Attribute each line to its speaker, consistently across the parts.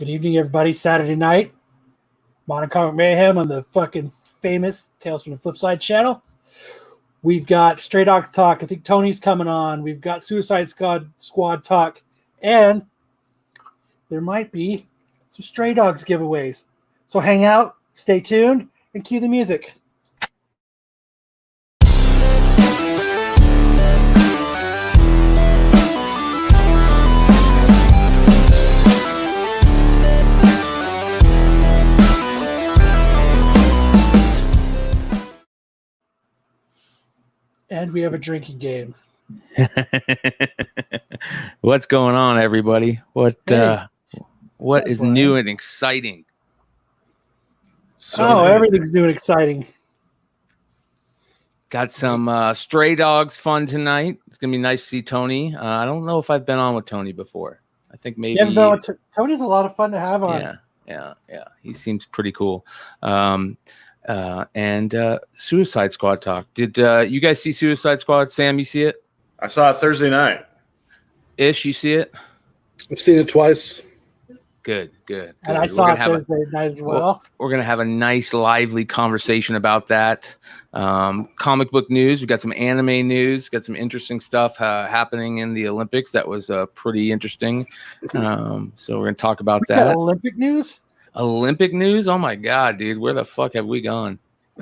Speaker 1: Good evening, everybody. Saturday night, Modern Comic Mayhem on the fucking famous Tales from the Flipside channel. We've got Stray Dogs talk. I think Tony's coming on. We've got Suicide Squad talk. And there might be some Stray Dogs giveaways. So hang out, stay tuned, and cue the music. And we have a drinking game.
Speaker 2: What's going on, everybody? What is
Speaker 1: Brian?
Speaker 2: new and exciting?
Speaker 1: Everything's new and exciting.
Speaker 2: Got some Stray Dogs fun tonight. It's gonna be nice to see Tony. I don't know if I've been on with Tony before. I think maybe.
Speaker 1: Tony's a lot of fun to have on.
Speaker 2: Yeah. He seems pretty cool. And Suicide Squad talk. Did you guys see Suicide Squad? Sam, you see it?
Speaker 3: I saw it Thursday night.
Speaker 2: Ish, you see it?
Speaker 4: I've seen it twice.
Speaker 2: Good.
Speaker 1: And I saw it Thursday night as well.
Speaker 2: We're going to have a nice, lively conversation about that. Comic book news. We got some anime news. Got some interesting stuff happening in the Olympics. That was pretty interesting. So we're going to talk about that.
Speaker 1: Olympic news?
Speaker 2: Olympic news? Oh my God, dude. Where the fuck have we gone?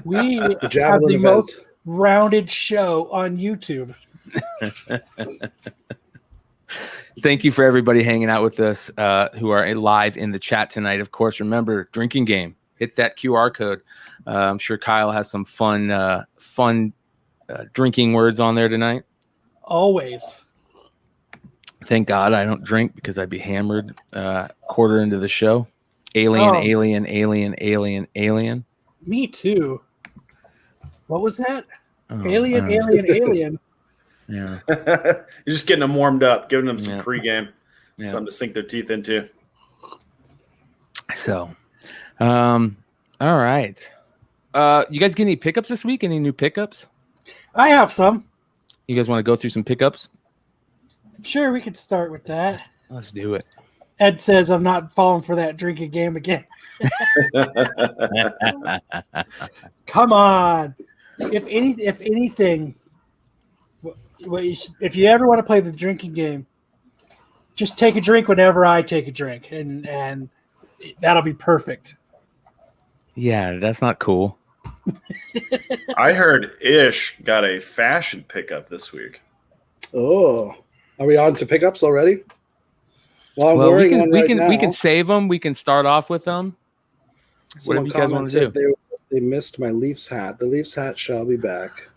Speaker 1: We have the most rounded show on YouTube.
Speaker 2: Thank you for everybody hanging out with us who are live in the chat tonight. Of course, remember, drinking game. Hit that QR code. I'm sure Kyle has some fun drinking words on there tonight.
Speaker 1: Always.
Speaker 2: Thank God I don't drink because I'd be hammered quarter into the show. Alien.
Speaker 1: Me too. What was that? Alien.
Speaker 2: Yeah.
Speaker 3: You're just getting them warmed up, giving them some pregame, something to sink their teeth into.
Speaker 2: So, all right. You guys get any pickups this week? Any new pickups?
Speaker 1: I have some.
Speaker 2: You guys want to go through some pickups? Sure,
Speaker 1: we could start with that.
Speaker 2: Let's do it.
Speaker 1: Ed says I'm not falling for that drinking game again. Come on. If anything, if you ever want to play the drinking game, just take a drink whenever I take a drink, and that'll be perfect.
Speaker 2: Yeah, that's not cool.
Speaker 3: I heard Ish got a fashion pickup this week.
Speaker 4: Oh, are we on to pickups already?
Speaker 2: Well, we can save them. We can start off with them.
Speaker 4: Someone
Speaker 2: Whatever you guys want to do.
Speaker 4: They missed my Leafs hat. The Leafs hat shall be back,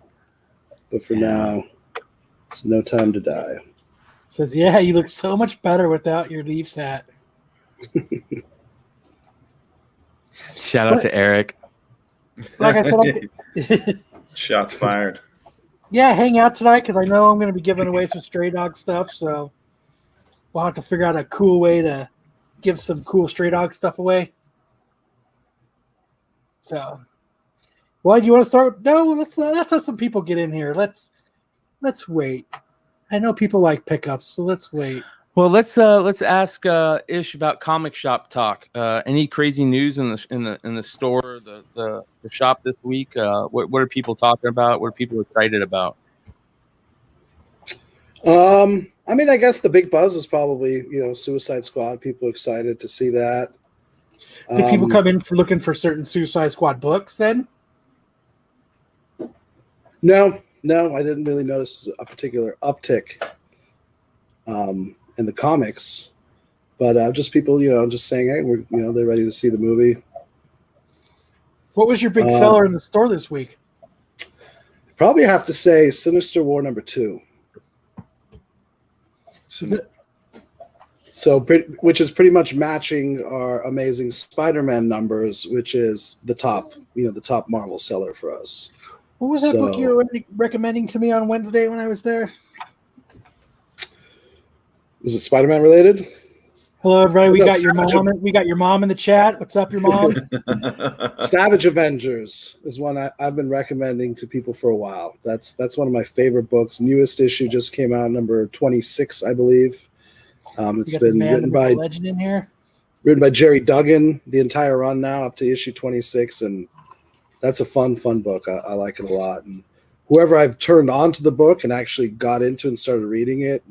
Speaker 4: but for now, it's no time to die.
Speaker 1: Says, yeah, you look so much better without your Leafs hat.
Speaker 2: Shout out to Eric.
Speaker 1: Like I said,
Speaker 3: Shots fired.
Speaker 1: Yeah, hang out tonight because I know I'm going to be giving away some Stray Dog stuff, so we'll have to figure out a cool way to give some cool Stray Dog stuff away. So, well, do you want to start? No, let's let some people get in here. Let's wait. I know people like pickups, so let's wait.
Speaker 2: Well, let's ask Ish about comic shop talk. Any crazy news in the store, the shop this week? What are people talking about? What are people excited about?
Speaker 4: I mean, I guess the big buzz is probably Suicide Squad. People excited to see that.
Speaker 1: Did people come in for looking for certain Suicide Squad books then?
Speaker 4: No, I didn't really notice a particular uptick in the comics, but just people, just saying, hey, they're ready to see the movie.
Speaker 1: What was your big seller in the store this week?
Speaker 4: Probably have to say Sinister War #2. Which is pretty much matching our Amazing Spider-Man numbers, which is the top Marvel seller for us.
Speaker 1: What was that book you were recommending to me on Wednesday when I was there?
Speaker 4: Was it Spider-Man related?
Speaker 1: Hello, everybody. We got your mom in the chat. What's up, your mom?
Speaker 4: Savage Avengers is one I've been recommending to people for a while. That's one of my favorite books. Newest issue just came out, number 26, I believe. It's been written by
Speaker 1: legend in here.
Speaker 4: written by Jerry Duggan, the entire run now up to issue 26, and that's a fun book. I like it a lot. And whoever I've turned on to the book and actually got into and started reading it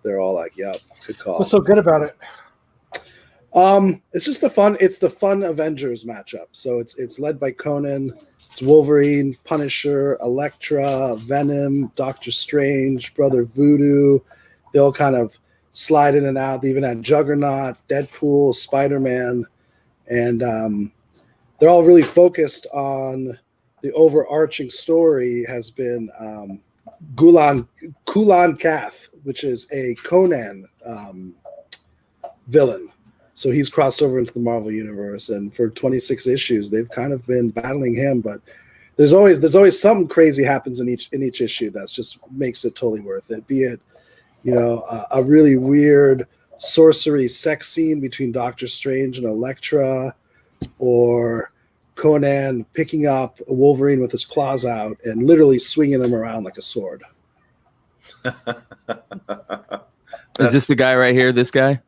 Speaker 4: they're all like, "Yep, good call."
Speaker 1: What's so good about it?
Speaker 4: It's just the fun Avengers matchup. So it's led by Conan. It's Wolverine, Punisher, Elektra, Venom, Doctor Strange, Brother Voodoo. They all kind of slide in and out. They even had Juggernaut, Deadpool, Spider-Man, and they're all really focused on the overarching story has been Kulan Kath, which is a Conan villain. So he's crossed over into the Marvel universe, and for 26 issues, they've kind of been battling him. But there's always something crazy happens in each issue that's just makes it totally worth it. Be it, a really weird sorcery sex scene between Doctor Strange and Elektra, or Conan picking up a Wolverine with his claws out and literally swinging them around like a sword.
Speaker 2: Is this the guy right here? This guy?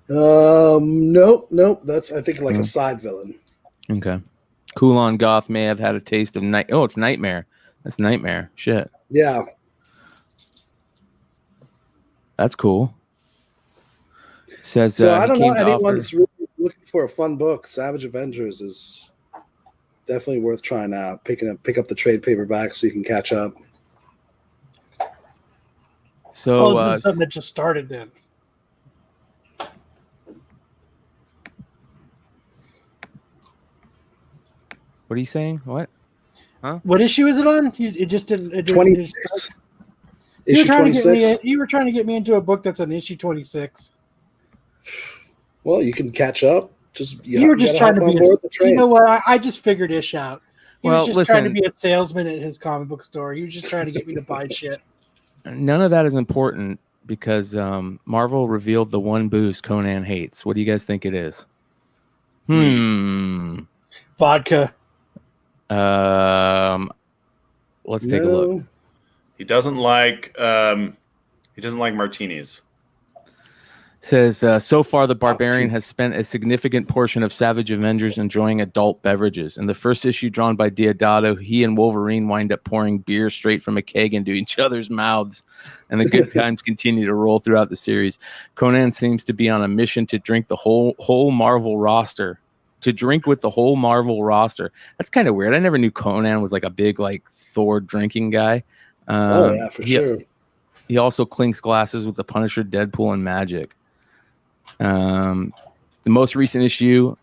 Speaker 4: Nope. That's I think like a side villain.
Speaker 2: Okay. Kulan Goth may have had a taste of night. Oh, it's Nightmare. That's Nightmare. Shit.
Speaker 4: Yeah.
Speaker 2: That's cool. Says
Speaker 4: so. I
Speaker 2: he
Speaker 4: don't know.
Speaker 2: came to
Speaker 4: Anyone's
Speaker 2: offer-
Speaker 4: really looking for a fun book. Savage Avengers is definitely worth trying out. Pick up the trade paperback so you can catch up.
Speaker 2: So
Speaker 1: this is something that just started then.
Speaker 2: what are you saying? What?
Speaker 1: What issue is it on? It just didn't. It didn't
Speaker 4: 26.
Speaker 1: you were
Speaker 4: Issue
Speaker 1: trying
Speaker 4: 26.
Speaker 1: to get me. You were trying to get me into a book that's on issue 26.
Speaker 4: Well, you can catch up.
Speaker 1: You were just trying to be. You know what? I just figured Ish out. He was just trying to be a salesman at his comic book store. He was just trying to get me to buy shit.
Speaker 2: None of that is important because Marvel revealed the one boost Conan hates. What do you guys think it is?
Speaker 1: Vodka.
Speaker 2: Let's take a look.
Speaker 3: He doesn't like martinis.
Speaker 2: Says so far the Barbarian has spent a significant portion of Savage Avengers enjoying adult beverages. In the first issue drawn by Deodato, he and Wolverine wind up pouring beer straight from a keg into each other's mouths, and the good times continue to roll throughout the series. Conan seems to be on a mission to drink the whole Marvel roster. To drink with the whole Marvel roster. That's kind of weird. I never knew Conan was like a big Thor drinking guy.
Speaker 4: For sure.
Speaker 2: He also clinks glasses with the Punisher, Deadpool, and Magic. The most recent issue,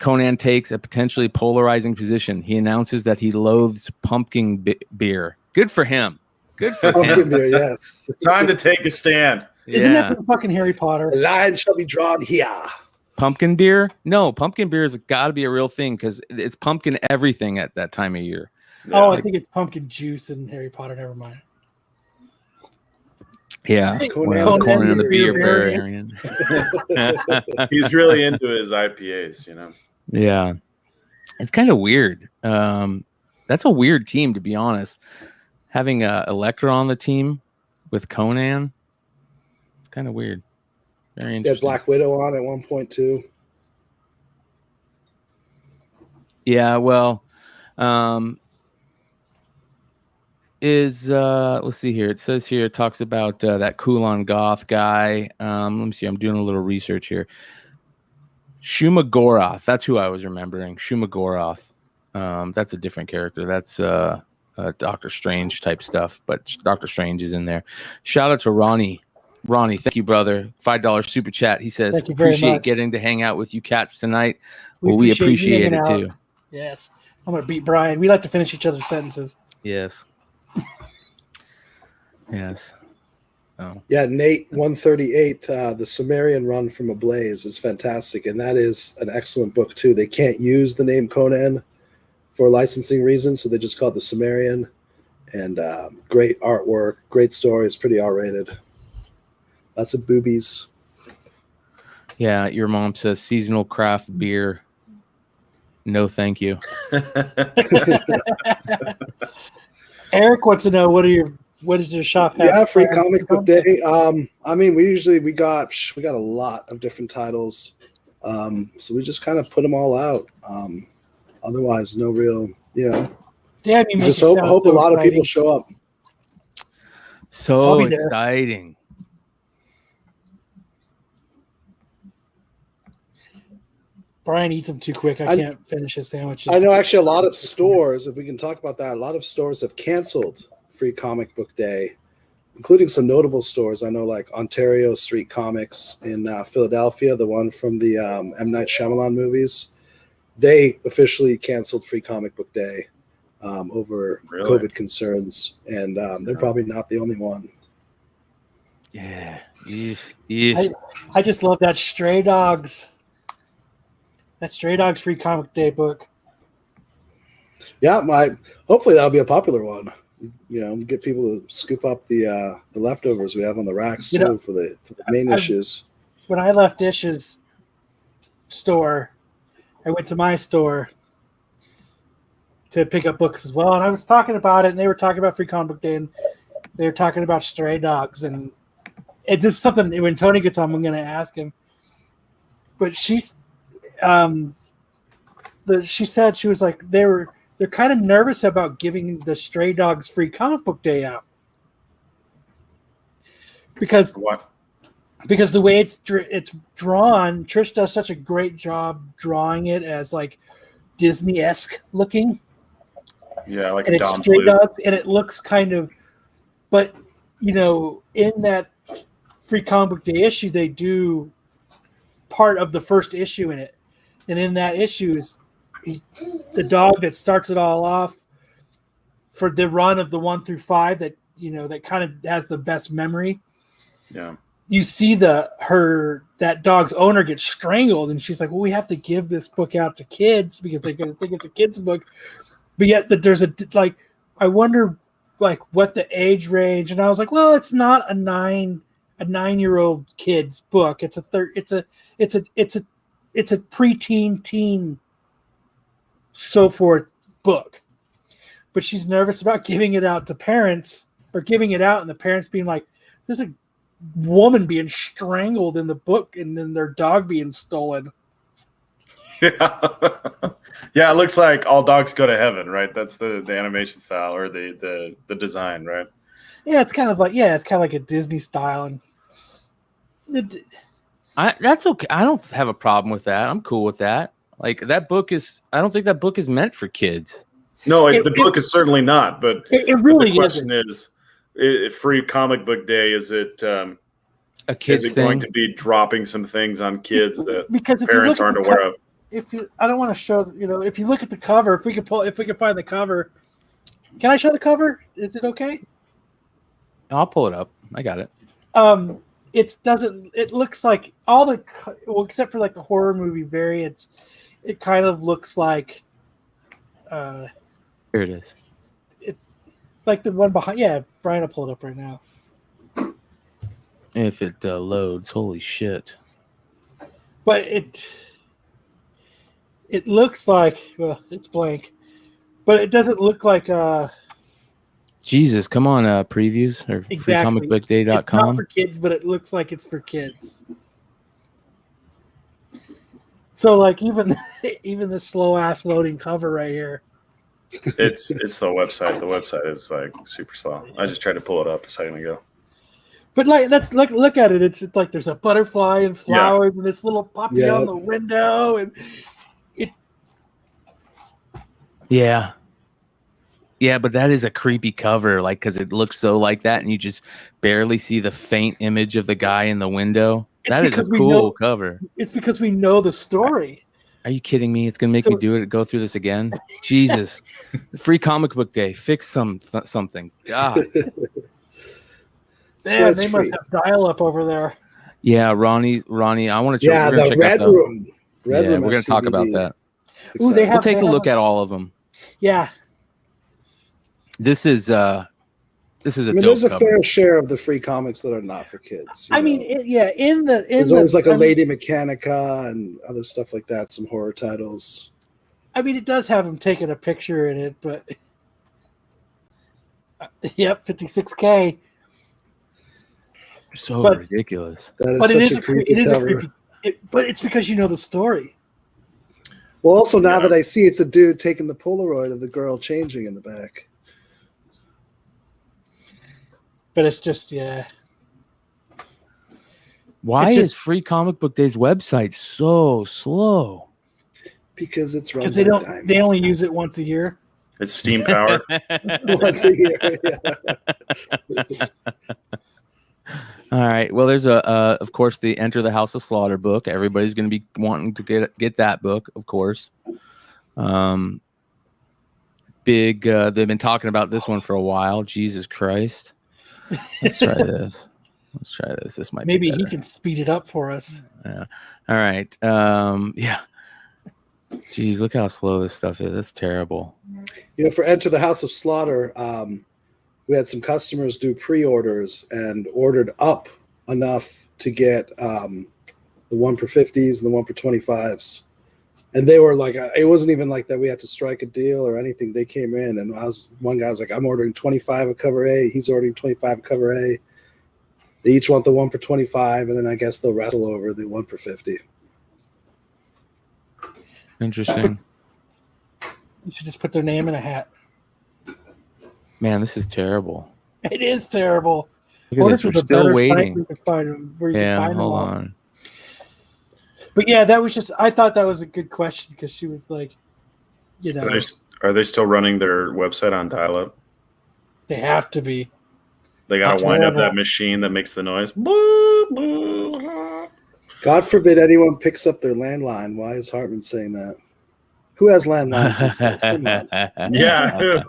Speaker 2: Conan takes a potentially polarizing position. He announces that he loathes pumpkin beer. Good for him. Good for
Speaker 4: Pumpkin
Speaker 2: him.
Speaker 4: beer, yes.
Speaker 3: Time to take a stand.
Speaker 1: Isn't that from fucking Harry Potter?
Speaker 4: The line shall be drawn here.
Speaker 2: Pumpkin beer? No, pumpkin beer has got to be a real thing because it's pumpkin everything at that time of year.
Speaker 1: Oh, I think it's pumpkin juice in Harry Potter. Never mind.
Speaker 2: Yeah,
Speaker 4: Conan
Speaker 2: and the beer variant.
Speaker 3: He's really into his IPAs,
Speaker 2: Yeah, it's kind of weird. That's a weird team, to be honest. Having Elektra on the team with Conan, it's kind of weird. Very interesting.
Speaker 4: Black Widow on at one point too.
Speaker 2: Yeah, well, let's see here. It says here, it talks about that Kulan Goth guy. Let me see. I'm doing a little research here. Shumagoroth. That's who I was remembering. Shumagoroth. That's a different character. That's Doctor Strange type stuff, but Doctor Strange is in there. Shout out to Ronnie. Ronnie, thank you, brother. $5 super chat. He says, appreciate getting to hang out with you cats tonight. We appreciate it too.
Speaker 1: Yes. I'm going to beat Bryan. We like to finish each other's sentences.
Speaker 2: Yes. Yes. Oh.
Speaker 4: Yeah, Nate 138, the Sumerian run from Ablaze is fantastic, and that is an excellent book too. They can't use the name Conan for licensing reasons, so they just call it the Sumerian. And great artwork, great stories, pretty R-rated. Lots of boobies.
Speaker 2: Yeah, your mom says seasonal craft beer. No, thank you.
Speaker 1: Eric wants to know, what are your what does your shop have?
Speaker 4: Yeah, free comic book day. I mean, we got a lot of different titles, so we just kind of put them all out. Otherwise, no real,
Speaker 1: Damn, you
Speaker 4: just hope a lot of people show up.
Speaker 2: So exciting.
Speaker 1: Bryan eats them too quick. I can't finish his sandwiches.
Speaker 4: I know actually a lot of stores, if we can talk about that, a lot of stores have canceled free comic book day, including some notable stores. I know like Ontario Street Comics in Philadelphia, the one from the M. Night Shyamalan movies. They officially canceled free comic book day over COVID concerns, and they're probably not the only one.
Speaker 2: Yeah.
Speaker 1: I just love that Stray Dogs. That Stray Dogs free comic day book.
Speaker 4: Yeah, hopefully that'll be a popular one. Get people to scoop up the leftovers we have on the racks too for the main issues.
Speaker 1: When I left Ish's store, I went to my store to pick up books as well, and I was talking about it, and they were talking about free comic book day, and they were talking about Stray Dogs, and it's just something. When Tony gets on, I'm going to ask him. But she said she was like they're kind of nervous about giving the Stray Dogs free comic book day out because the way it's drawn, Trish does such a great job drawing it as like Disney-esque looking.
Speaker 3: Yeah, like
Speaker 1: and it's
Speaker 3: Don
Speaker 1: Stray
Speaker 3: Bluth.
Speaker 1: Dogs, and it looks kind of, but in that free comic book day issue, they do part of the first issue in it, and in that issue is the dog that starts it all off for the run of the 1 through 5 that that kind of has the best memory.
Speaker 3: Yeah,
Speaker 1: you see that dog's owner gets strangled, and she's like, well, we have to give this book out to kids because they're going to think it's a kid's book. But yet there's I wonder what the age range, and I was like, well, it's not a 9-year-old kid's book. It's a preteen, teen, so forth book. But she's nervous about giving it out to parents, or giving it out and the parents being like, there's a woman being strangled in the book and then their dog being stolen.
Speaker 3: Yeah, it looks like All Dogs Go to Heaven, right? That's the animation style or the design, right?
Speaker 1: Yeah, it's kind of like a Disney style, and
Speaker 2: that's okay. I don't have a problem with that. I'm cool with that. Like that book is. I don't think that book is meant for kids.
Speaker 3: No, the book is certainly not. But
Speaker 1: it really
Speaker 3: the question
Speaker 1: isn't.
Speaker 3: is, free comic book day, is it
Speaker 2: a kid's
Speaker 3: is it
Speaker 2: thing?
Speaker 3: going to be dropping some things on kids that
Speaker 1: because
Speaker 3: parents aren't aware of?
Speaker 1: I don't want to show, if you look at the cover, if we can find the cover, can I show the cover? Is it okay?
Speaker 2: I'll pull it up. I got it.
Speaker 1: It looks like except for like the horror movie variants, it kind of looks like,
Speaker 2: here it is.
Speaker 1: It's like the one behind. Yeah, Bryan will pull it up right now.
Speaker 2: If it loads, holy shit.
Speaker 1: But it looks like, well, it's blank, but it doesn't look like
Speaker 2: Jesus, come on, previews or
Speaker 1: exactly.
Speaker 2: freecomicbookday.com.
Speaker 1: It's not for kids, but it looks like it's for kids. So like even this slow ass loading cover right here.
Speaker 3: It's the website. The website is like super slow. I just tried to pull it up a second ago.
Speaker 1: But like, let's look at it. It's like there's a butterfly and flowers and this little puppy on the window, and it.
Speaker 2: Yeah, but that is a creepy cover, like because it looks so like that, and you just barely see the faint image of the guy in the window. That is a cool cover.
Speaker 1: It's because we know the story.
Speaker 2: Are you kidding me? It's gonna make me go through this again. Jesus, free comic book day. Fix something. God.
Speaker 1: Man, they must have dial-up over there.
Speaker 2: Yeah, Ronnie, I want to check.
Speaker 4: Yeah, the Red Room.
Speaker 2: Red Room. We're going to talk about that.
Speaker 1: Ooh,
Speaker 2: we'll take a look at all of them.
Speaker 1: Yeah.
Speaker 2: This is a
Speaker 4: there's a fair share of the free comics that are not for kids.
Speaker 1: I mean,
Speaker 4: there's always like a Lady Mechanica and other stuff like that. Some horror titles.
Speaker 1: I mean, it does have them taking a picture in it, but Yep, 56K.
Speaker 2: So
Speaker 1: But-
Speaker 2: ridiculous.
Speaker 4: That is
Speaker 1: But it
Speaker 4: such
Speaker 1: is
Speaker 4: a creepy
Speaker 1: a
Speaker 4: cover.
Speaker 1: creepy. But it's because you know the story.
Speaker 4: Well, also now
Speaker 3: Yeah.
Speaker 4: that I see it's a dude taking the Polaroid of the girl changing in the back.
Speaker 1: But it's just yeah.
Speaker 2: Why
Speaker 1: It's
Speaker 2: is
Speaker 1: just-
Speaker 2: Free Comic Book Day's website so slow?
Speaker 4: Because it's run
Speaker 1: Because they
Speaker 4: by
Speaker 1: don't.
Speaker 4: Diamond.
Speaker 1: They only use it once a year.
Speaker 3: It's steam powered.
Speaker 4: Once a year. Yeah.
Speaker 2: All right. Well, there's of course, the Enter the House of Slaughter book. Everybody's going to be wanting to get that book, of course. Big. They've been talking about this one for a while. Jesus Christ. Let's try this. This might
Speaker 1: Maybe
Speaker 2: be
Speaker 1: he
Speaker 2: better.
Speaker 1: can speed it up for us.
Speaker 2: Yeah. All right. Yeah. Jeez, look how slow this stuff is. That's terrible.
Speaker 4: You know, for Enter the House of Slaughter, we had some customers do pre-orders and ordered up enough to get the 1 per 50s and the 1 per 25s. And they were like, it wasn't even like that we had to strike a deal or anything. They came in and one guy was like, I'm ordering 25 of cover A. He's ordering 25 of cover A. They each want the 1 per 25, and then I guess they'll wrestle over the 1 per 50.
Speaker 2: Interesting.
Speaker 1: You should just put their name in a hat.
Speaker 2: Man, this is terrible.
Speaker 1: It is terrible.
Speaker 2: Look at this. We're still waiting. Yeah, hold on.
Speaker 1: But yeah, that was just. I thought that was a good question because she was like, you know,
Speaker 3: Are they still running their website on dial-up?
Speaker 1: they have to be.
Speaker 3: They got
Speaker 1: That's
Speaker 3: to wind up
Speaker 1: horrible.
Speaker 3: that machine that makes the noise. Boo, boo.
Speaker 4: God forbid anyone picks up their landline. Why is Hartman saying that? Who has landlines these days? Come on.
Speaker 3: Yeah,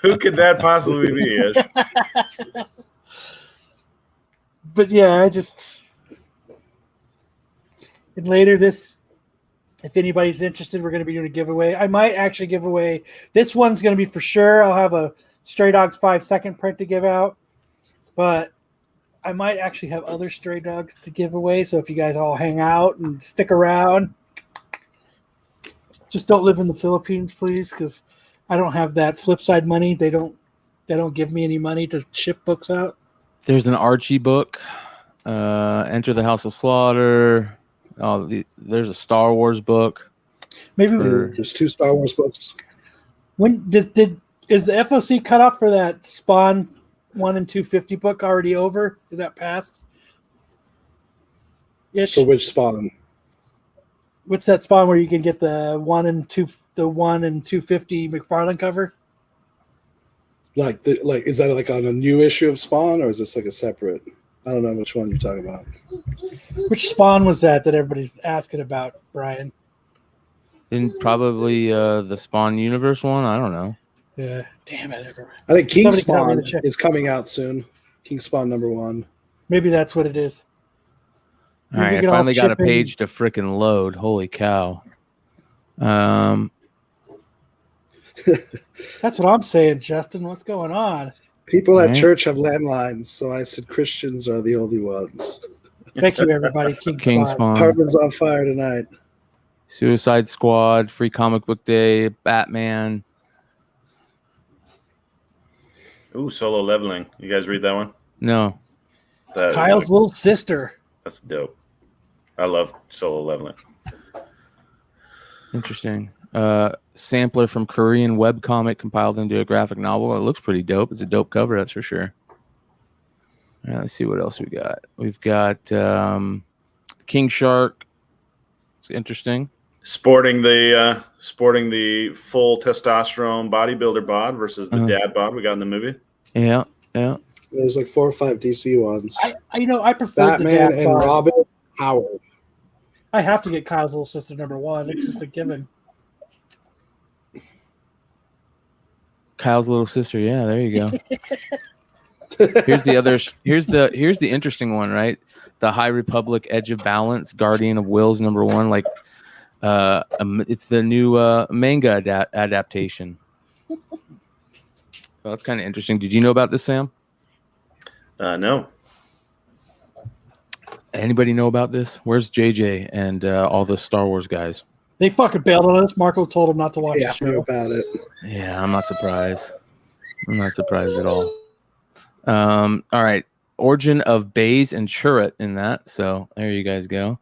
Speaker 3: who could that possibly be? Ish?
Speaker 1: But yeah, I just. And later this, if anybody's interested, we're going to be doing a giveaway. I might actually give away. This one's going to be for sure. I'll have a Stray Dogs 5-second print to give out. But I might actually have other Stray Dogs to give away. So if you guys all hang out and stick around, just don't live in the Philippines, please, because I don't have that Flipside money. They don't give me any money to ship books out.
Speaker 2: There's an Archie book. Enter the House of Slaughter. Oh, there's a Star Wars book.
Speaker 1: Maybe
Speaker 4: There's 2 Star Wars books.
Speaker 1: when is the FOC cut off for that Spawn 1 and 250 book already over? Is that passed? Ish.
Speaker 4: For which Spawn?
Speaker 1: What's that Spawn where you can get the 1 and 250 McFarlane cover?
Speaker 4: Like is that like on a new issue of Spawn, or is this like a separate? I don't know which one you're talking about.
Speaker 1: Which Spawn was that everybody's asking about, Brian?
Speaker 2: Then probably the Spawn Universe one. I don't know.
Speaker 1: Yeah, damn it, everyone.
Speaker 4: I think King
Speaker 1: Somebody tell me
Speaker 4: Spawn
Speaker 1: to check.
Speaker 4: is coming out soon. King Spawn #1.
Speaker 1: Maybe that's what it is.
Speaker 2: All right, I
Speaker 1: we can all
Speaker 2: finally got a
Speaker 1: chip in.
Speaker 2: page to frickin' load. Holy cow.
Speaker 1: That's what I'm saying, Justin. What's going on?
Speaker 4: People at
Speaker 2: Right.
Speaker 4: church have landlines, so I said Christians are the only ones.
Speaker 1: Thank you, everybody.
Speaker 2: King
Speaker 1: Spawn.
Speaker 2: Spawn,
Speaker 4: Hartman's on fire tonight.
Speaker 2: Suicide Squad, Free Comic Book Day, Batman.
Speaker 3: Ooh, Solo Leveling. You guys read that one?
Speaker 2: No.
Speaker 1: Kyle's little sister.
Speaker 3: That's dope. I love Solo Leveling.
Speaker 2: Interesting. Sampler from Korean webcomic compiled into a graphic novel. It looks pretty dope. It's a dope cover, that's for sure. All right, let's see what else we got. We've got King Shark. It's interesting.
Speaker 3: Sporting the full testosterone bodybuilder bod versus the dad bod we got in the movie.
Speaker 2: Yeah, yeah.
Speaker 4: There's like 4 or 5 DC ones.
Speaker 1: I prefer the
Speaker 4: Batman
Speaker 1: dad
Speaker 4: and
Speaker 1: bod.
Speaker 4: Robin Howard.
Speaker 1: I have to get Kyle's little sister #1. It's just a given.
Speaker 2: Kyle's little sister. Yeah, there you go. Here's the other. Here's the interesting one, right? The High Republic Edge of Balance, Guardian of Wills #1. Like, it's the new manga adaptation. So that's kind of interesting. Did you know about this, Sam?
Speaker 3: No.
Speaker 2: Anybody know about this? Where's JJ and all the Star Wars guys?
Speaker 1: They fucking bailed on us. Marco told him not to watch
Speaker 4: Yeah,
Speaker 1: the
Speaker 4: I knew
Speaker 1: show.
Speaker 4: about it.
Speaker 2: Yeah, I'm not surprised. I'm not surprised at all. All right. Origin of Baze and Churret in that. So there you guys go.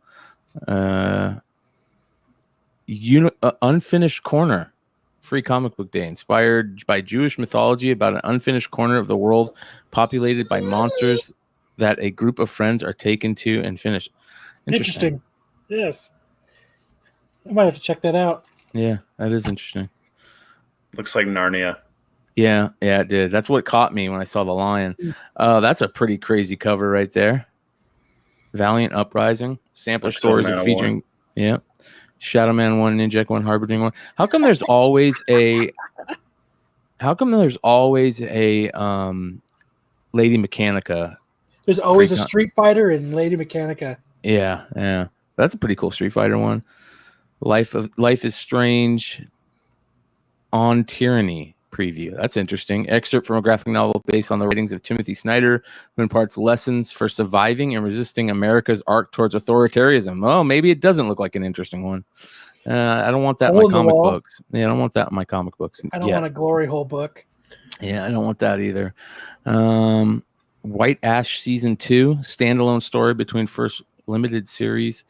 Speaker 2: Unfinished Corner. Free comic book day. Inspired by Jewish mythology about an unfinished corner of the world populated by monsters that a group of friends are taken to and finish.
Speaker 1: Interesting. Yes. I might have to check that out.
Speaker 2: Yeah, that is interesting.
Speaker 3: Looks like Narnia.
Speaker 2: Yeah, it did. That's what caught me when I saw the lion. That's a pretty crazy cover right there. Valiant Uprising. Sampler stories of featuring... Yeah. Shadow Man 1, Ninjak 1, Harbinger 1. How come there's always a Lady Mechanica?
Speaker 1: There's always a Street Fighter and Lady Mechanica.
Speaker 2: Yeah. That's a pretty cool Street Fighter one. Life is Strange on Tyranny preview. That's interesting. Excerpt from a graphic novel based on the writings of Timothy Snyder, who imparts lessons for surviving and resisting America's arc towards authoritarianism. Oh, maybe it doesn't look like an interesting one. I don't want that in my comic books. Yeah, I don't want that in my comic books.
Speaker 1: I don't want a glory hole book.
Speaker 2: Yeah, I don't want that either. White Ash Season 2, standalone story between first limited series.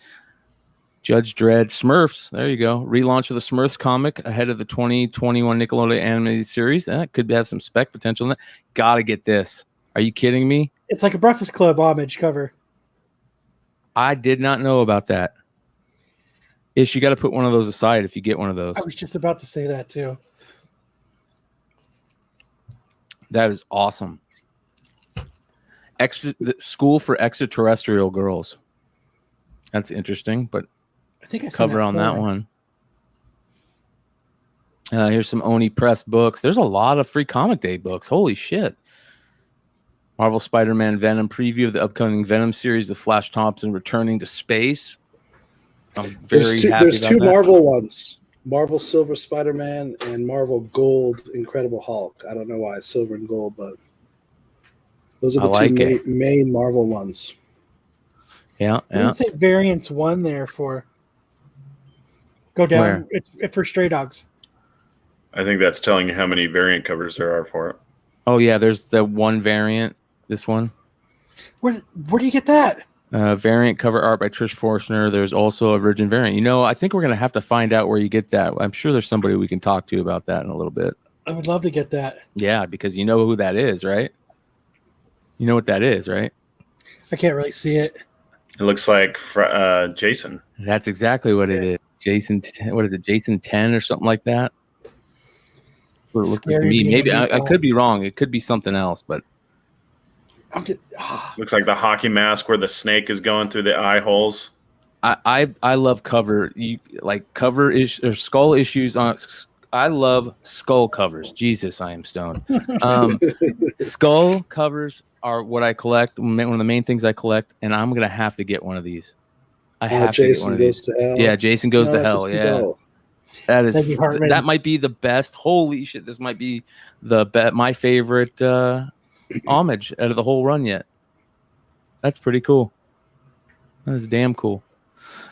Speaker 2: Judge Dredd, Smurfs. There you go. Relaunch of the Smurfs comic ahead of the 2021 Nickelodeon animated series. That could have some spec potential in that. Gotta get this. Are you kidding me?
Speaker 1: It's like a Breakfast Club homage cover.
Speaker 2: I did not know about that. Ish, you got to put one of those aside if you get one of those.
Speaker 1: I was just about to say that too.
Speaker 2: That is awesome. The School for Extraterrestrial Girls. That's interesting, but
Speaker 1: I think I
Speaker 2: cover on that one. Here's some Oni Press books. There's a lot of free comic day books. Holy shit. Marvel Spider-Man Venom preview of the upcoming Venom series, the Flash Thompson returning to space. I'm very happy
Speaker 4: there's
Speaker 2: about
Speaker 4: two
Speaker 2: that.
Speaker 4: Marvel ones. Marvel Silver Spider-Man and Marvel Gold Incredible Hulk. I don't know why silver and gold, but those are the two main Marvel ones.
Speaker 2: Yeah.
Speaker 1: I didn't say variants 1 there for go down.
Speaker 2: Where?
Speaker 1: It's for Stray Dogs.
Speaker 3: I think that's telling you how many variant covers there are for it.
Speaker 2: Oh yeah, there's the one variant. This one.
Speaker 1: Where do you get that?
Speaker 2: Variant cover art by Trish Forstner. There's also a Virgin variant. I think we're gonna have to find out where you get that. I'm sure there's somebody we can talk to about that in a little bit.
Speaker 1: I would love to get that.
Speaker 2: Yeah, because you know who that is, right? You know what that is, right?
Speaker 1: I can't really see it.
Speaker 3: It looks like Jason.
Speaker 2: That's exactly what it is. Jason, what is it? Jason 10 or something like that. What it looked like to me. Maybe I could be wrong. It could be something else, but
Speaker 3: looks like the hockey mask where the snake is going through the eye holes.
Speaker 2: I love cover. Cover or skull issues on. I love skull covers. Jesus, I am stoned. Skull covers are what I collect. One of the main things I collect, and I'm gonna have to get one of these. I have to get one of these. Yeah, Jason Goes to Hell. Yeah, that is. That might be the best. Holy shit! This might be my favorite homage out of the whole run yet. That's pretty cool. That is damn cool.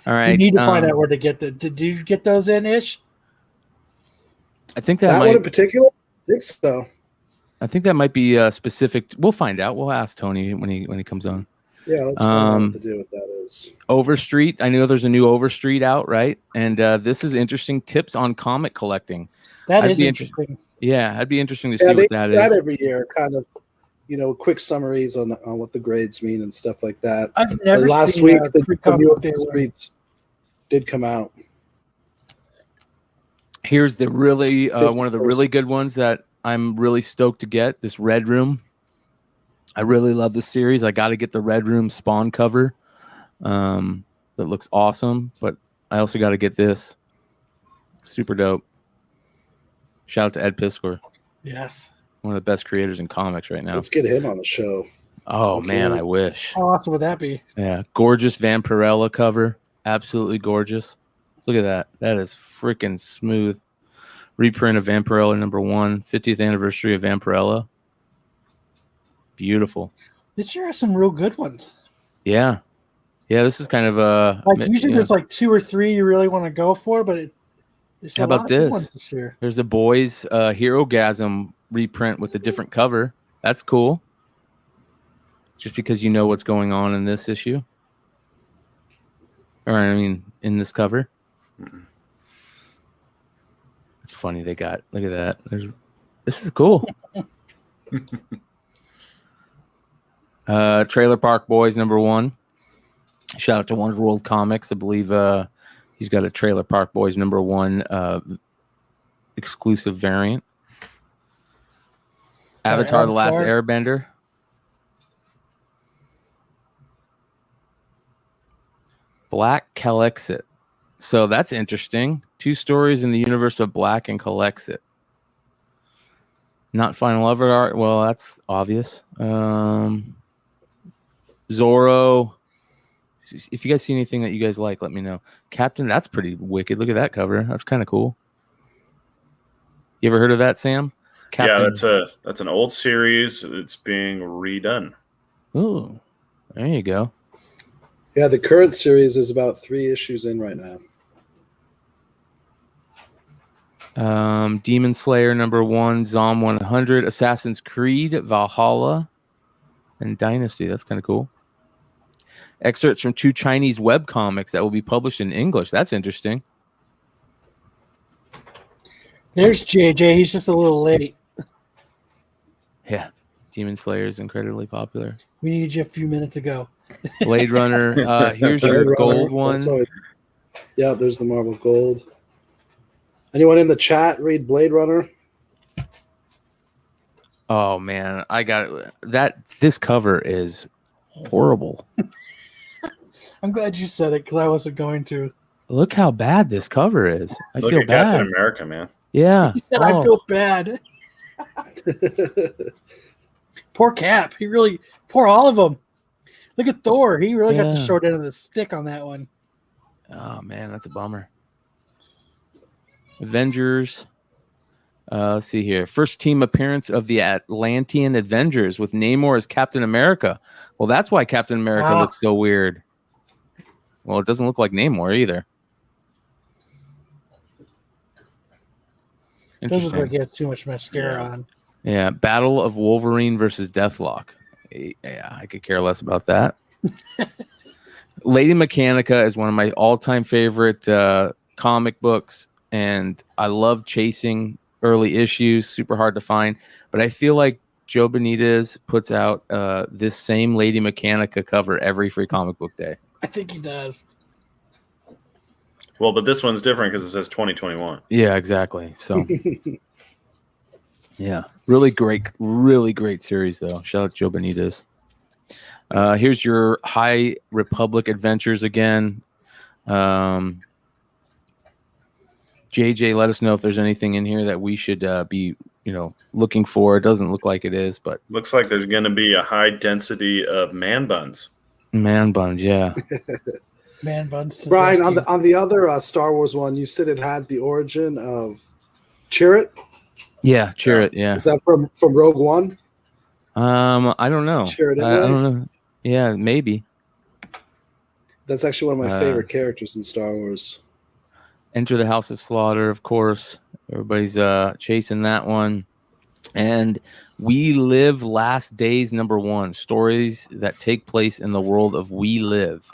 Speaker 2: All right,
Speaker 1: you need to find out where to get the. Did you get those in, Ish?
Speaker 2: I think
Speaker 4: that one in particular. I think so.
Speaker 2: I think that might be specific. We'll find out. We'll ask Tony when he comes on.
Speaker 4: Yeah, let's find out what to do with that is.
Speaker 2: Overstreet. I know there's a new Overstreet out, right? And this is interesting. Tips on comic collecting.
Speaker 1: That is interesting.
Speaker 2: Yeah, that'd be interesting to see what that is.
Speaker 4: That every year, kind of, quick summaries on what the grades mean and stuff like that.
Speaker 1: I've never
Speaker 4: last
Speaker 1: seen
Speaker 4: week the new Overstreets did come out.
Speaker 2: Here's the really one of the really good ones that I'm really stoked to get. This Red Room. I really love this series. I got to get the Red Room Spawn cover. That looks awesome. But I also got to get this. Super dope. Shout out to Ed Piskor.
Speaker 1: Yes.
Speaker 2: One of the best creators in comics right now.
Speaker 4: Let's get him on the show.
Speaker 2: Oh, man, I wish.
Speaker 1: How awesome would that be?
Speaker 2: Yeah. Gorgeous Vampirella cover. Absolutely gorgeous. Look at that. That is freaking smooth. Reprint of Vampirella #1, 50th anniversary of Vampirella. Beautiful.
Speaker 1: This year has some real good ones.
Speaker 2: Yeah. Yeah, this is kind of
Speaker 1: usually there's like 2 or 3 you really want to go for, but there's
Speaker 2: how about
Speaker 1: this?
Speaker 2: There's The Boys Hero-gasm reprint with a different cover. That's cool. Just because you know what's going on in this issue. Or, I mean, in this cover. It's funny they got. Look at that. This is cool. Trailer Park Boys #1. Shout out to Wonder World Comics. I believe he's got a Trailer Park Boys #1 exclusive variant. Avatar: The Last Airbender. Black Colexit. So that's interesting. 2 stories in the universe of Black and Colexit. Not final ever art. Well, that's obvious. Zorro. If you guys see anything that you guys like, let me know. Captain, that's pretty wicked. Look at that cover. That's kind of cool. You ever heard of that, Sam? Captain.
Speaker 3: Yeah, that's an old series. It's being redone.
Speaker 2: Ooh, there you go.
Speaker 4: Yeah, the current series is about 3 issues in right now.
Speaker 2: Demon Slayer #1, Zom 100, Assassin's Creed, Valhalla, and Dynasty. That's kind of cool. Excerpts from 2 Chinese web comics that will be published in English. That's interesting.
Speaker 1: There's JJ. He's just a little late.
Speaker 2: Yeah, Demon Slayer is incredibly popular.
Speaker 1: We needed you a few minutes ago.
Speaker 2: Blade Runner. Here's your gold one.
Speaker 4: Yeah, there's the Marvel Gold. Anyone in the chat read Blade Runner?
Speaker 2: Oh man, I got that. This cover is horrible.
Speaker 1: I'm glad you said it because I wasn't going to.
Speaker 2: Look how bad this cover is. I
Speaker 3: Look
Speaker 2: feel
Speaker 3: at
Speaker 2: bad.
Speaker 3: Captain America, man.
Speaker 2: Yeah.
Speaker 1: He said, I feel bad. Poor Cap. Poor all of them. Look at Thor. He really got the short end of the stick on that one.
Speaker 2: Oh man, that's a bummer. Avengers. Let's see here. First team appearance of the Atlantean Avengers with Namor as Captain America. Well, that's why Captain America looks so weird. Well, it doesn't look like Namor either.
Speaker 1: It doesn't look like he has too much mascara on.
Speaker 2: Yeah, Battle of Wolverine versus Deathlock. Yeah, I could care less about that. Lady Mechanica is one of my all-time favorite comic books, and I love chasing early issues. Super hard to find, but I feel like Joe Benitez puts out this same Lady Mechanica cover every free comic book day.
Speaker 1: I think he does.
Speaker 3: Well, but this one's different because it says 2021.
Speaker 2: Yeah, exactly. So, yeah, really great series, though. Shout out Joe Benitez. Here's your High Republic Adventures again. JJ, let us know if there's anything in here that we should be, looking for. It doesn't look like it is, but
Speaker 3: looks like there's going to be a high density of man buns.
Speaker 2: Man buns, yeah.
Speaker 1: Man buns.
Speaker 4: Brian, on the other Star Wars one, you said it had the origin of Chirrut.
Speaker 2: Yeah, Chirrut. Yeah.
Speaker 4: Is that from Rogue One?
Speaker 2: I don't know. I don't know. Yeah, maybe.
Speaker 4: That's actually one of my favorite characters in Star Wars.
Speaker 2: Enter the House of Slaughter, of course. Everybody's chasing that one. And We Live Last Days #1. Stories that take place in the world of We Live.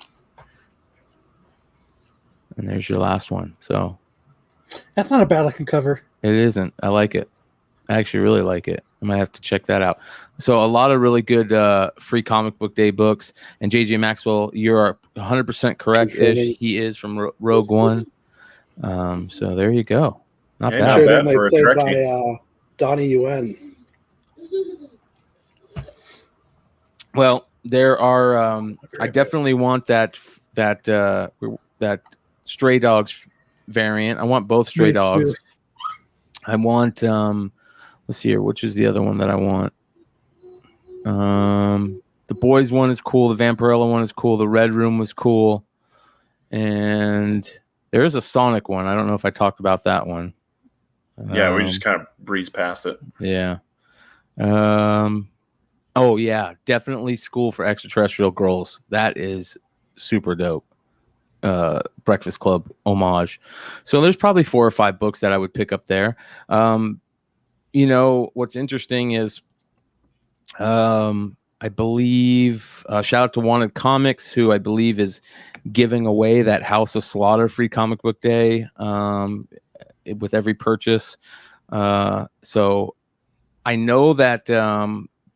Speaker 2: And there's your last one. So
Speaker 1: that's not a bad looking cover.
Speaker 2: It isn't. I like it. I actually really like it. I might have to check that out. So a lot of really good free comic book day books. And JJ Maxwell, you're 100% correct-ish. He is from Rogue One. So there you go. Not bad.
Speaker 4: Sure, that might be played by Donnie Yen.
Speaker 2: Well, there are. I definitely want that Stray Dogs variant. I want both Stray Dogs. I want. Let's see here. Which is the other one that I want? The Boys one is cool. The Vampirella one is cool. The Red Room was cool, and there is a Sonic one. I don't know if I talked about that one.
Speaker 3: Yeah, we just kind of breezed past it.
Speaker 2: Yeah. Oh yeah, definitely School for Extraterrestrial Girls. That is super dope. Breakfast Club homage. So there's probably 4 or 5 books that I would pick up there. you know, what's interesting is, I believe, shout out to Wanted Comics, who I believe is giving away that House of Slaughter free comic book day with every purchase. So I know that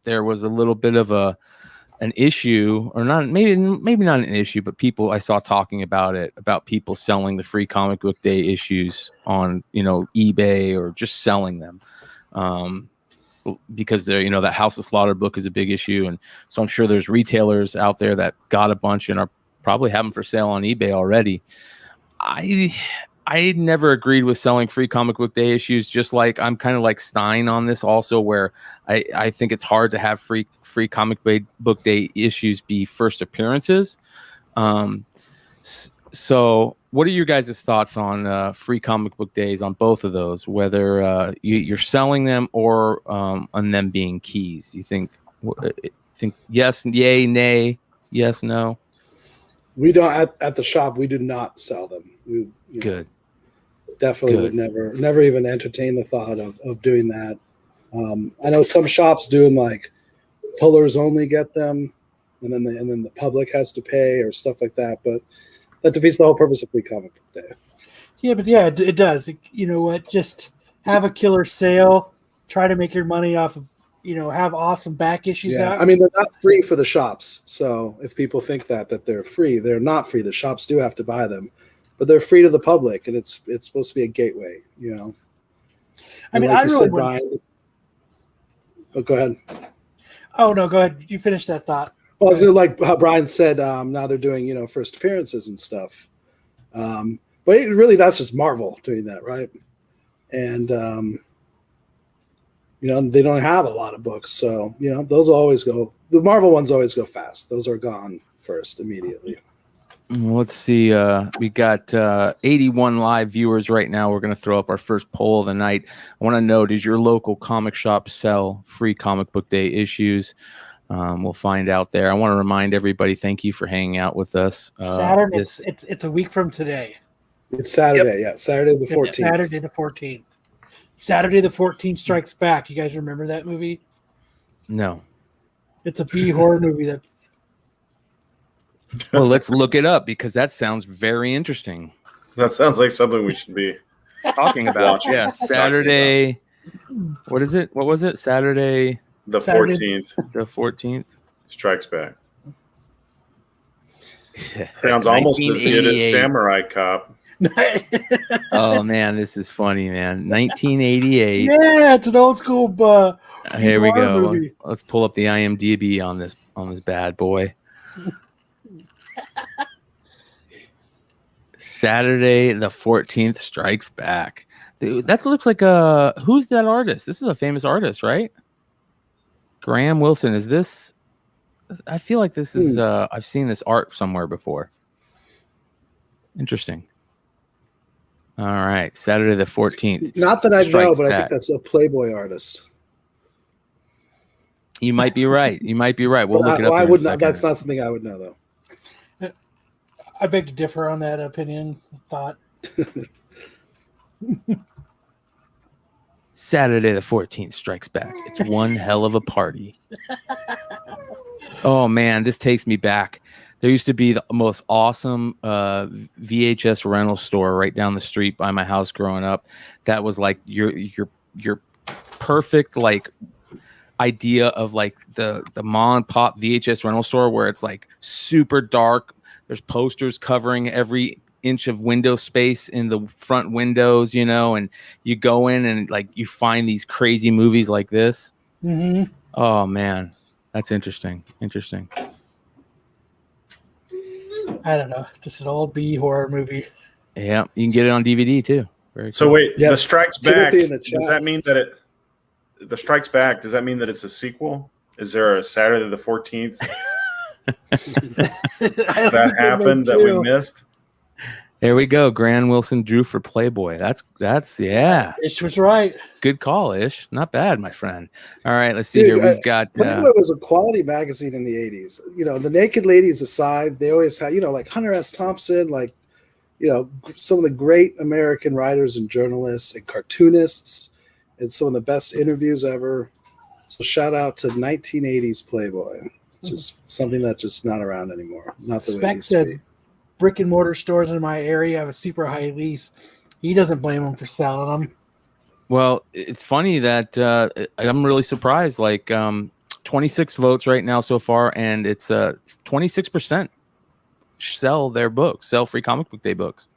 Speaker 2: there was a little bit of an issue, or not, maybe not an issue, but people I saw talking about it, about people selling the free comic book day issues on, you know, eBay or just selling them. Because they're, you know, that House of Slaughter book is a big issue. And so I'm sure there's retailers out there that got a bunch and are probably having for sale on eBay already. I never agreed with selling free comic book day issues, just like I'm kind of like Stein on this also, where I think it's hard to have free comic book day issues be first appearances. So what are your guys' thoughts on free comic book days on both of those, whether you're selling them or on them being keys? You think yes, yay, nay, yes, no?
Speaker 4: We don't at the shop. We do not sell them.
Speaker 2: Good.
Speaker 4: Definitely would never even entertain the thought of doing that. I know some shops doing like pullers only get them, and then the public has to pay or stuff like that. But that defeats the whole purpose of free comic book day. Yeah,
Speaker 1: but it does. You know what? Just have a killer sale. Try to make your money off of, you know, have awesome back issues out.
Speaker 4: I mean, they're not free for the shops. So if people think that they're free, they're not free. The shops do have to buy them, but they're free to the public, and it's supposed to be a gateway, you know.
Speaker 1: I mean,
Speaker 4: like
Speaker 1: I really
Speaker 4: Brian. Oh, go ahead.
Speaker 1: Oh no, go ahead. You finish that thought.
Speaker 4: Well, I was going to, like how Brian said, now they're doing, you know, first appearances and stuff. But really, that's just Marvel doing that, right? And, you know, they don't have a lot of books. So, you know, those always go, the Marvel ones always go fast. Those are gone first immediately.
Speaker 2: Let's see. We got 81 live viewers right now. We're going to throw up our first poll of the night. I want to know, does your local comic shop sell free comic book day issues? We'll find out there. I want to remind everybody, thank you for hanging out with us.
Speaker 1: Saturday, it's a week from today.
Speaker 4: It's Saturday, yeah. Saturday the 14th.
Speaker 1: Saturday the 14th. Saturday the 14th Strikes Back. You guys remember that movie?
Speaker 2: No.
Speaker 1: It's a B horror movie that.
Speaker 2: Well, let's look it up because that sounds very interesting.
Speaker 3: That sounds like something we should be
Speaker 2: talking about. Yeah, Saturday. What is it? What was it? Saturday
Speaker 3: the 14th.
Speaker 2: The 14th
Speaker 3: Strikes Back. Sounds almost as good as Samurai Cop.
Speaker 2: Oh man, this is funny, man. 1988.
Speaker 1: Yeah, it's an old school.
Speaker 2: Here we go. Let's pull up the IMDb on this bad boy. Saturday the 14th Strikes Back. Dude, that looks like who's that artist? This is a famous artist, right? Graham Wilson. Is this? I feel like this is. I've seen this art somewhere before. Interesting. All right, Saturday the 14th.
Speaker 4: Not that I know, but I think that's a Playboy artist.
Speaker 2: You might be right. We'll look it up.
Speaker 4: I would not. That's not something I would know, though.
Speaker 1: I beg to differ on that opinion. Thought.
Speaker 2: Saturday the 14th Strikes Back. It's one hell of a party. Oh man, this takes me back. There used to be the most awesome VHS rental store right down the street by my house growing up. That was like your perfect like idea of like the mom and pop VHS rental store where it's like super dark. There's posters covering every inch of window space in the front windows, you know, and you go in and like you find these crazy movies like this.
Speaker 1: Mm-hmm.
Speaker 2: Oh man, that's interesting.
Speaker 1: I don't know, just an old B horror movie.
Speaker 2: Yeah, you can get it on DVD too.
Speaker 3: So cool. Wait, the Strikes Back. Does that mean that the Strikes Back? Does that mean that it's a sequel? Is there a Saturday the 14th? that happened that we missed.
Speaker 2: There we go. Graham Wilson drew for Playboy. That's yeah.
Speaker 1: Ish was right.
Speaker 2: Good call, Ish. Not bad, my friend. All right, let's see here. We've got
Speaker 4: Playboy was a quality magazine in the 80s. You know, the naked ladies aside, they always had, you know, like Hunter S. Thompson, like, you know, some of the great American writers and journalists and cartoonists. It's some of the best interviews ever. So shout out to 1980s Playboy. It's just something that's just not around anymore. Not the way it
Speaker 1: Spec
Speaker 4: used to
Speaker 1: says
Speaker 4: be.
Speaker 1: brick and mortar stores in my area have a super high lease. He doesn't blame them for selling them.
Speaker 2: Well, it's funny that I'm really surprised. Like 26 votes right now so far, and it's 26% sell their books, sell Free Comic Book Day books.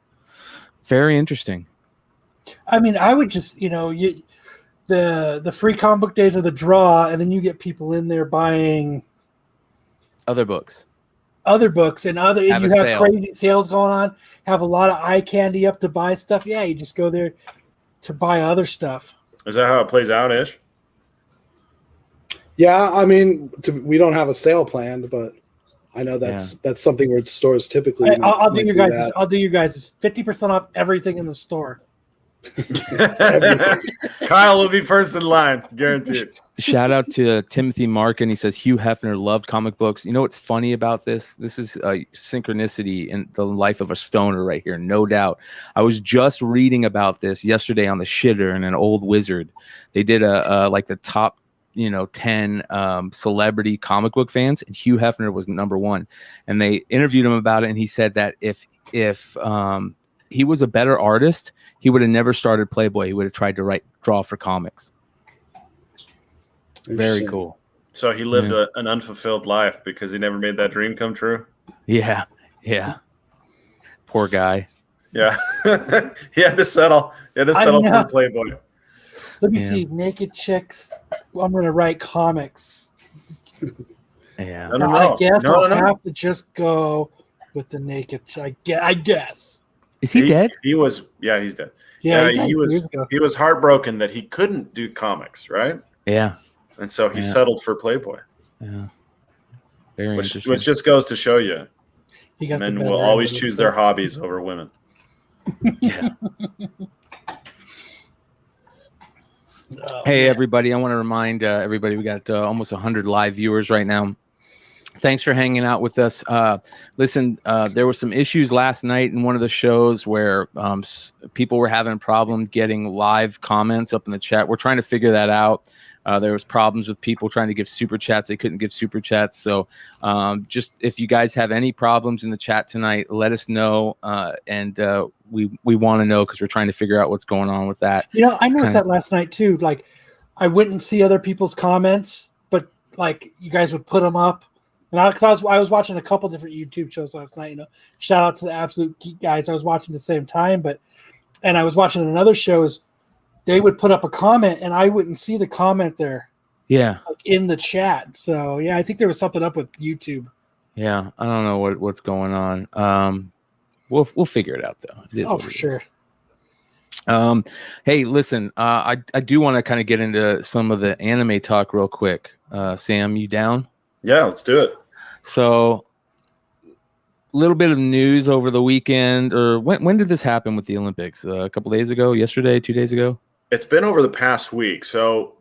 Speaker 2: Very interesting.
Speaker 1: I mean, I would just, the Free Comic Book Days are the draw, and then you get people in there buying
Speaker 2: other books,
Speaker 1: and you have
Speaker 2: sale.
Speaker 1: crazy sales going on, have a lot of eye candy up to buy stuff. Yeah, you just go there to buy other stuff.
Speaker 3: Is that how it plays out, Ish?
Speaker 4: Yeah, I mean, we don't have a sale planned, but I know that's something where stores typically.
Speaker 1: I'll do your guys. I'll do your guys 50% off everything in the store.
Speaker 3: Kyle will be first in line, guaranteed.
Speaker 2: Shout out to Timothy Markin. He says Hugh Hefner loved comic books. You know what's funny about this? This is a synchronicity in the life of a stoner right here, no doubt. I was just reading about this yesterday on the Shitter and an Old Wizard. They did a like the top 10 celebrity comic book fans, and Hugh Hefner was number one. And they interviewed him about it, and he said that if he was a better artist, he would have never started Playboy. He would have tried to draw for comics. Very cool.
Speaker 3: So he lived an unfulfilled life because he never made that dream come true.
Speaker 2: Yeah. Poor guy.
Speaker 3: Yeah. He had to settle. For Playboy.
Speaker 1: Let me see. Naked chicks. I'm going to write comics.
Speaker 2: Yeah.
Speaker 1: I guess I'll have to just go with the naked. I guess.
Speaker 2: Is he dead?
Speaker 3: He's dead.
Speaker 1: Yeah,
Speaker 3: he was heartbroken that he couldn't do comics, right?
Speaker 2: Yeah.
Speaker 3: And so he settled for Playboy.
Speaker 2: Yeah. Very interesting.
Speaker 3: Which just goes to show you, men will always choose their hobbies over women.
Speaker 2: Yeah. Hey, everybody. I want to remind everybody we got almost 100 live viewers right now. Thanks for hanging out with us. Listen, there were some issues last night in one of the shows where people were having a problem getting live comments up in the chat. We're trying to figure that out. There was problems with people trying to give super chats. They couldn't give super chats. So just if you guys have any problems in the chat tonight, let us know. And we want to know because we're trying to figure out what's going on with that.
Speaker 1: I noticed that last night too. Like I wouldn't see other people's comments, but like you guys would put them up. And I was watching a couple different YouTube shows last night. Shout out to the Absolute Geek guys. I was watching at the same time, and I was watching another shows. They would put up a comment, and I wouldn't see the comment there.
Speaker 2: Yeah,
Speaker 1: like in the chat. So yeah, I think there was something up with YouTube.
Speaker 2: Yeah, I don't know what's going on. We'll figure it out though. It is
Speaker 1: for sure.
Speaker 2: Hey, listen, I do want to kind of get into some of the anime talk real quick. Sam, you down?
Speaker 3: Yeah, let's do it.
Speaker 2: So, a little bit of news over the weekend, or when did this happen with the Olympics? A couple days ago, yesterday, 2 days ago?
Speaker 3: It's been over the past week. So,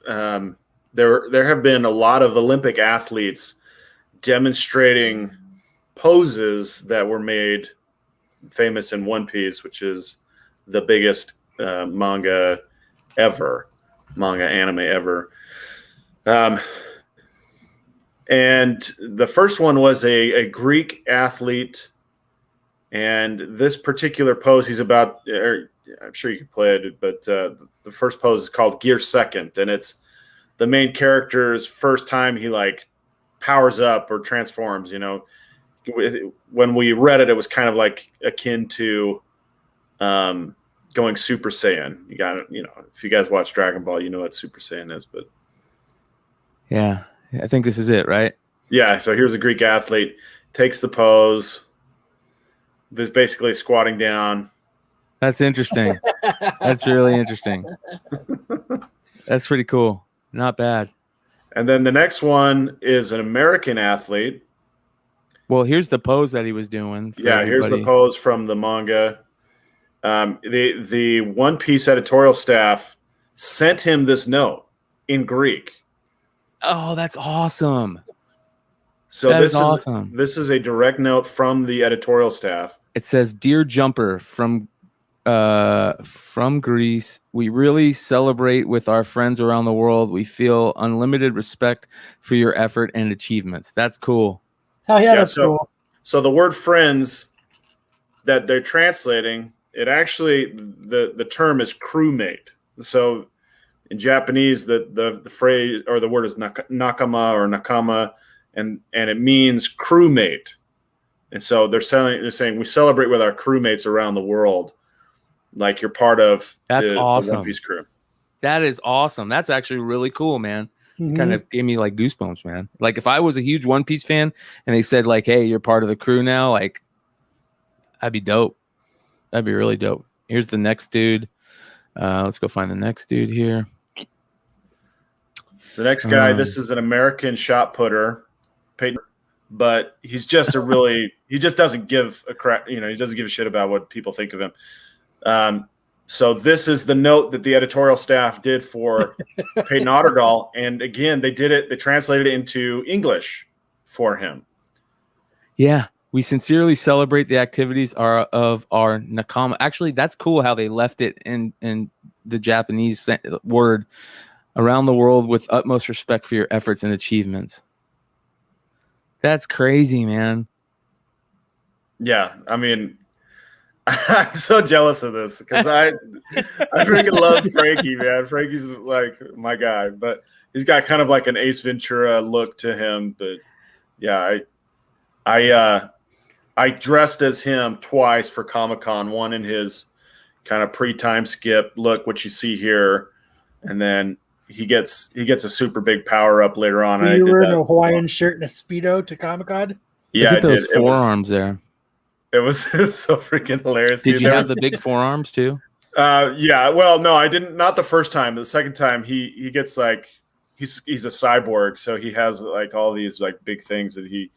Speaker 3: there have been a lot of Olympic athletes demonstrating poses that were made famous in One Piece, which is the biggest manga anime ever. And the first one was a Greek athlete, and this particular pose I'm sure you can play it, but the first pose is called Gear Second, and it's the main character's first time he like powers up or transforms. When we read it, it was kind of like akin to going Super Saiyan. You got it. If you guys watch Dragon Ball, you know what Super Saiyan is, but
Speaker 2: yeah. I think this is it, right?
Speaker 3: Yeah, so here's a Greek athlete, takes the pose, is basically squatting down.
Speaker 2: That's interesting. That's really interesting. That's pretty cool. Not bad.
Speaker 3: And then the next one is an American athlete.
Speaker 2: Well, here's the pose that he was doing.
Speaker 3: Here's the pose from the manga. The One Piece editorial staff sent him this note in Greek.
Speaker 2: Oh, that's awesome.
Speaker 3: So this is a direct note from the editorial staff.
Speaker 2: It says, "Dear Jumper, from from Greece. We really celebrate with our friends around the world. We feel unlimited respect for your effort and achievements. That's cool.
Speaker 1: Hell yeah, that's cool.
Speaker 3: So the word friends that they're translating, it actually, the term is crewmate. So in Japanese, the phrase or the word is nakama or nakama, and it means crewmate. And so they're saying we celebrate with our crewmates around the world, like you're part of the One Piece crew.
Speaker 2: That is awesome. That's actually really cool, man. Kind of gave me like goosebumps, man. Like if I was a huge One Piece fan and they said like, "Hey, you're part of the crew now," like that'd be dope. That'd be really dope. Here's the next dude. Let's go find the next dude here.
Speaker 3: The next guy, this is an American shot putter, but he's just he just doesn't give a crap, he doesn't give a shit about what people think of him. So this is the note that the editorial staff did for Peyton Otterdahl. And again, they translated it into English for him.
Speaker 2: Yeah. We sincerely celebrate the activities of our Nakama. Actually, that's cool how they left it in the Japanese word, around the world with utmost respect for your efforts and achievements. That's crazy, man.
Speaker 3: Yeah, I mean, I'm so jealous of this because I freaking love Frankie, man. Frankie's like my guy, but he's got kind of like an Ace Ventura look to him. But yeah, I dressed as him twice for Comic-Con, one in his kind of pre-time skip look, which you see here, and then he gets a super big power up later on.
Speaker 1: So you were in a Hawaiian shirt and a Speedo to Comic-Con?
Speaker 3: Yeah,
Speaker 2: look at those forearms there.
Speaker 3: It was so freaking hilarious.
Speaker 2: Did you have the big forearms too?
Speaker 3: Yeah. Well, no, I didn't. Not the first time. The second time, he gets like he's a cyborg, so he has like all these like big things that he.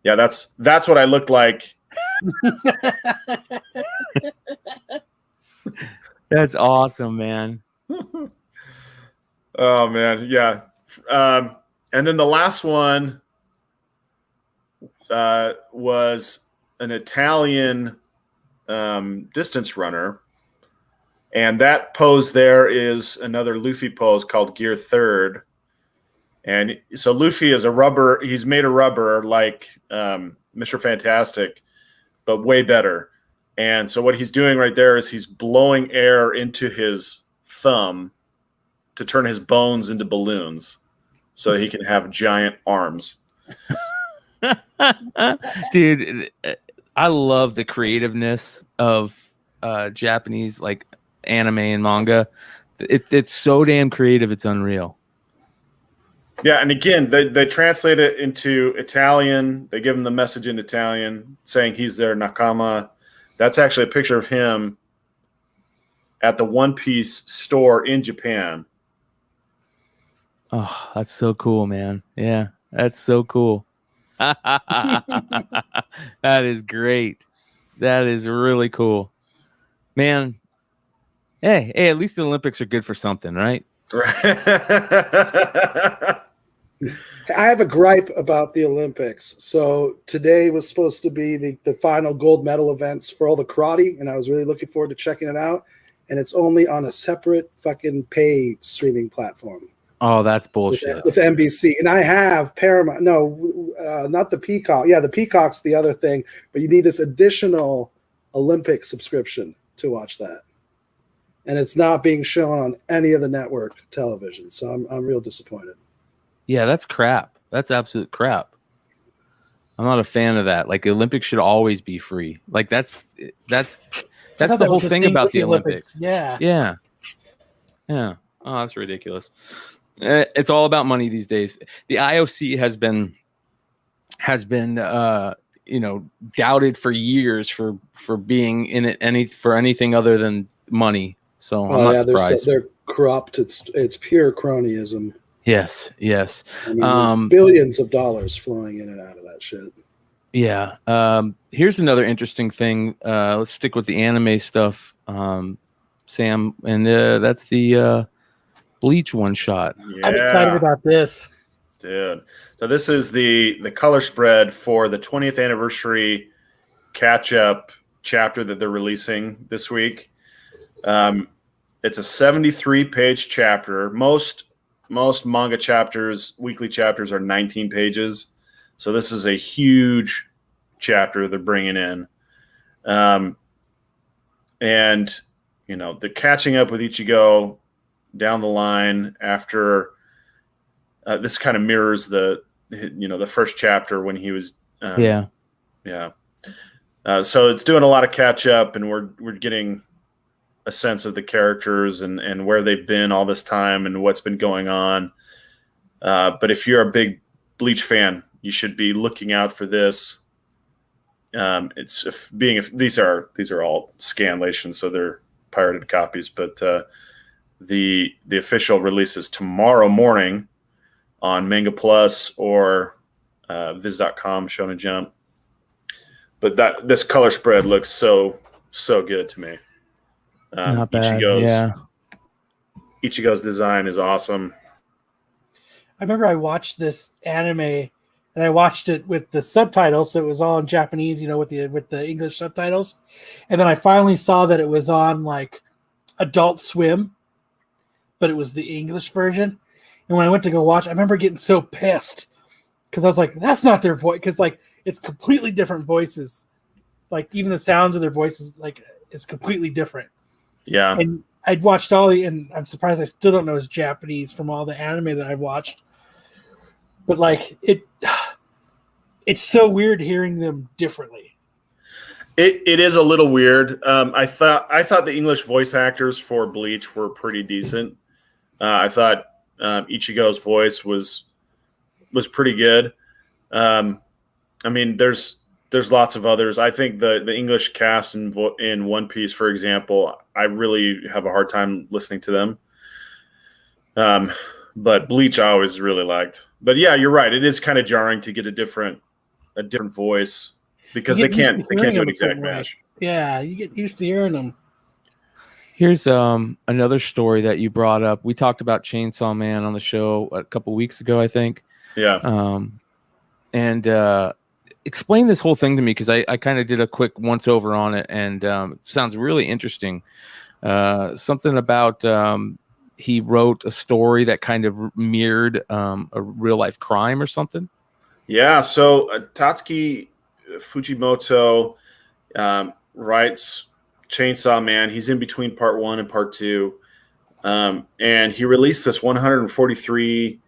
Speaker 3: Yeah, that's what I looked like.
Speaker 2: That's awesome, man.
Speaker 3: Oh man, yeah. And then the last one was an Italian distance runner, and that pose there is another Luffy pose called Gear Third. And so Luffy is he's made of rubber like Mr. Fantastic, but way better. And so what he's doing right there is he's blowing air into his thumb to turn his bones into balloons so he can have giant arms.
Speaker 2: Dude, I love the creativeness of Japanese like anime and manga. It's so damn creative, it's unreal.
Speaker 3: Yeah, and again, they translate it into Italian. They give him the message in Italian saying he's their nakama. That's actually a picture of him at the One Piece store in Japan.
Speaker 2: Oh, that's so cool, man. Yeah, that's so cool. That is great. That is really cool. Man, hey, at least the Olympics are good for something, right?
Speaker 3: Right.
Speaker 4: I have a gripe about the Olympics. So today was supposed to be the final gold medal events for all the karate, and I was really looking forward to checking it out. And it's only on a separate fucking pay streaming platform.
Speaker 2: Oh, that's bullshit.
Speaker 4: With NBC. And I have Paramount. No, not the Peacock. Yeah, the Peacock's the other thing. But you need this additional Olympic subscription to watch that. And it's not being shown on any of the network television. So I'm real disappointed. Yeah,
Speaker 2: that's crap. That's absolute crap. I'm not a fan of that. Like the Olympics should always be free. Like that's the whole thing about the Olympics. Yeah. Oh, that's ridiculous. It's all about money these days. The IOC has been doubted for years for being in it for anything other than money. So I'm not surprised.
Speaker 4: They're corrupt. It's pure cronyism.
Speaker 2: Yes.
Speaker 4: I mean, there's billions of dollars flowing in and out of that shit.
Speaker 2: Yeah. Here's another interesting thing. Let's stick with the anime stuff, Sam, and that's the Bleach one shot.
Speaker 1: Yeah. I'm excited about this,
Speaker 3: dude. So this is the color spread for the 20th anniversary catch-up chapter that they're releasing this week. It's a 73-page chapter. Most manga chapters, weekly chapters, are 19 pages. So this is a huge chapter they're bringing in. And, the catching up with Ichigo down the line after this kind of mirrors the first chapter when he was. Yeah. So it's doing a lot of catch up, and we're getting a sense of the characters and where they've been all this time and what's been going on. But if you're a big Bleach fan, you should be looking out for this. These are all scanlations, so they're pirated copies, but the official release is tomorrow morning on Manga Plus or Viz.com, Shonen Jump. But this color spread looks so good to me.
Speaker 2: Not bad.
Speaker 3: Ichigo's design is awesome.
Speaker 1: I remember I watched this anime, and I watched it with the subtitles, so it was all in Japanese, with the English subtitles. And then I finally saw that it was on like Adult Swim, but it was the English version. And when I went to go watch, I remember getting so pissed because I was like, "That's not their voice," because like it's completely different voices. Like even the sounds of their voices, like it's completely different.
Speaker 3: Yeah.
Speaker 1: And I'd watched and I'm surprised I still don't know his Japanese from all the anime that I've watched. But like it's so weird hearing them differently.
Speaker 3: It is a little weird. I thought the English voice actors for Bleach were pretty decent. I thought Ichigo's voice was pretty good. I mean, there's lots of others. I think the English cast in One Piece, for example, I really have a hard time listening to them. But Bleach I always really liked. But yeah, you're right. It is kind of jarring to get a different voice because they can't do an exact match.
Speaker 1: Yeah, you get used to hearing them.
Speaker 2: Here's another story that you brought up. We talked about Chainsaw Man on the show a couple weeks ago, I think.
Speaker 3: Yeah.
Speaker 2: And explain this whole thing to me, because I kind of did a quick once over on it, and it sounds really interesting. Something about he wrote a story that kind of mirrored a real life crime or something.
Speaker 3: Yeah. So Tatsuki Fujimoto writes Chainsaw Man. He's in between part 1 and part 2. And he released this 143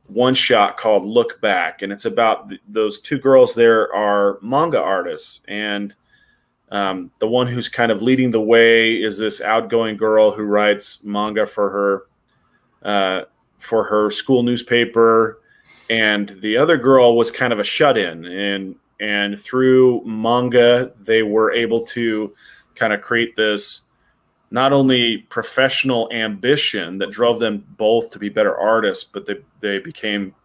Speaker 3: one-shot called Look Back. And it's about those two girls there are manga artists. And the one who's kind of leading the way is this outgoing girl who writes manga for her school newspaper. And the other girl was kind of a shut-in. And through manga, they were able to kind of create this not only professional ambition that drove them both to be better artists, but they became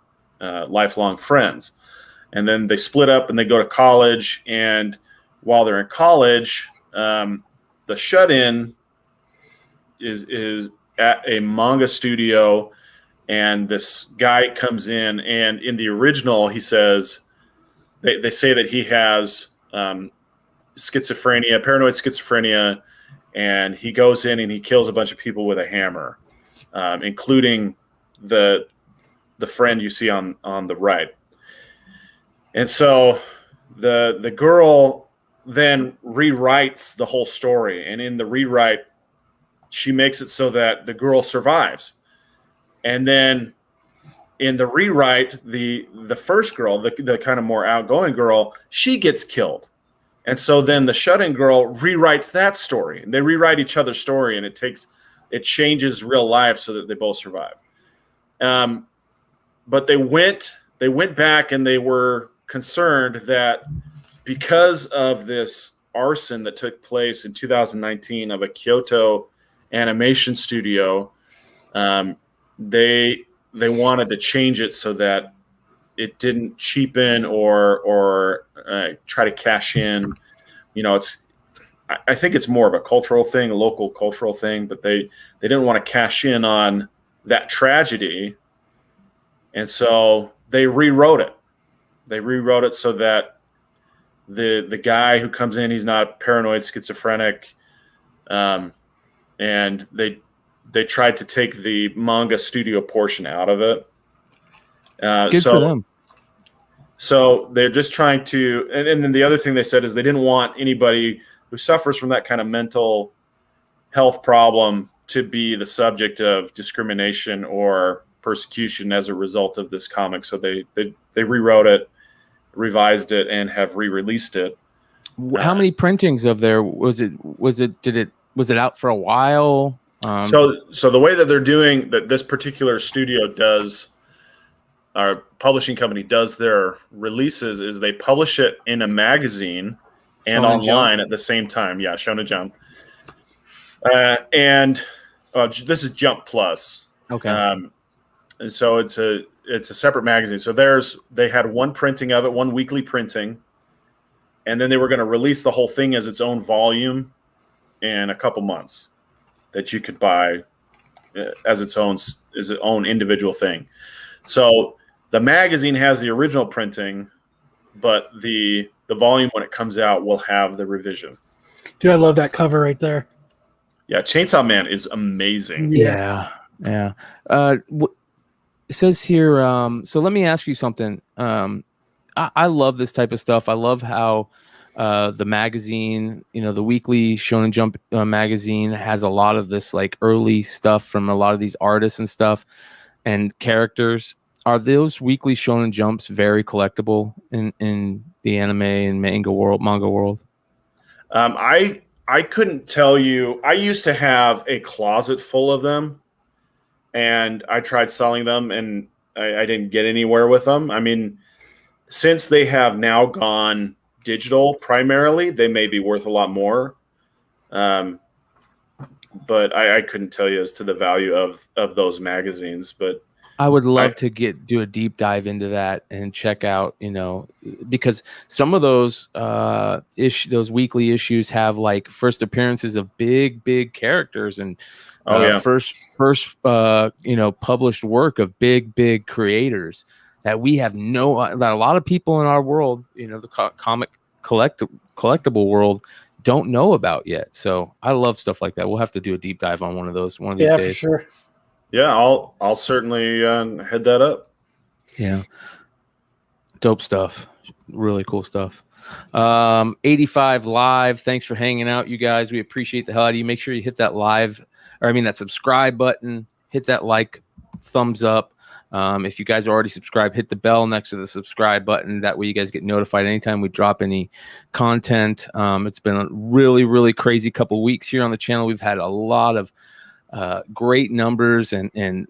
Speaker 3: lifelong friends. And then they split up and they go to college. And while they're in college, the shut-in is at a manga studio, and this guy comes in, and in the original, he says, they say that he has schizophrenia, paranoid schizophrenia, and he goes in and he kills a bunch of people with a hammer, including the friend you see on the right. And so the girl then rewrites the whole story, and in the rewrite, she makes it so that the girl survives. And then in the rewrite, the first girl, the kind of more outgoing girl, she gets killed. And so then the shut-in girl rewrites that story. And they rewrite each other's story, and it changes real life so that they both survive. But they went back, and they were concerned that because of this arson that took place in 2019 of a Kyoto animation studio, they wanted to change it so that it didn't cheapen or try to cash in. I think it's more of a cultural thing, a local cultural thing, but they didn't want to cash in on that tragedy. And so they rewrote it. They rewrote it so that the guy who comes in, he's not paranoid schizophrenic. and they tried to take the manga studio portion out of it.
Speaker 2: Good for them.
Speaker 3: So they're just trying to, and then the other thing they said is they didn't want anybody who suffers from that kind of mental health problem to be the subject of discrimination or persecution as a result of this comic. So they rewrote it, revised it, and have re-released it.
Speaker 2: How many printings of there was it? Was it out for a while?
Speaker 3: So the way that they're doing that, this particular studio does, our publishing company does their releases, is they publish it in a magazine and
Speaker 2: Shonen
Speaker 3: online
Speaker 2: Jump?
Speaker 3: at the same time. Yeah, Shonen Jump. And this is Jump Plus.
Speaker 2: Okay.
Speaker 3: And so it's a separate magazine. So they had one printing of it, one weekly printing, and then they were going to release the whole thing as its own volume in a couple months that you could buy as its own individual thing. So the magazine has the original printing, but the volume when it comes out will have the revision.
Speaker 1: Dude, I love that cover right there.
Speaker 3: Yeah, Chainsaw Man is amazing.
Speaker 2: Yeah. It says here, so let me ask you something. I love this type of stuff. I love how the magazine, the weekly Shonen Jump magazine has a lot of this like early stuff from a lot of these artists and stuff and characters. Are those weekly Shonen Jumps very collectible in the anime and manga world?
Speaker 3: I couldn't tell you. I used to have a closet full of them, and I tried selling them, and I didn't get anywhere with them. I mean, since they have now gone digital primarily, they may be worth a lot more. But I couldn't tell you as to the value of those magazines. But
Speaker 2: I would love to do a deep dive into that and check out, because some of those those weekly issues have like first appearances of big characters and first published work of big creators that we have that a lot of people in our world, the comic collectible world, don't know about yet. So I love stuff like that. We'll have to do a deep dive on one of these days.
Speaker 1: Yeah, for sure.
Speaker 3: Yeah, I'll certainly head that up.
Speaker 2: Yeah. Dope stuff. Really cool stuff. 85 Live. Thanks for hanging out, you guys. We appreciate the hell out of you. Make sure you hit that that subscribe button. Hit that thumbs up. If you guys are already subscribed, hit the bell next to the subscribe button. That way you guys get notified anytime we drop any content. It's been a really crazy couple weeks here on the channel. We've had a lot of great numbers and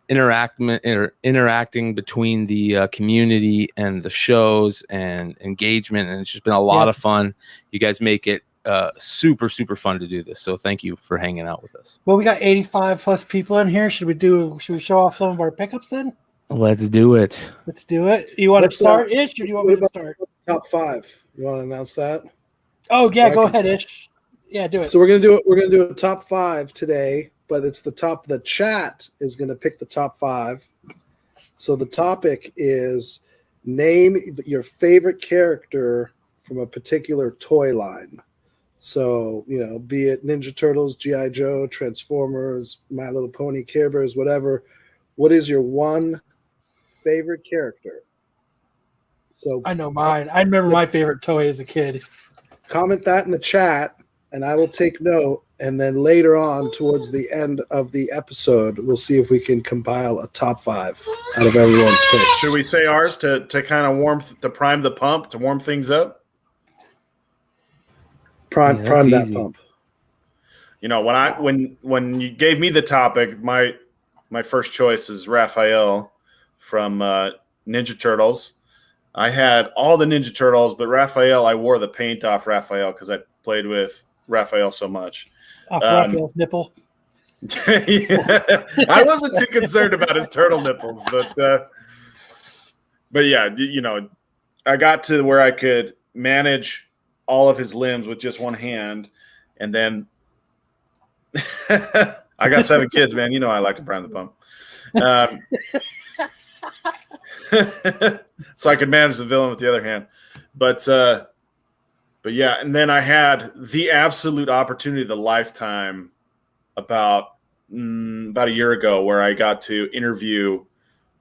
Speaker 2: interacting between the community and the shows and engagement, and it's just been a lot of fun. You guys make it super fun to do this, so thank you for hanging out with us.
Speaker 1: Well, we got 85 plus people in here. Should we show off some of our pickups then?
Speaker 2: Let's do it.
Speaker 1: You want to start, Ish, or do you want me to start?
Speaker 4: Top 5. You want to announce that?
Speaker 1: Oh yeah, go ahead, Ish. Yeah, do it.
Speaker 4: So we're gonna do a top 5 today, but it's the top. The chat is gonna pick the top 5. So the topic is name your favorite character from a particular toy line. So be it Ninja Turtles, G.I. Joe, Transformers, My Little Pony, Care Bears, whatever. What is your one favorite character? So
Speaker 1: I know mine. I remember my favorite toy as a kid.
Speaker 4: Comment that in the chat, and I will take note. And then later on, towards the end of the episode, we'll see if we can compile a top 5 out of everyone's picks.
Speaker 3: Should we say ours to kind of to prime the pump, to warm things up?
Speaker 4: Prime that pump.
Speaker 3: When you gave me the topic, my first choice is Raphael from Ninja Turtles. I had all the Ninja Turtles, but Raphael, I wore the paint off Raphael because I played with Raphael so much.
Speaker 1: Off Raphael's nipple.
Speaker 3: I wasn't too concerned about his turtle nipples, but yeah, I got to where I could manage all of his limbs with just one hand, and then I got 7 kids, man. I like to prime the pump. So I could manage the villain with the other hand. But yeah, and then I had the absolute opportunity of the lifetime about a year ago, where I got to interview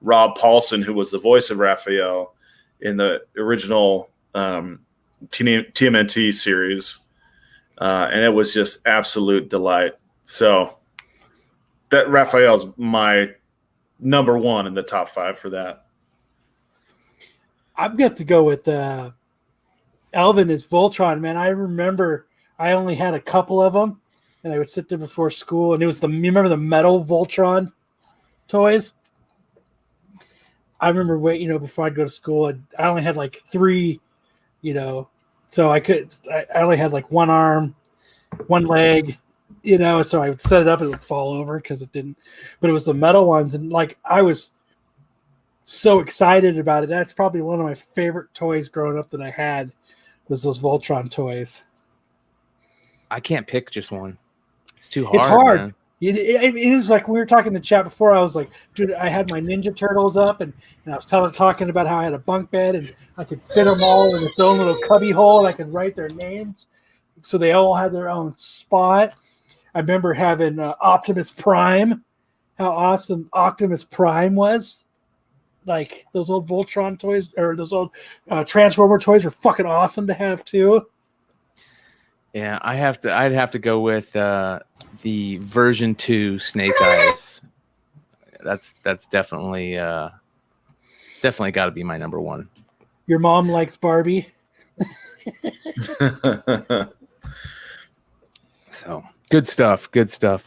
Speaker 3: Rob Paulson, who was the voice of Raphael in the original TMNT series, and it was just absolute delight. So that Raphael's my number one in the top 5 for that.
Speaker 1: I've got to go with Elvin as Voltron, man. I remember I only had a couple of them, and I would sit there before school, and it was you remember the metal Voltron toys? I remember before I'd go to school, I only had like 3, so I only had like one arm, one leg, so I would set it up and it would fall over because it didn't, but it was the metal ones. And like, I was so excited about it. That's probably one of my favorite toys growing up that I had, was those Voltron toys.
Speaker 2: I can't pick just one. It's too hard.
Speaker 1: It's hard.
Speaker 2: Man.
Speaker 1: It is like, we were talking in the chat before. I was like, dude, I had my Ninja Turtles up, and I was talking about how I had a bunk bed and I could fit them all in its own little cubby hole, and I could write their names, so they all had their own spot. I remember having Optimus Prime. How awesome Optimus Prime was! Like, those old Voltron toys, or those old Transformer toys, were fucking awesome to have too.
Speaker 2: Yeah, I'd have to go with the version 2 Snake Eyes. That's definitely got to be my number one.
Speaker 1: Your mom likes Barbie.
Speaker 2: So good stuff.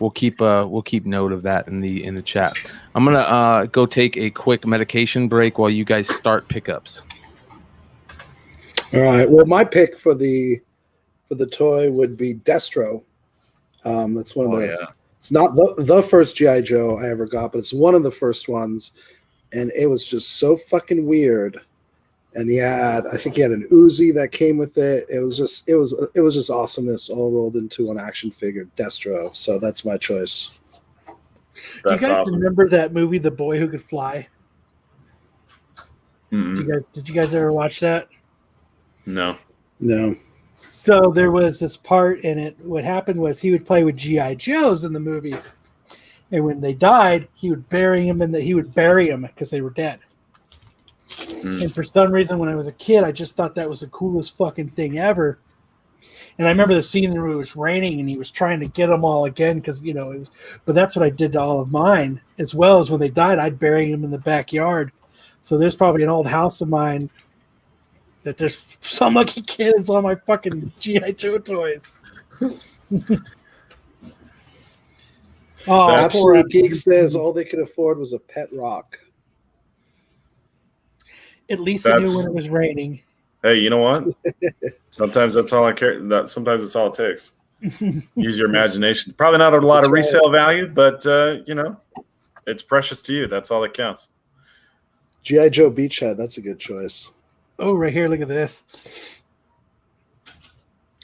Speaker 2: We'll keep note of that in the chat. I'm gonna go take a quick medication break while you guys start pickups.
Speaker 4: All right. Well, my pick for the toy would be Destro. That's one of it's not the first G.I. Joe I ever got, but it's one of the first ones, and it was just so fucking weird. And I think he had an Uzi that came with it. It was just awesomeness all rolled into one action figure, Destro. So that's my choice.
Speaker 1: Do you guys remember that movie, The Boy Who Could Fly?
Speaker 3: Mm-mm.
Speaker 1: Did you guys ever watch that?
Speaker 3: No.
Speaker 1: So there was this part in it. What happened was he would play with G.I. Joes in the movie, and when they died, he would bury them because they were dead. And for some reason, when I was a kid, I just thought that was the coolest fucking thing ever. And I remember the scene where it was raining and he was trying to get them all again because, it was. But that's what I did to all of mine, as well as when they died, I'd bury them in the backyard. So there's probably an old house of mine that there's some lucky kid is on my fucking G.I. Joe toys.
Speaker 4: Absolute Geek says all they could afford was a pet rock.
Speaker 1: At least they knew when it was raining.
Speaker 3: Hey, you know what? Sometimes that's all I care. Sometimes that's all it takes. Use your imagination. Probably not a lot of resale value, but it's precious to you. That's all that counts.
Speaker 4: G.I. Joe Beachhead. That's a good choice.
Speaker 1: Oh, right here. Look at this.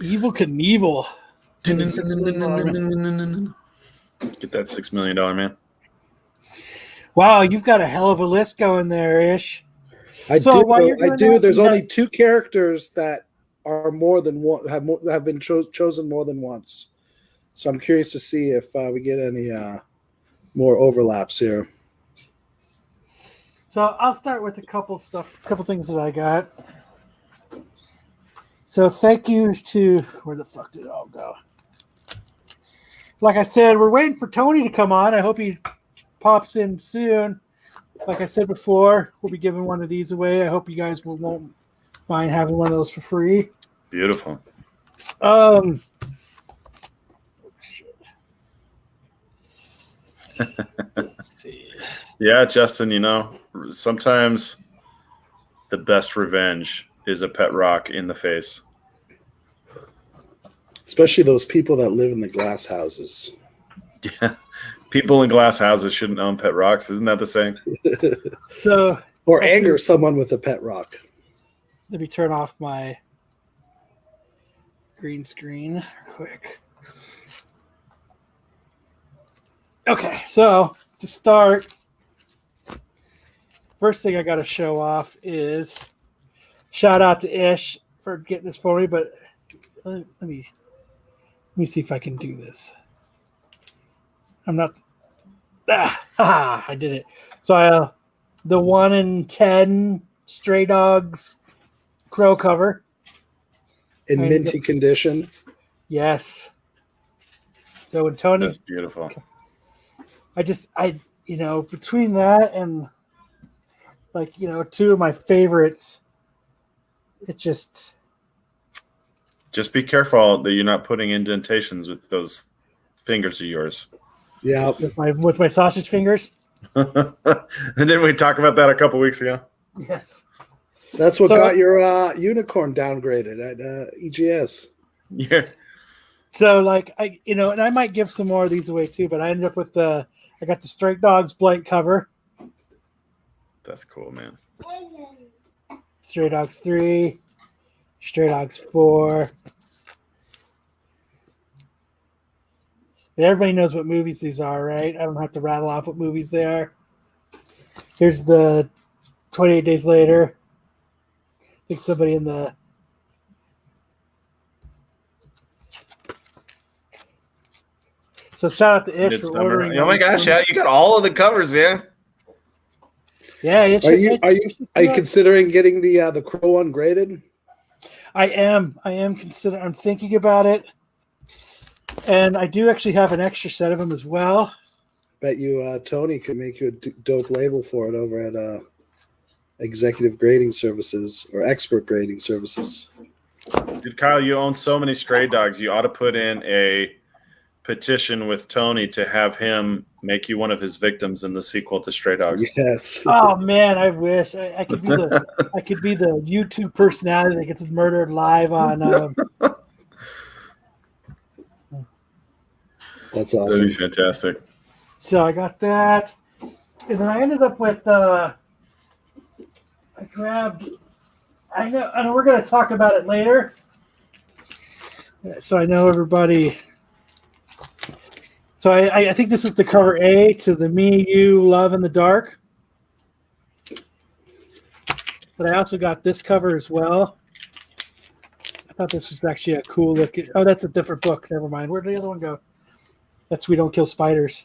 Speaker 1: Evil Knievel.
Speaker 3: Get that $6 million, man.
Speaker 1: Wow, you've got a hell of a list going there, Ish.
Speaker 4: I do. There's only 2 characters that are more than one have been chosen more than once. So I'm curious to see if we get any more overlaps here.
Speaker 1: So I'll start with a couple things that I got. So thank you to where the fuck did it all go? Like I said, we're waiting for Tony to come on. I hope he pops in soon. Like I said before, we'll be giving one of these away. I hope you guys won't mind having one of those for free.
Speaker 3: Beautiful. Yeah, Justin, sometimes the best revenge is a pet rock in the face.
Speaker 4: Especially those people that live in the glass houses.
Speaker 3: Yeah. People in glass houses shouldn't own pet rocks. Isn't that the saying?
Speaker 4: Or anger someone with a pet rock.
Speaker 1: Let me turn off my green screen quick. Okay, so to start, first thing I got to show off is shout out to Ish for getting this for me, but let me see if I can do this. I'm not. I did it. So the 1 in 10 Stray Dogs Crow cover
Speaker 4: in minty condition.
Speaker 1: Yes. So when Tony,
Speaker 3: that's beautiful.
Speaker 1: I between that and two of my favorites, it just
Speaker 3: be careful that you're not putting indentations with those fingers of yours.
Speaker 4: Yeah,
Speaker 1: with my sausage fingers.
Speaker 3: And didn't we talk about that a couple weeks ago?
Speaker 1: Yes.
Speaker 4: That's what got your unicorn downgraded at EGS.
Speaker 3: Yeah.
Speaker 1: So and I might give some more of these away too, but I ended up with I got the Stray Dogs blank cover.
Speaker 3: That's cool, man.
Speaker 1: Stray Dogs 3, Stray Dogs 4. And everybody knows what movies these are, right? I don't have to rattle off what movies they are. Here's the 28 Days Later. I think somebody in the... So shout out to Ish for ordering.
Speaker 3: Oh my gosh, yeah, you got all of the covers, man.
Speaker 1: Yeah,
Speaker 4: are you considering getting the Crow ungraded?
Speaker 1: I am considering. I'm thinking about it, and I do actually have an extra set of them as well.
Speaker 4: Bet you Tony could make you a dope label for it over at Executive Grading Services or Expert Grading Services.
Speaker 3: Dude, Kyle, you own so many Stray Dogs. You ought to put in a petition with Tony to have him make you one of his victims in the sequel to Stray Dogs.
Speaker 4: Yes.
Speaker 1: Oh man, I wish I could be the YouTube personality that gets murdered live on.
Speaker 4: That's awesome.
Speaker 3: That'd be fantastic.
Speaker 1: So I got that, and then I ended up with. I know we're going to talk about it later. So I know everybody. So I think this is the cover A to the Me, You, Love in the Dark. But I also got this cover as well. I thought this was actually a cool look. Oh, that's a different book. Never mind. Where'd the other one go? That's We Don't Kill Spiders.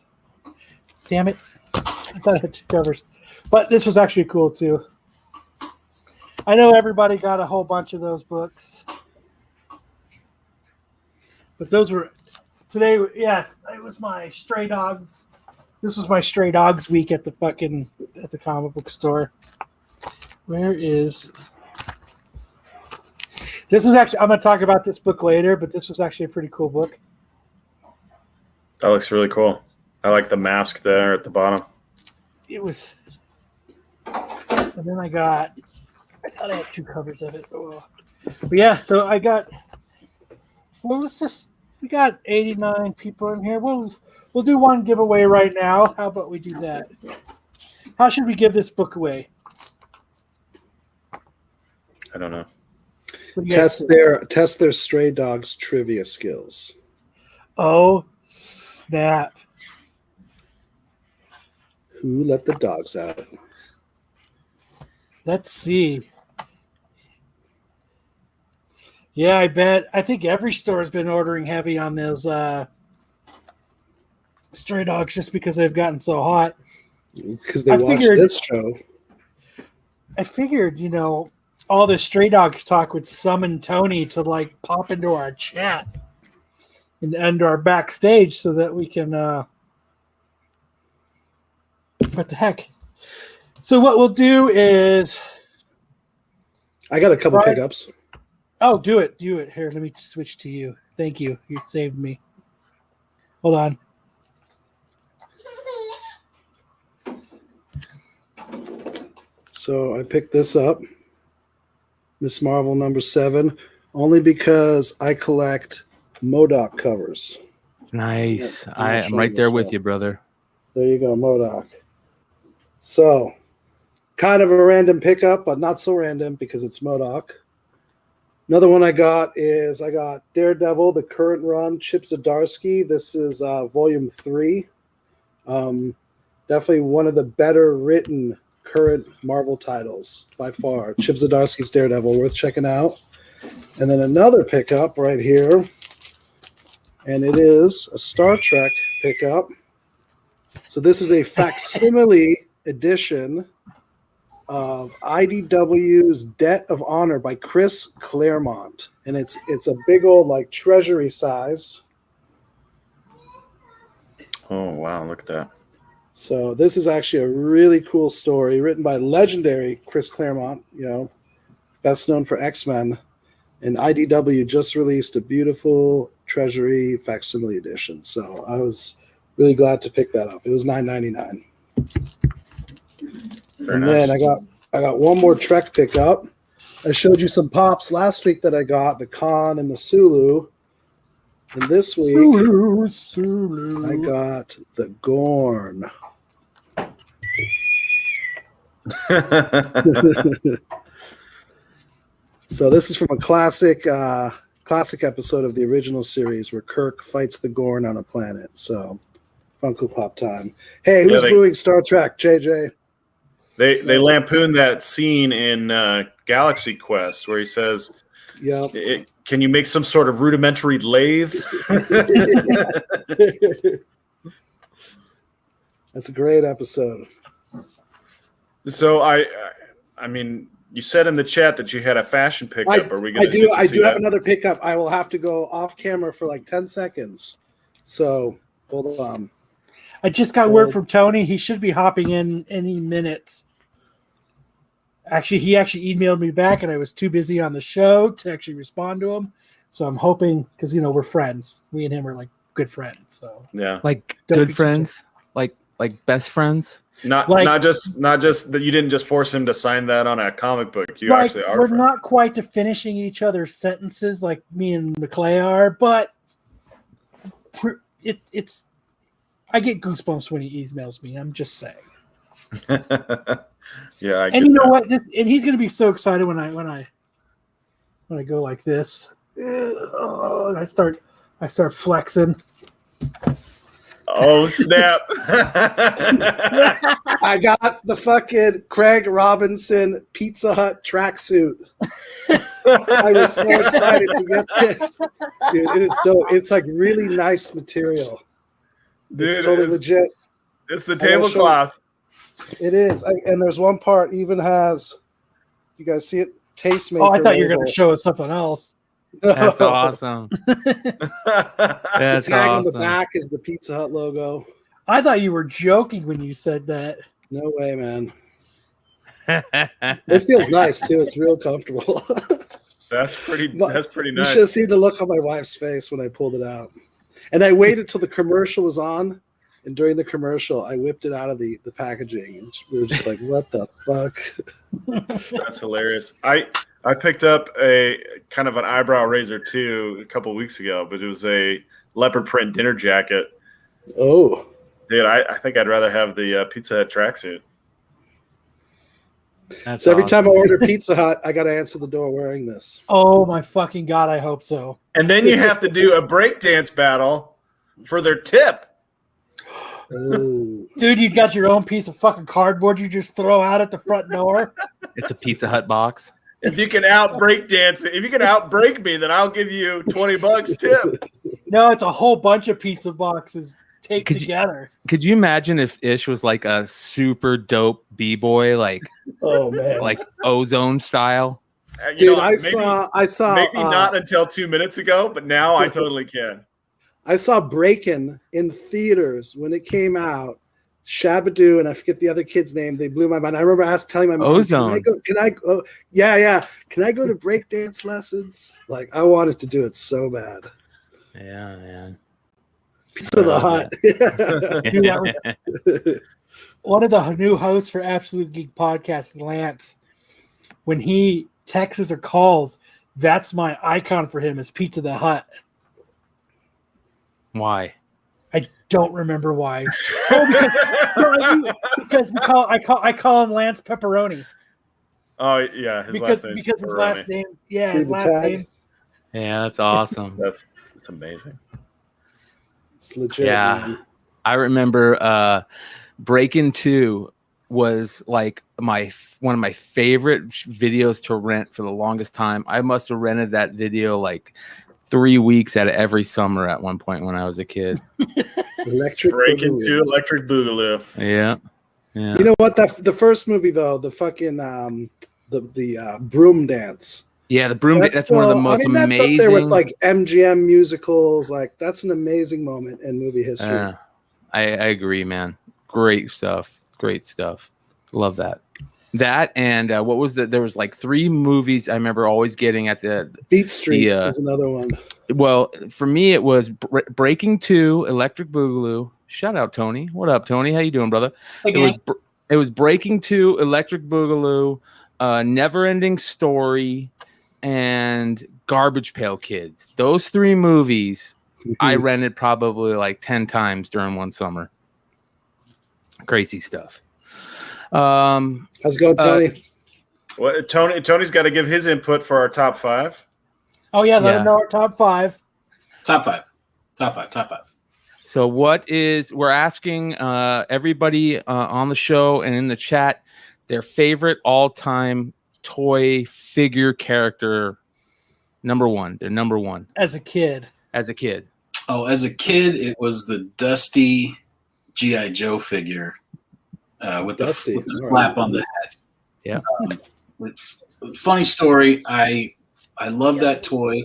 Speaker 1: Damn it. I thought I had 2 covers. But this was actually cool too. I know everybody got a whole bunch of those books. But those were... Today, yes, it was my Stray Dogs. This was my Stray Dogs week at the comic book store. Where is... This was actually... I'm going to talk about this book later, but this was actually a pretty cool book.
Speaker 3: That looks really cool. I like the mask there at the bottom.
Speaker 1: It was... And then I thought I had 2 covers of it. But yeah, so I got... Well, we got 89 people in here. We'll do one giveaway right now. How about we do that? How should we give this book away?
Speaker 3: I don't know.
Speaker 4: Test their Stray Dogs trivia skills.
Speaker 1: Oh, snap.
Speaker 4: Who let the dogs out?
Speaker 1: Let's see. Yeah, I bet. I think every store has been ordering heavy on those Stray Dogs just because they've gotten so hot.
Speaker 4: Because they watched this show.
Speaker 1: I figured, all the Stray Dogs talk would summon Tony to pop into our chat and our backstage so that we can. What the heck? So what we'll do is.
Speaker 4: I got a couple pickups.
Speaker 1: Oh, do it. Here, let me switch to you. Thank you. You saved me. Hold on.
Speaker 4: So I picked this up. Miss Marvel #7, only because I collect MODOK covers.
Speaker 2: Nice. I'm right there with you, brother.
Speaker 4: There you go, MODOK. So, kind of a random pickup, but not so random because it's MODOK. Another one I got Daredevil, the current run, Chip Zdarsky. This is volume 3. Definitely one of the better written current Marvel titles by far. Chip Zdarsky's Daredevil, worth checking out. And then another pickup right here. And it is a Star Trek pickup. So this is a facsimile edition of IDW's Debt of Honor by Chris Claremont. And it's a big old like treasury size.
Speaker 3: Oh, wow. Look at that.
Speaker 4: So this is actually a really cool story written by legendary Chris Claremont, best known for X-Men. And IDW just released a beautiful treasury facsimile edition. So I was really glad to pick that up. It was $9.99. Then I got one more Trek pickup. I showed you some pops last week that I got, the Khan and the Sulu. And this week
Speaker 1: Sulu.
Speaker 4: I got the Gorn. So this is from a classic episode of the original series where Kirk fights the Gorn on a planet. So Funko Pop time. Hey, who's booing Star Trek? JJ.
Speaker 3: They lampoon that scene in Galaxy Quest where he says,
Speaker 4: "Yeah,
Speaker 3: can you make some sort of rudimentary lathe?"
Speaker 4: That's a great episode.
Speaker 3: So I mean, you said in the chat that you had a fashion pickup. Are we going to?
Speaker 4: I do have another pickup. I will have to go off camera for like 10 seconds. So hold on.
Speaker 1: I just got word from Tony. He should be hopping in any minute. Actually, he emailed me back, and I was too busy on the show to actually respond to him. So I'm hoping, because we're friends. Me and him are like good friends. So
Speaker 3: yeah,
Speaker 2: like good friends, like best friends.
Speaker 3: Not just that you didn't just force him to sign that on a comic book. You actually are.
Speaker 1: We're
Speaker 3: friends.
Speaker 1: not quite to finishing each other's sentences like me and McClay are, but it's. I get goosebumps when he emails me. I'm just saying.
Speaker 3: Yeah,
Speaker 1: and you know what? And he's gonna be so excited when I go like this. And I start flexing.
Speaker 3: Oh snap!
Speaker 4: I got the fucking Craig Robinson Pizza Hut tracksuit. I was so excited to get this. Dude, it is dope. It's like really nice material.
Speaker 3: Dude,
Speaker 4: it's totally legit.
Speaker 3: It's the tablecloth.
Speaker 4: It is. And there's one part even has, you guys see it? Tastemaker.
Speaker 1: Oh, I thought you were going to show us something else.
Speaker 2: That's awesome.
Speaker 4: The tag on the back is the Pizza Hut logo.
Speaker 1: I thought you were joking when you said that.
Speaker 4: No way, man. It feels nice too. It's real comfortable.
Speaker 3: That's pretty nice.
Speaker 4: You should have seen the look on my wife's face when I pulled it out. And I waited till the commercial was on. And during the commercial, I whipped it out of the packaging. And we were just like, what the fuck?
Speaker 3: That's hilarious. I picked up a kind of an eyebrow razor too a couple weeks ago, but it was a leopard print dinner jacket.
Speaker 4: Oh.
Speaker 3: Dude, I think I'd rather have the Pizza Hut tracksuit.
Speaker 4: So every time I order Pizza Hut, I got to answer the door wearing this.
Speaker 1: Oh my fucking God, I hope so.
Speaker 3: And then you have to do a breakdance battle for their tip.
Speaker 4: Oh.
Speaker 1: Dude, you got your own piece of fucking cardboard you just throw out at the front door.
Speaker 2: It's a Pizza Hut box.
Speaker 3: If you can outbreak me, then I'll give you $20 tip.
Speaker 1: No, it's a whole bunch of pizza boxes taped together.
Speaker 2: Could you imagine if Ish was like a super dope B-boy, like
Speaker 4: oh man,
Speaker 2: like Ozone style?
Speaker 4: Dude, I saw
Speaker 3: maybe not until 2 minutes ago, but now I totally can.
Speaker 4: I saw Breakin' in theaters when it came out. Shabadoo and I forget the other kid's name. They blew my mind. I remember telling my mom,
Speaker 2: Ozone.
Speaker 4: Can I go? Yeah. Can I go to breakdance lessons? Like I wanted to do it so bad.
Speaker 2: Yeah, man.
Speaker 4: Pizza the Hut.
Speaker 1: One of the new hosts for Absolute Geek Podcast, Lance, when he texts or calls, that's my icon for him is Pizza the Hut.
Speaker 2: Why?
Speaker 1: I don't remember why. Because I call him Lance Pepperoni.
Speaker 3: Oh yeah, his last name.
Speaker 1: Yeah, his last name.
Speaker 2: Yeah, that's awesome.
Speaker 3: That's amazing.
Speaker 4: It's legit.
Speaker 2: Yeah, man. I remember Breakin' 2 was like one of my favorite videos to rent for the longest time. I must have rented that video like 3 weeks out of every summer at one point when I was a kid.
Speaker 4: Electric
Speaker 3: Breaking
Speaker 4: Boogaloo.
Speaker 3: to Electric Boogaloo.
Speaker 2: Yeah.
Speaker 4: You know what? The first movie though, the fucking the broom dance.
Speaker 2: Yeah, the broom. That's one of the most amazing.
Speaker 4: That's up there with like MGM musicals. Like that's an amazing moment in movie history.
Speaker 2: I agree, man. Great stuff. Great stuff. Love that. That and what was there was like 3 movies I remember always getting at the
Speaker 4: Beat Street is another one.
Speaker 2: Well, for me it was Breaking 2, Electric Boogaloo. Shout out Tony. What up, Tony? How you doing, brother?
Speaker 5: Okay.
Speaker 2: It was Breaking 2, Electric Boogaloo, Never Ending Story, and Garbage Pail Kids. Those 3 movies I rented probably like 10 times during one summer. Crazy stuff.
Speaker 4: How's it going, Tony?
Speaker 3: Tony's got to give his input for our top 5.
Speaker 1: Oh yeah, let him know our top 5.
Speaker 5: Top five.
Speaker 2: So we're asking everybody on the show and in the chat their favorite all-time toy figure character. Number 1. They're number 1.
Speaker 1: As a kid.
Speaker 5: Oh, as a kid, it was the Dusty G.I. Joe figure with the flap on the head.
Speaker 2: Yeah.
Speaker 5: Funny story, I love that toy,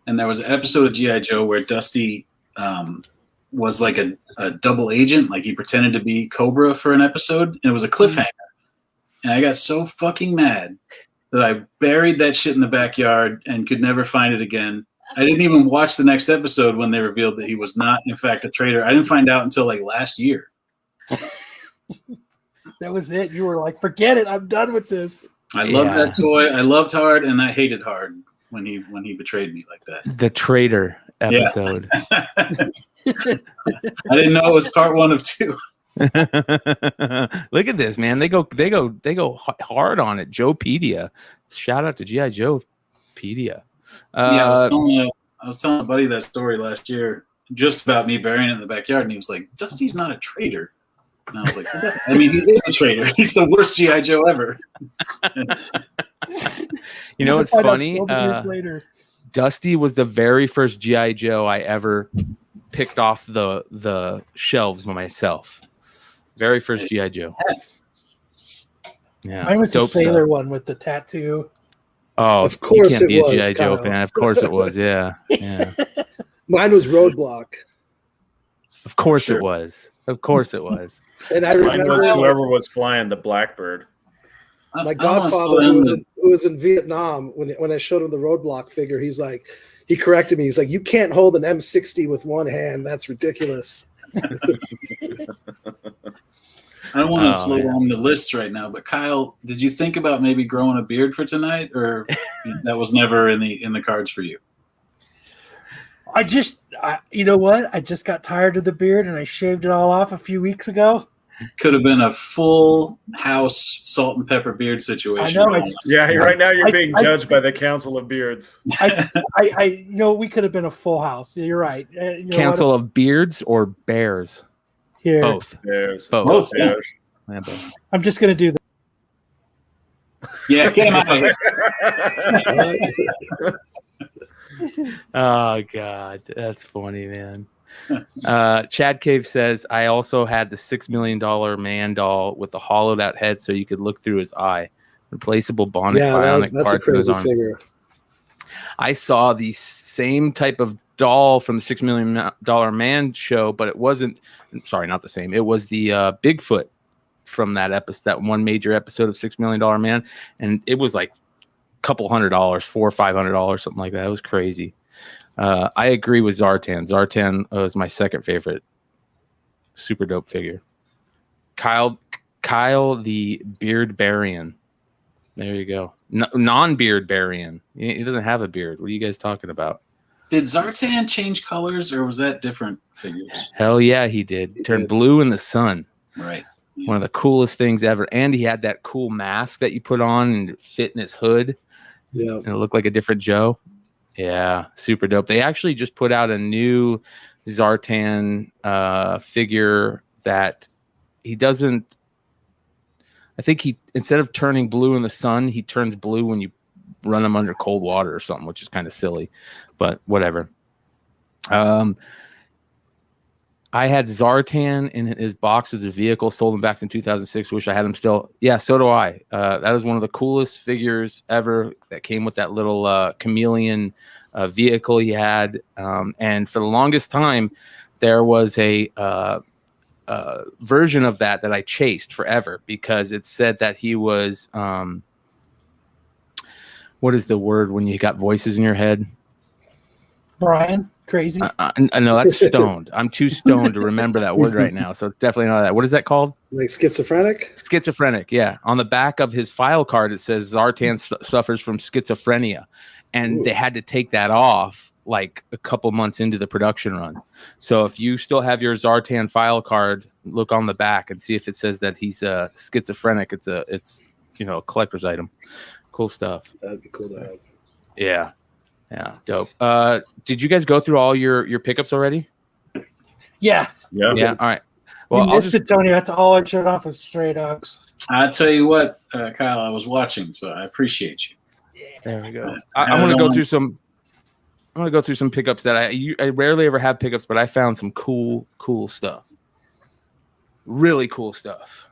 Speaker 5: and there was an episode of G.I. Joe where Dusty was like a double agent, like he pretended to be Cobra for an episode, and it was a cliffhanger. And I got so fucking mad that I buried that shit in the backyard and could never find it again. I didn't even watch the next episode when they revealed that he was not, in fact, a traitor. I didn't find out until like last year.
Speaker 1: That was it. You were like, forget it. I'm done with this.
Speaker 5: I loved that toy. I loved Hard, and I hated Hard when he betrayed me like that.
Speaker 2: The traitor episode.
Speaker 5: Yeah. I didn't know it was part 1 of 2.
Speaker 2: Look at this, man. They go hard on it. Joepedia. Shout out to G.I. Joepedia.
Speaker 5: I was telling a buddy that story last year, just about me burying it in the backyard, and he was like, "Dusty's not a traitor." And I was like, "I mean, he is a traitor. He's the worst G.I. Joe ever."
Speaker 2: You know what's funny? Dusty was the very first G.I. Joe I ever picked off the shelves myself. Very first G.I. Joe. Yeah,
Speaker 1: Mine was the sailor one with the tattoo.
Speaker 2: Oh,
Speaker 4: of course
Speaker 2: you can't be
Speaker 4: it
Speaker 2: a G.I.
Speaker 4: was,
Speaker 2: Joe
Speaker 4: Kyle.
Speaker 2: fan. Of course it was. Yeah.
Speaker 4: Mine was Roadblock.
Speaker 2: Of course it was. Of course it was.
Speaker 4: And I
Speaker 3: Mine
Speaker 4: remember
Speaker 3: was whoever was flying the Blackbird.
Speaker 4: my godfather, who was in Vietnam, when I showed him the Roadblock figure, he corrected me. He's like, "You can't hold an M60 with one hand. That's ridiculous."
Speaker 5: I don't want to slow down the list right now, but Kyle, did you think about maybe growing a beard for tonight, or that was never in the cards for you?
Speaker 1: You know what? I just got tired of the beard and I shaved it all off a few weeks ago.
Speaker 5: Could have been a full house salt and pepper beard situation.
Speaker 1: I know.
Speaker 3: Right now you're being judged by the Council of Beards.
Speaker 1: We could have been a full house. You're right.
Speaker 2: Council of Beards or Bears?
Speaker 1: Here.
Speaker 2: Both.
Speaker 3: Bears.
Speaker 2: Both.
Speaker 5: Yeah.
Speaker 2: Yeah, both.
Speaker 1: I'm just going to do that.
Speaker 5: Yeah, get him out of here.
Speaker 2: Oh God, that's funny, man. Chad Cave says, I also had the $6 million man doll with the hollowed out head so you could look through his eye. Replaceable bonded bionic
Speaker 4: that's a
Speaker 2: part to his
Speaker 4: crazy
Speaker 2: arm.
Speaker 4: figure.
Speaker 2: I saw the same type of doll from the $6 million man show, but it wasn't. Sorry, not the same. It was the Bigfoot from that episode, that one major episode of $6 Million Man, and it was like a couple $100, $400 or $500, something like that. It was crazy. I agree with Zartan. Zartan was my second favorite. Super dope figure. Kyle, the Beard Barian. There you go. Non-beard Barian. He doesn't have a beard. What are you guys talking about?
Speaker 5: Did Zartan change colors, or was that different figure?
Speaker 2: Hell yeah, he did. Turned blue in the sun.
Speaker 5: Right. Yeah.
Speaker 2: One of the coolest things ever. And he had that cool mask that you put on and it fit in his hood.
Speaker 4: Yeah.
Speaker 2: And it looked like a different Joe. Yeah, super dope. They actually just put out a new Zartan figure that he doesn't. I think he, instead of turning blue in the sun, he turns blue when you run him under cold water or something, which is kind of silly, but whatever. I had Zartan in his box as a vehicle, sold him back in 2006. Wish I had him still. Yeah, so do I. That is one of the coolest figures ever that came with that little chameleon vehicle he had. And for the longest time, there was a version of that I chased forever because it said that he was, what is the word when you got voices in your head?
Speaker 1: Bryan, crazy.
Speaker 2: I know that's stoned. I'm too stoned to remember that word right now. So it's definitely not that. What is that called?
Speaker 4: Like schizophrenic?
Speaker 2: Schizophrenic, yeah. On the back of his file card, it says Zartan suffers from schizophrenia. And they had to take that off like a couple months into the production run. So if you still have your Zartan file card, look on the back and see if it says that he's schizophrenic. It's a collector's item. Cool stuff.
Speaker 4: That'd be cool to have.
Speaker 2: Yeah. Yeah, dope. Did you guys go through all your pickups already?
Speaker 1: Yeah.
Speaker 2: All right.
Speaker 1: Well,
Speaker 2: Well,
Speaker 1: you missed it, Tony. That's all I showed off was Stray Dogs.
Speaker 5: I tell you what, Kyle, I was watching, so I appreciate you.
Speaker 2: There we go. I'm gonna go through some. I'm gonna go through some pickups that I rarely ever have pickups, but I found some cool stuff. Really cool stuff.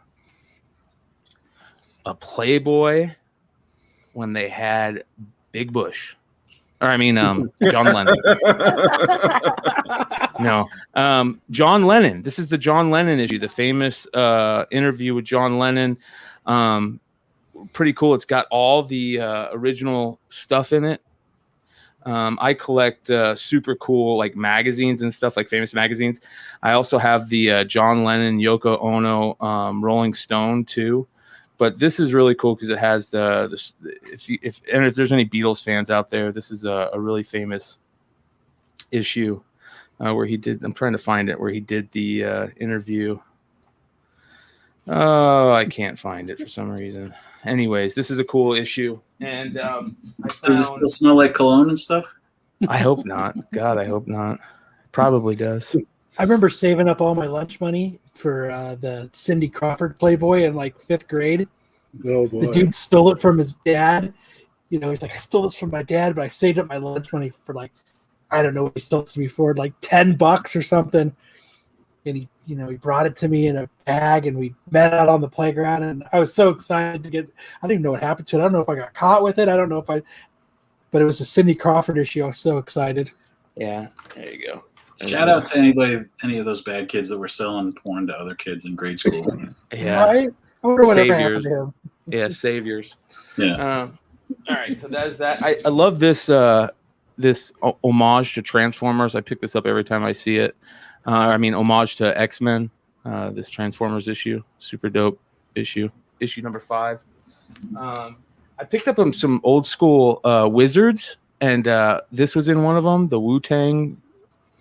Speaker 2: A Playboy when they had Big Bush. Or I mean, John Lennon. No, John Lennon. This is the John Lennon issue, the famous interview with John Lennon. Pretty cool. It's got all the original stuff in it. I collect super cool like magazines and stuff, like famous magazines. I also have the John Lennon, Yoko Ono, Rolling Stone too. But this is really cool because it has if there's any Beatles fans out there, this is a really famous issue where he did. I'm trying to find it where he did the interview. Oh, I can't find it for some reason. Anyways, this is a cool issue, and
Speaker 5: Does it still smell like cologne and stuff?
Speaker 2: I hope not. God, I hope not. Probably does.
Speaker 1: I remember saving up all my lunch money for the Cindy Crawford Playboy in like 5th grade.
Speaker 4: Oh boy.
Speaker 1: The dude stole it from his dad. You know, he's like, I stole this from my dad, but I saved up my lunch money for like, I don't know what he stole it to me for, like $10 or something. And he brought it to me in a bag, and we met out on the playground. And I was so excited to get. I didn't even know what happened to it. I don't know if I got caught with it. I don't know but it was a Cindy Crawford issue. I was so excited.
Speaker 2: Yeah, there you go.
Speaker 5: Shout out to any of those bad kids that were selling porn to other kids in grade school.
Speaker 2: Yeah,
Speaker 1: Right? I wonder whatever
Speaker 2: Saviors.
Speaker 1: happened to him.
Speaker 2: Yeah, saviors.
Speaker 5: Yeah.
Speaker 2: All right, so that is that. I love this this homage to Transformers. I pick this up every time I see it. Homage to X-Men. This Transformers issue, super dope issue number 5. I picked up some old school Wizards, and this was in one of them, the Wu-Tang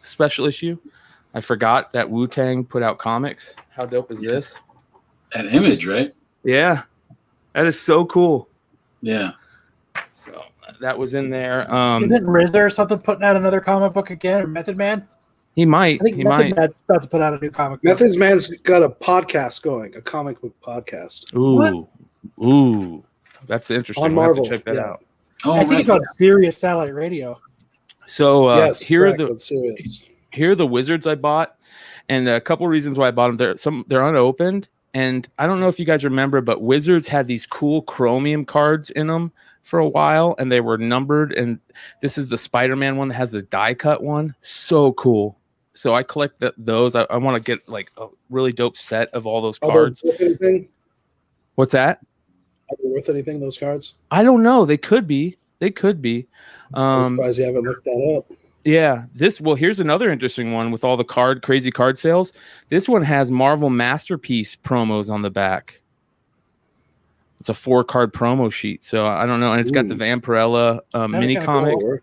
Speaker 2: special issue. I forgot that Wu-Tang put out comics. How dope is this?
Speaker 5: An Image, right?
Speaker 2: Yeah, that is so cool.
Speaker 5: Yeah.
Speaker 2: So that was in there.
Speaker 1: Isn't RZA or something putting out another comic book again, or Method Man?
Speaker 2: He might.
Speaker 1: I think
Speaker 2: He
Speaker 1: Method
Speaker 2: might.
Speaker 1: Man's about to put out a new comic book.
Speaker 4: Methods Man's got a podcast going, a comic book podcast
Speaker 2: Ooh, that's interesting.
Speaker 4: On
Speaker 2: We'll have to
Speaker 4: Marvel,
Speaker 2: check that
Speaker 4: yeah.
Speaker 2: out.
Speaker 5: Oh,
Speaker 1: I think it's on Sirius Satellite Radio.
Speaker 2: So
Speaker 4: yes,
Speaker 2: here
Speaker 4: correct,
Speaker 2: are
Speaker 4: but serious.
Speaker 2: here are the Wizards I bought, and a couple reasons why I bought them. They're unopened, and I don't know if you guys remember, but Wizards had these cool chromium cards in them for a while, and they were numbered. And this is the Spider-Man one that has the die cut one. So cool. So I collect those. I want to get like a really dope set of all those
Speaker 4: Are they
Speaker 2: cards.
Speaker 4: worth anything?
Speaker 2: What's that?
Speaker 4: Are they worth anything, those cards?
Speaker 2: I don't know. They could be.
Speaker 4: I'm surprised you haven't looked that up.
Speaker 2: Yeah, here's another interesting one with all the crazy card sales. This one has Marvel Masterpiece promos on the back. It's a 4-card promo sheet, so I don't know, and it's got the Vampirella mini
Speaker 1: kinda
Speaker 2: comic.
Speaker 1: cool.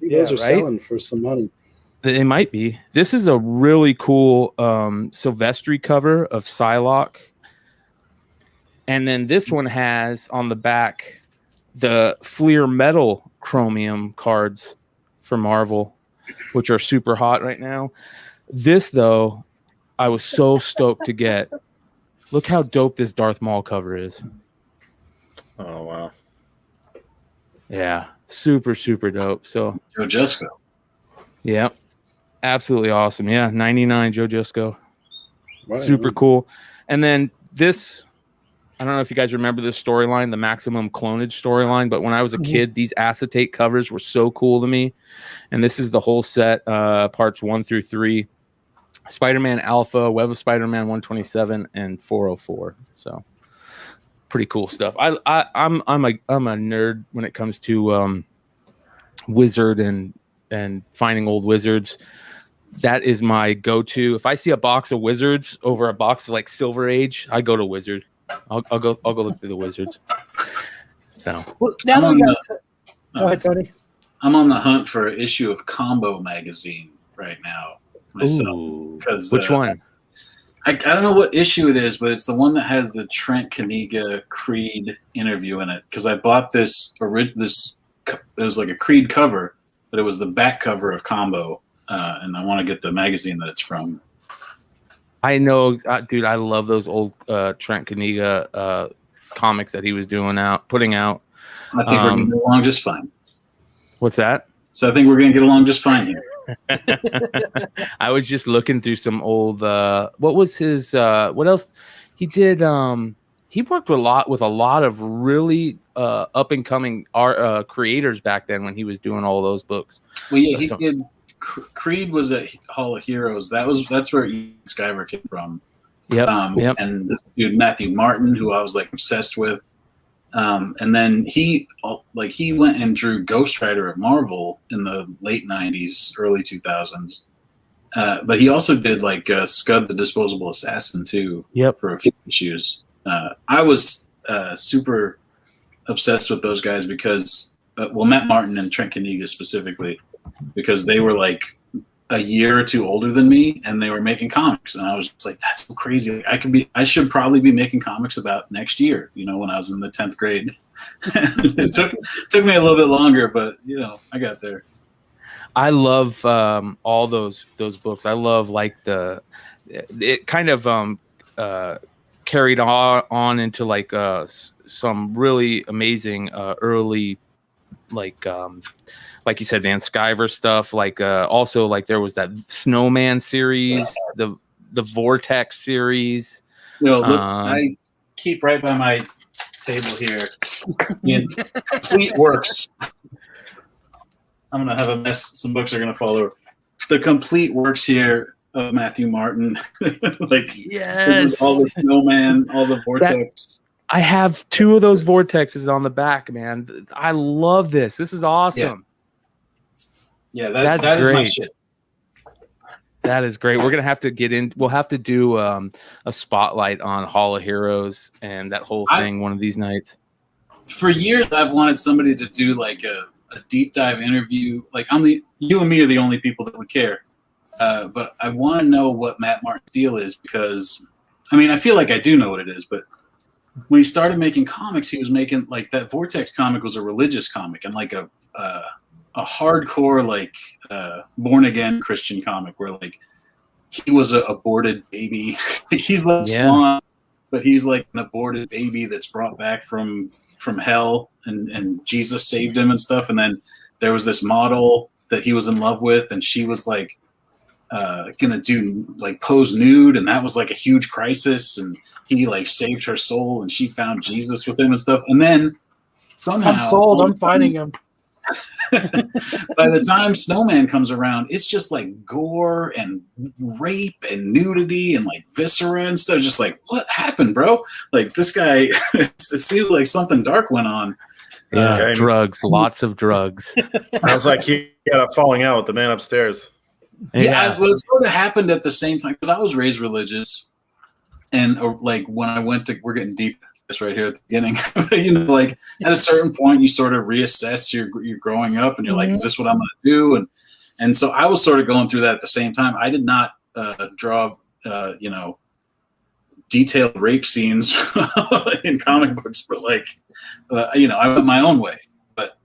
Speaker 4: Those are
Speaker 2: right?
Speaker 4: selling for some money.
Speaker 2: It might be. This is a really cool Silvestri cover of Psylocke, and then this one has on the back the Fleer Metal chromium cards for Marvel, which are super hot right now. This, though, I was so stoked to get. Look how dope this Darth Maul cover is.
Speaker 3: Oh wow.
Speaker 2: Yeah, super dope. So
Speaker 5: Joe Jusko.
Speaker 2: yeah, absolutely awesome. Yeah, 99 Joe Jusko.
Speaker 4: Right.
Speaker 2: Super cool. And then this, I don't know if you guys remember this storyline, the Maximum Clonage storyline, but when I was a kid, these acetate covers were so cool to me. And this is the whole set, parts 1 through 3. Spider-Man Alpha, Web of Spider-Man 127, and 404. So pretty cool stuff. I'm a nerd when it comes to wizard and finding old wizards. That is my go-to. If I see a box of wizards over a box of like Silver Age, I go to Wizard. I'll go look through the wizards. So
Speaker 1: Well, now that we got go ahead, Tony.
Speaker 5: I'm on the hunt for an issue of Combo magazine right now myself. Because
Speaker 2: which one?
Speaker 5: I don't know what issue it is, but it's the one that has the Trent Kaniga Creed interview in it. Because I bought this. It was like a Creed cover, but it was the back cover of Combo, and I want to get the magazine that it's from.
Speaker 2: I know, dude. I love those old Trent Kaniga comics that he was putting out.
Speaker 5: I think we're going to get along just fine.
Speaker 2: What's that?
Speaker 5: So I think we're going to get along just fine here.
Speaker 2: I was just looking through some old. What was his? What else he did? He worked with a lot of really up and coming art creators back then when he was doing all those books.
Speaker 5: Well, yeah, he did. Creed was at Hall of Heroes. That's where Ian Skyver came from.
Speaker 2: Yep.
Speaker 5: And this dude Matthew Martin, who I was like obsessed with. And then he went and drew Ghost Rider at Marvel in the late 90s, early 2000s. But he also did like Scud the Disposable Assassin too.
Speaker 2: Yep.
Speaker 5: For a few issues. I was super obsessed with those guys because, Matt Martin and Trent Kaniga specifically, because they were like a year or two older than me and they were making comics. And I was just like, that's so crazy. Like, I should probably be making comics about next year, when I was in the 10th grade. It took me a little bit longer, but I got there.
Speaker 2: I love all those books. I love like it kind of carried on into like some really amazing early like you said, Dan Skyver stuff. Like also like there was that Snowman series, the Vortex series.
Speaker 5: Look, I keep right by my table here in complete works. I'm gonna have a mess. Some books are gonna fall over. The complete works here of Matthew Martin.
Speaker 2: Yes,
Speaker 5: all the Snowman, all the Vortex.
Speaker 2: I have 2 of those Vortexes on the back, man. I love this. This is awesome.
Speaker 5: Yeah, that is my shit.
Speaker 2: That is great. We're gonna have to get in. We'll have to do a spotlight on Hall of Heroes and that whole thing one of these nights.
Speaker 5: For years, I've wanted somebody to do like a deep dive interview. Like you and me are the only people that would care. But I want to know what Matt Martin's deal is because, I feel like I do know what it is, but when he started making comics, he was making like that Vortex comic was a religious comic and like a hardcore like born again Christian comic where like he was an aborted baby. He's like Swan, but he's like an aborted baby that's brought back from hell and Jesus saved him and stuff. And then there was this model that he was in love with and she was like gonna do like pose nude and that was like a huge crisis and he like saved her soul and she found Jesus with him and stuff. And then somehow
Speaker 1: I'm sold. I'm finding him.
Speaker 5: By the time Snowman comes around, it's just like gore and rape and nudity and like viscera and stuff. Just like, what happened, bro? Like this guy, it seems like something dark went on.
Speaker 2: Yeah, drugs, lots of drugs.
Speaker 3: Sounds like he had a falling out with the man upstairs.
Speaker 5: Yeah, well, it sort of happened at the same time because I was raised religious, and like when I went to, we're getting deep. This right here at the beginning, like at a certain point, you sort of reassess your growing up, and you're like, "Is this what I'm going to do?" And so I was sort of going through that at the same time. I did not draw, detailed rape scenes in comic books, but like, I went my own way. But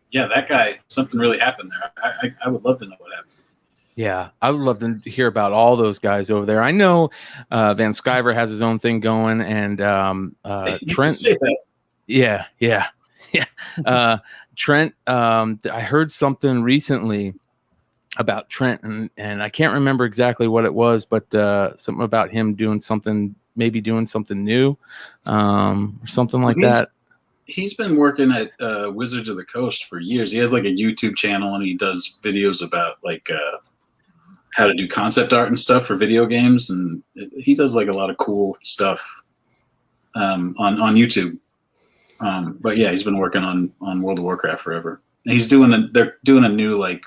Speaker 5: yeah, that guy, something really happened there. I would love to know what happened.
Speaker 2: Yeah, I would love to hear about all those guys over there. I know Van Sciver has his own thing going, and Trent. Yeah. Trent. I heard something recently about Trent, and I can't remember exactly what it was, but something about him doing something, maybe doing something new, or something like that.
Speaker 5: He's been working at Wizards of the Coast for years. He has like a YouTube channel, and he does videos about like how to do concept art and stuff for video games, and he does like a lot of cool stuff on YouTube. But yeah, he's been working on World of Warcraft forever. And they're doing a new like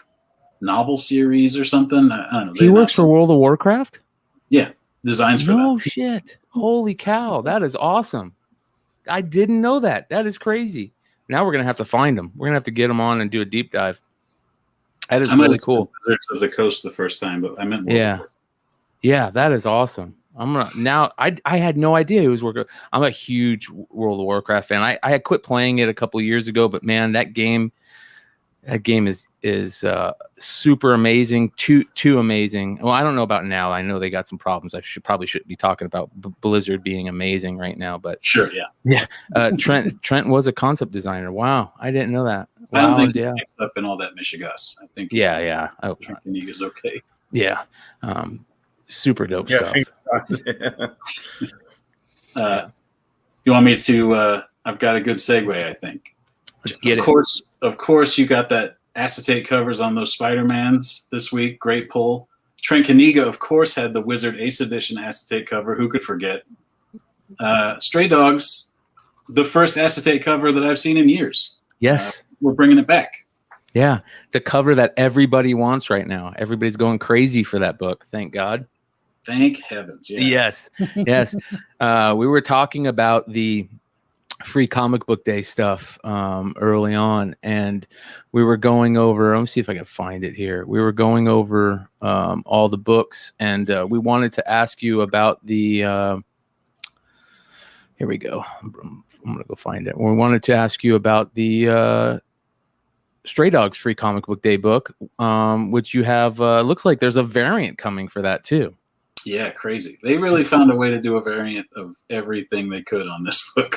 Speaker 5: novel series or something. I don't know.
Speaker 2: He works for World of Warcraft?
Speaker 5: Yeah, designs for that.
Speaker 2: No shit. Holy cow, that is awesome. I didn't know that. That is crazy. Now we're gonna have to find him. We're gonna have to get him on and do a deep dive. That is really cool.
Speaker 5: Wizards of the Coast the first time, but I meant
Speaker 2: yeah, that is awesome. I'm gonna now. I had no idea he was working. I'm a huge World of Warcraft fan. I had quit playing it a couple of years ago, but man, that game is super amazing. Too amazing. Well, I don't know about now. I know they got some problems. I probably shouldn't be talking about Blizzard being amazing right now, but
Speaker 5: sure, yeah.
Speaker 2: Trent was a concept designer. Wow, I didn't know that. Wow,
Speaker 5: I don't think he picked up in all that Michigas. I think
Speaker 2: yeah. I hope
Speaker 5: Trent is okay.
Speaker 2: Yeah, super dope stuff.
Speaker 5: You want me to? I've got a good segue. I think.
Speaker 2: Let's get it.
Speaker 5: Of course, you got that acetate covers on those Spider-Mans this week. Great pull. Trent Kaniga, of course, had the Wizard Ace Edition acetate cover. Who could forget? Stray Dogs, the first acetate cover that I've seen in years.
Speaker 2: Yes.
Speaker 5: We're bringing it back.
Speaker 2: Yeah. The cover that everybody wants right now. Everybody's going crazy for that book. Thank God.
Speaker 5: Thank heavens. Yeah.
Speaker 2: Yes. We were talking about the free comic book day stuff early on, and we were going over, let me see if I can find it here. We were going over all the books, and we wanted to ask you about the here we go. I'm gonna go find it. We wanted to ask you about the Stray Dogs free comic book day book, which you have. Looks like there's a variant coming for that too.
Speaker 5: Yeah, crazy. They really found a way to do a variant of everything they could on this book.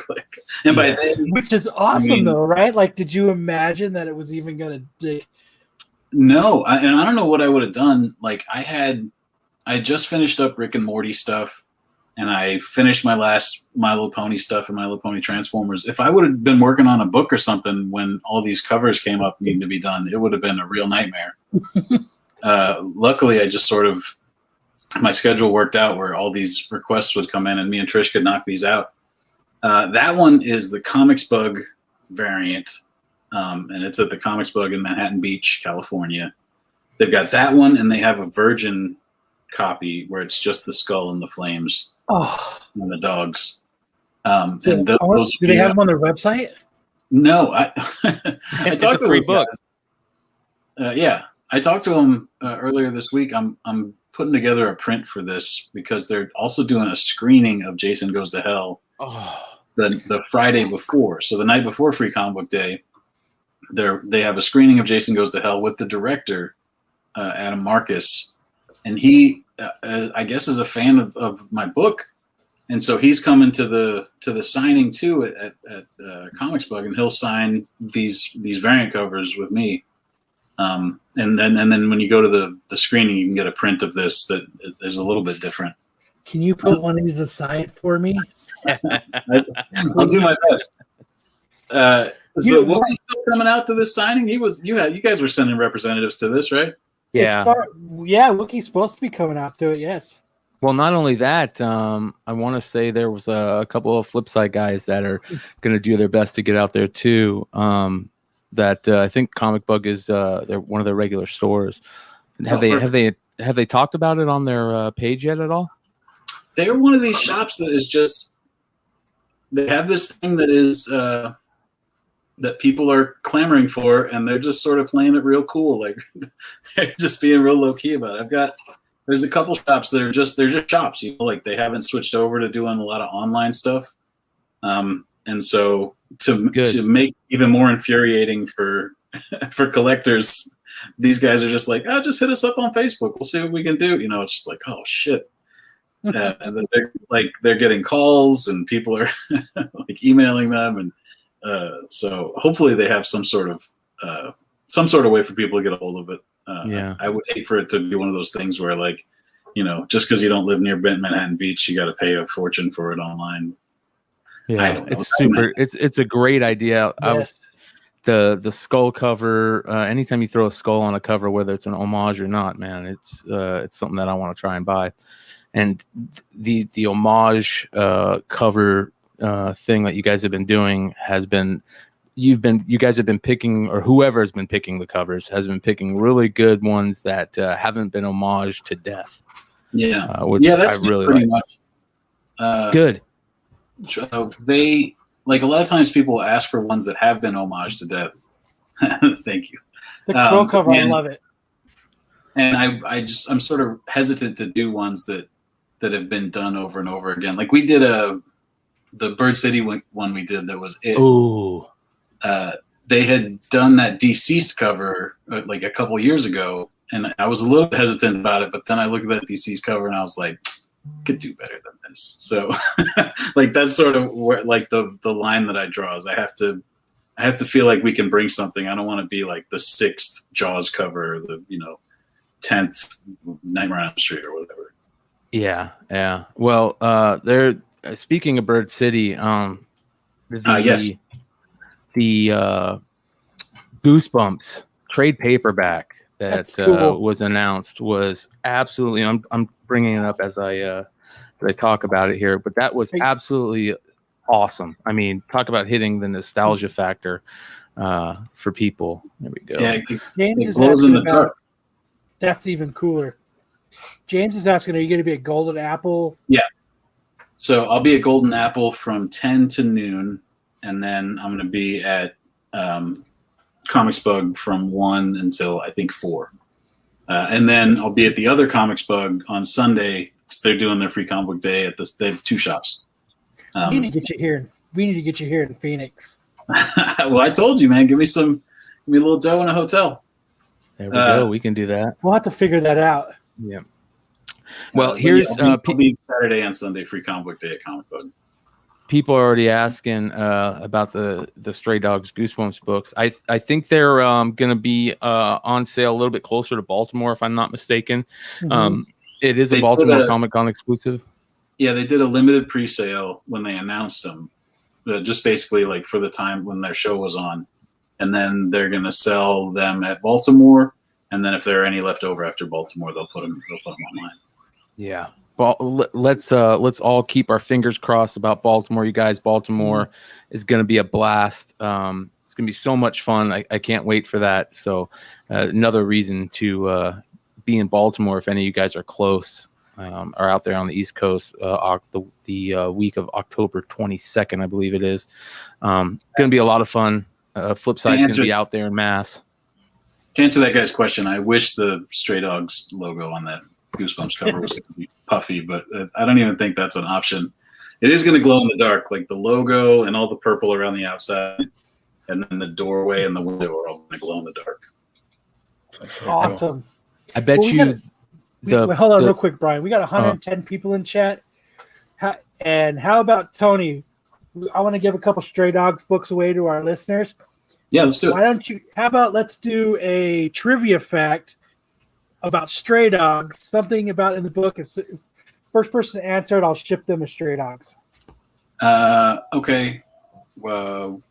Speaker 5: And by then,
Speaker 1: which is awesome, though, right? Like, did you imagine that it was even going to?
Speaker 5: No, and I don't know what I would have done. Like, I just finished up Rick and Morty stuff, and I finished my last My Little Pony stuff and My Little Pony Transformers. If I would have been working on a book or something when all these covers came up needing to be done, it would have been a real nightmare. Luckily, I just sort of. My schedule worked out where all these requests would come in and me and Trish could knock these out. That one is the Comics Bug variant, and it's at the Comics Bug in Manhattan Beach, California. They've got that one, and they have a virgin copy where it's just the skull and the flames and the dogs.
Speaker 1: Do they have them on their website?
Speaker 5: No, I
Speaker 2: it's a free book.
Speaker 5: Yeah, I talked to them earlier this week. I'm putting together a print for this because they're also doing a screening of Jason Goes to Hell the Friday before. So the night before Free Comic Book Day, they have a screening of Jason Goes to Hell with the director, Adam Marcus. And he, I guess, is a fan of my book. And so he's coming to the signing too at Comics Bug, and he'll sign these variant covers with me. And then when you go to the screening, you can get a print of this that is a little bit different.
Speaker 1: Can you put one of these aside for me?
Speaker 5: I'll do my best. Is the Wookiee still coming out to this signing? You guys were sending representatives to this, right?
Speaker 2: Yeah.
Speaker 1: Wookiee's supposed to be coming out to it. Yes.
Speaker 2: Well, not only that, I want to say there was a couple of Flipside guys that are going to do their best to get out there too. That I think Comic Bug is they're one of their regular stores. Have they talked about it on their page yet at all?
Speaker 5: They're one of these shops that is just they have this thing that is that people are clamoring for, and they're just sort of playing it real cool, like they're just being real low key about it. There's a couple shops that are just shops, like they haven't switched over to doing a lot of online stuff, and so. To make even more infuriating for collectors, these guys are just like, oh, just hit us up on Facebook. We'll see what we can do. You know, it's just like, oh shit. And then they're getting calls and people are like emailing them, and so hopefully they have some sort of way for people to get a hold of it. I would hate for it to be one of those things where, like, you know, just because you don't live near Manhattan Beach, you got to pay a fortune for it online.
Speaker 2: Yeah, I don't know. It's super. It's a great idea.
Speaker 1: Yes.
Speaker 2: The skull cover. Anytime you throw a skull on a cover, whether it's an homage or not, man, it's something that I want to try and buy. And the homage cover thing that you guys have been doing has been, you guys have been picking, or whoever has been picking the covers has been picking really good ones that haven't been homaged to death.
Speaker 5: Yeah,
Speaker 2: which
Speaker 5: that's
Speaker 2: I really
Speaker 5: pretty
Speaker 2: like.
Speaker 5: Much.
Speaker 2: Good.
Speaker 5: They like a lot of times people ask for ones that have been homaged to death. Thank you.
Speaker 1: The crow cover, I love it.
Speaker 5: And I'm sort of hesitant to do ones that have been done over and over again. Like we did the Bird City one we did that was it.
Speaker 2: Ooh.
Speaker 5: They had done that deceased cover like a couple years ago, and I was a little hesitant about it, but then I looked at that deceased cover and I was like, could do better than this. So like that's sort of where like the line that I draw is I have to feel like we can bring something. I don't want to be like the 6th Jaws cover, the 10th Nightmare on Elm Street or whatever.
Speaker 2: Yeah. Well, they're speaking of Bird City.
Speaker 5: Yes,
Speaker 2: the Goosebumps trade paperback that
Speaker 1: cool.
Speaker 2: was announced was absolutely. I'm bringing it up as I talk about it here, but that was absolutely awesome. I mean, talk about hitting the nostalgia factor for people. There we go.
Speaker 5: Yeah,
Speaker 1: James is asking about. That's even cooler. James is asking, are you going to be at Golden Apple?
Speaker 5: Yeah. So I'll be at Golden Apple from 10 to noon, and then I'm going to be at Comics Bug from 1 until I think 4. And then I'll be at the other Comics Bug on Sunday because they're doing their free comic book day they have 2 shops.
Speaker 1: We need to get you here. We need to get you here in Phoenix.
Speaker 5: Well, I told you, man. Give me a little dough in a hotel.
Speaker 2: There we go. We can do that.
Speaker 1: We'll have to figure that out.
Speaker 2: Yeah. Well, here's
Speaker 5: I'll be Saturday and Sunday free comic book day at Comic Bug.
Speaker 2: People are already asking about the Stray Dogs Goosebumps books. I think they're going to be on sale a little bit closer to Baltimore, if I'm not mistaken.
Speaker 1: Mm-hmm.
Speaker 2: It is a Baltimore Comic-Con exclusive.
Speaker 5: Yeah, they did a limited pre-sale when they announced them, just basically like for the time when their show was on. And then they're going to sell them at Baltimore. And then if there are any left over after Baltimore, they'll put them online.
Speaker 2: Yeah. Well, let's all keep our fingers crossed about Baltimore. You guys, Baltimore is going to be a blast. It's going to be so much fun. I can't wait for that. So another reason to be in Baltimore if any of you guys are close. Are out there on the East Coast the week of October 22nd, I believe it is. Going to be a lot of fun. Flipside's going to be out there in mass.
Speaker 5: To answer that guy's question, I wish the Stray Dogs logo on that Goosebumps cover was going to be puffy, but I don't even think that's an option. It is going to glow in the dark, like the logo and all the purple around the outside, and then the doorway and the window are all going to glow in the dark.
Speaker 1: Awesome.
Speaker 2: I bet
Speaker 1: hold on real quick, Brian. We got 110 people in chat. And how about Tony? I want to give a couple Stray Dogs books away to our listeners.
Speaker 5: Yeah, let's do it.
Speaker 1: How about let's do a trivia fact about Stray Dogs, something about in the book. If first person to answer it, I'll ship them a Stray Dogs.
Speaker 5: Okay. Well,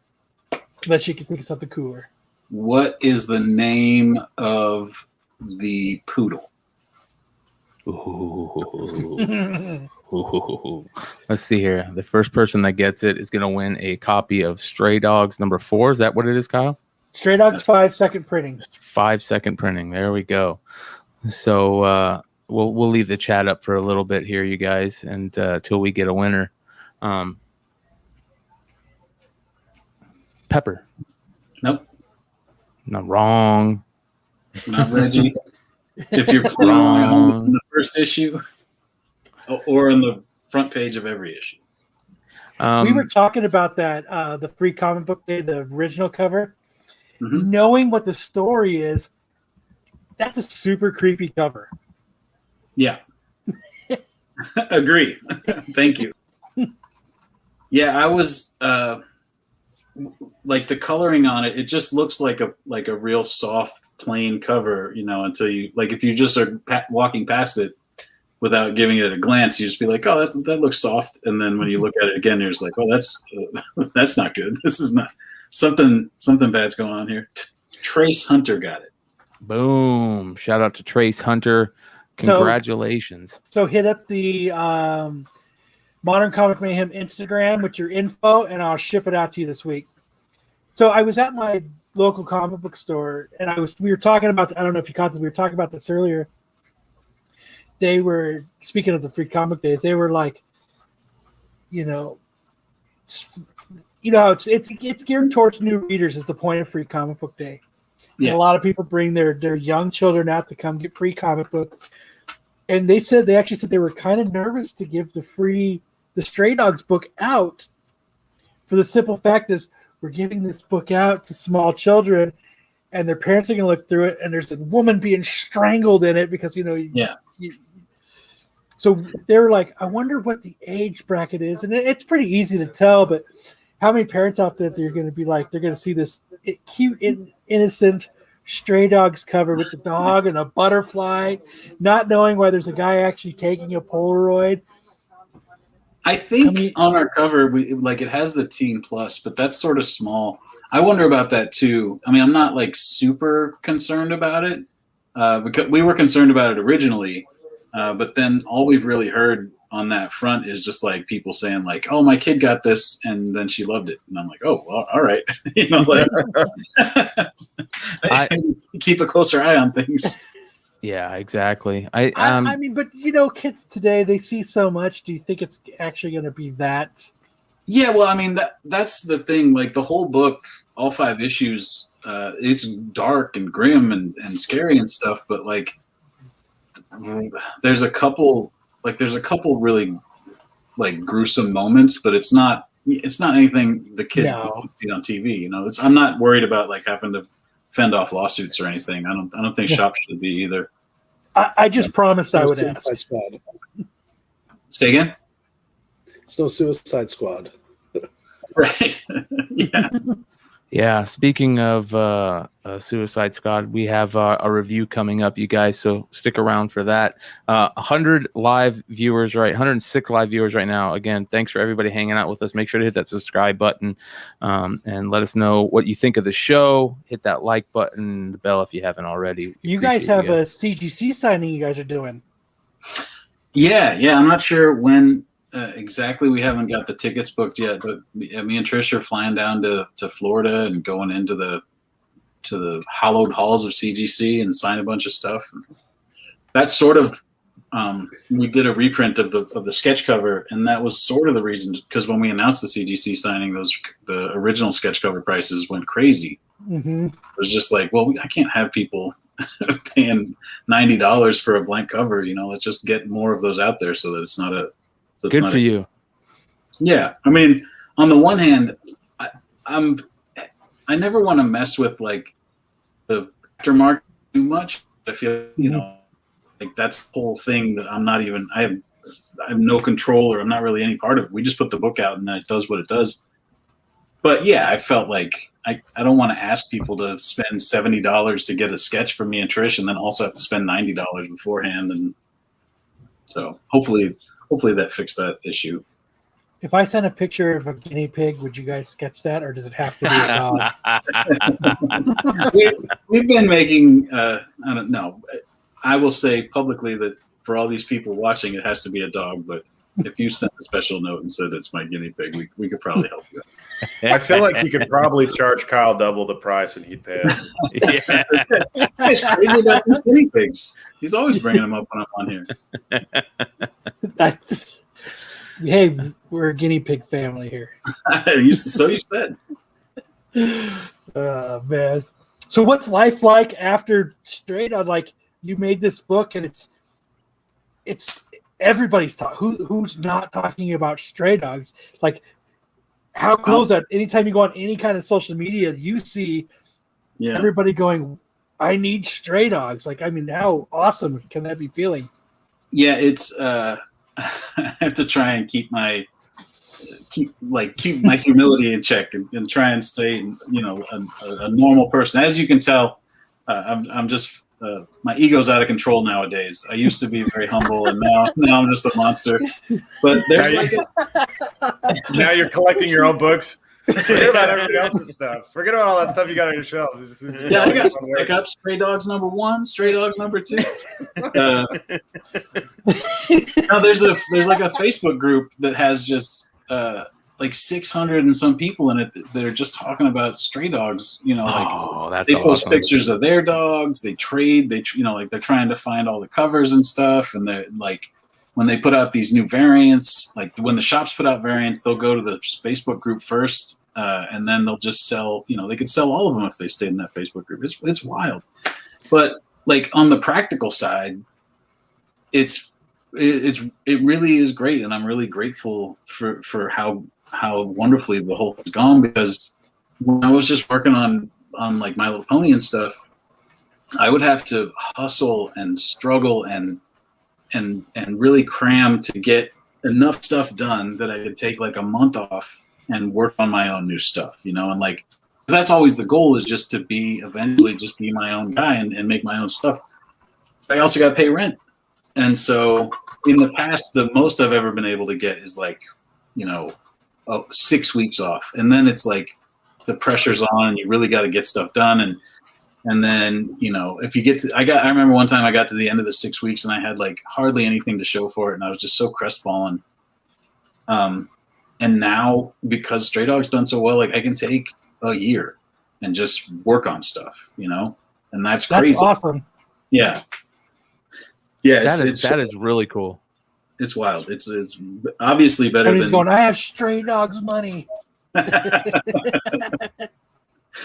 Speaker 1: unless you can think of something cooler.
Speaker 5: What is the name of the poodle?
Speaker 2: Let's see here. The first person that gets it is going to win a copy of Stray Dogs number 4. Is that what it is, Kyle?
Speaker 1: Stray Dogs 5-second printing.
Speaker 2: 5-second printing. There we go. So we'll leave the chat up for a little bit here, you guys, and till we get a winner. Pepper.
Speaker 5: Nope.
Speaker 2: Not wrong.
Speaker 5: Not Reggie. If you're wrong in the first issue or on the front page of every issue.
Speaker 1: We were talking about that, the free comic book day, the original cover. Mm-hmm. Knowing what the story is, that's a super creepy cover.
Speaker 5: Yeah. Agree. Thank you. Yeah, I was like the coloring on it. It just looks like a real soft, plain cover, until you like if you just are walking past it without giving it a glance, you just be like, oh, that looks soft, and then when you look at it again, you're just like, oh, that's not good. This is not something bad's going on here. Trace Hunter got it.
Speaker 2: Boom! Shout out to Trace Hunter. Congratulations.
Speaker 1: So hit up the Modern Comic Mayhem Instagram with your info, and I'll ship it out to you this week. So I was at my local comic book store, and we were talking about, I don't know if you caught this, we were talking about this earlier. They were, speaking of the free comic days, they were like, how it's geared towards new readers is the point of free comic book day. Yeah. And a lot of people bring their young children out to come get free comic books. And they actually said they were kind of nervous to give the Stray Dogs book out for the simple fact is we're giving this book out to small children and their parents are going to look through it and there's a woman being strangled in it because, so they were like, I wonder what the age bracket is. And it's pretty easy to tell, but how many parents out there they're going to be like, they're going to see this cute, innocent Stray Dogs cover with the dog and a butterfly, not knowing why there's a guy actually taking a Polaroid.
Speaker 5: I think on our cover, it has the Teen Plus, but that's sort of small. I wonder about that too. I mean, I'm not like super concerned about it because we were concerned about it originally, but then all we've really heard on that front is just like people saying like, oh, my kid got this and then she loved it. And I'm like, oh, well, all right. I keep a closer eye on things.
Speaker 2: Yeah, exactly.
Speaker 1: I mean, but kids today, they see so much. Do you think it's actually going to be that?
Speaker 5: Yeah, well, I mean, that's the thing. Like the whole book, all 5 issues, it's dark and grim and scary and stuff. But like, there's a couple really like gruesome moments, but it's not anything the kid would see on TV. I'm not worried about like having to fend off lawsuits or anything. I don't think Shop should be either.
Speaker 1: I just promised I would ask.
Speaker 4: Suicide Squad.
Speaker 5: Say again?
Speaker 4: It's no Suicide Squad.
Speaker 5: Right. Yeah.
Speaker 2: Yeah. Speaking of Suicide Squad, we have a review coming up, you guys. So stick around for that. 100 live viewers, right? 106 live viewers right now. Again, thanks for everybody hanging out with us. Make sure to hit that subscribe button and let us know what you think of the show. Hit that like button, the bell if you haven't already.
Speaker 1: You guys have a CGC signing you guys are doing.
Speaker 5: Yeah. I'm not sure when. Exactly, we haven't got the tickets booked yet, but me and Trish are flying down to Florida and going into the hallowed halls of CGC and sign a bunch of stuff. That's sort of we did a reprint of the sketch cover, and that was sort of the reason because when we announced the CGC signing, the original sketch cover prices went crazy. Mm-hmm. It was just like, well, I can't have people paying $90 for a blank cover. Let's just get more of those out there so that it's not a good
Speaker 2: for you.
Speaker 5: Yeah, I mean, on the one hand, I never want to mess with like the aftermarket too much. I feel like that's the whole thing that I have no control or I'm not really any part of it. We just put the book out and then it does what it does. But yeah, I felt like I don't want to ask people to spend $70 to get a sketch from me and Trish and then also have to spend $90 beforehand, and so hopefully that fixed that issue. If I sent a picture of a guinea pig, would you guys sketch that, or does it have to be a dog? We've been making, I don't know. I will say publicly that for all these people watching, it has to be a dog. But if you sent a special note and said it's my guinea pig, we could probably help you.
Speaker 3: I feel like you could probably charge Kyle double the price and he'd pay us.
Speaker 5: Yeah. He's crazy about these guinea pigs. He's always bringing them up when I'm on here. Hey, we're a guinea pig family here. So you said. Man. So what's life like after Straight On? Like, you made this book and it's everybody's talking. Who's not talking about Stray Dogs? Like, how cool is that? Anytime you go on any kind of social media, you see everybody going,
Speaker 1: I need stray dogs. Like, I mean, how awesome can that be feeling?
Speaker 5: Yeah, it's I have to try and keep my humility in check and try and stay, you know, a normal person. As you can tell, I'm just my ego's out of control nowadays. I used to be very humble, and now I'm just a monster. But there's
Speaker 3: now you're collecting your own books. Forget about everybody else's stuff. Forget about all that stuff you got on your shelves.
Speaker 5: Yeah, I got pick up Stray Dogs #1, Stray Dogs #2. No, there's like a Facebook group that has just like 600 and some people in it that are just talking about stray dogs. You know, like they post pictures of their dogs. They trade. You know, like they're trying to find all the covers and stuff. And they're like, when they put out these new variants, like when the shops put out variants, they'll go to the Facebook group first, and then they'll just sell. You know, they could sell all of them if they stayed in that Facebook group. It's wild. But like on the practical side, it really is great, and I'm really grateful for how wonderfully the whole has gone, because when I was just working on like My Little Pony and stuff, I would have to hustle and struggle and really cram to get enough stuff done that I could take like a month off and work on my own new stuff, you know, and like that's always the goal, is just to eventually be my own guy and make my own stuff. I also got to pay rent. And so in the past, the most I've ever been able to get is like, you know, 6 weeks off. And then it's like the pressure's on and you really got to get stuff done. And then, you know, if you get to, I remember one time I got to the end of the 6 weeks and I had like hardly anything to show for it. And I was just so crestfallen. And now, because Stray Dog's done so well, like I can take a year and just work on stuff, you know, and that's crazy.
Speaker 1: That's awesome.
Speaker 5: Yeah. Yeah.
Speaker 2: That is really cool.
Speaker 5: It's wild. It's obviously better than
Speaker 1: going, I have Stray Dogs money.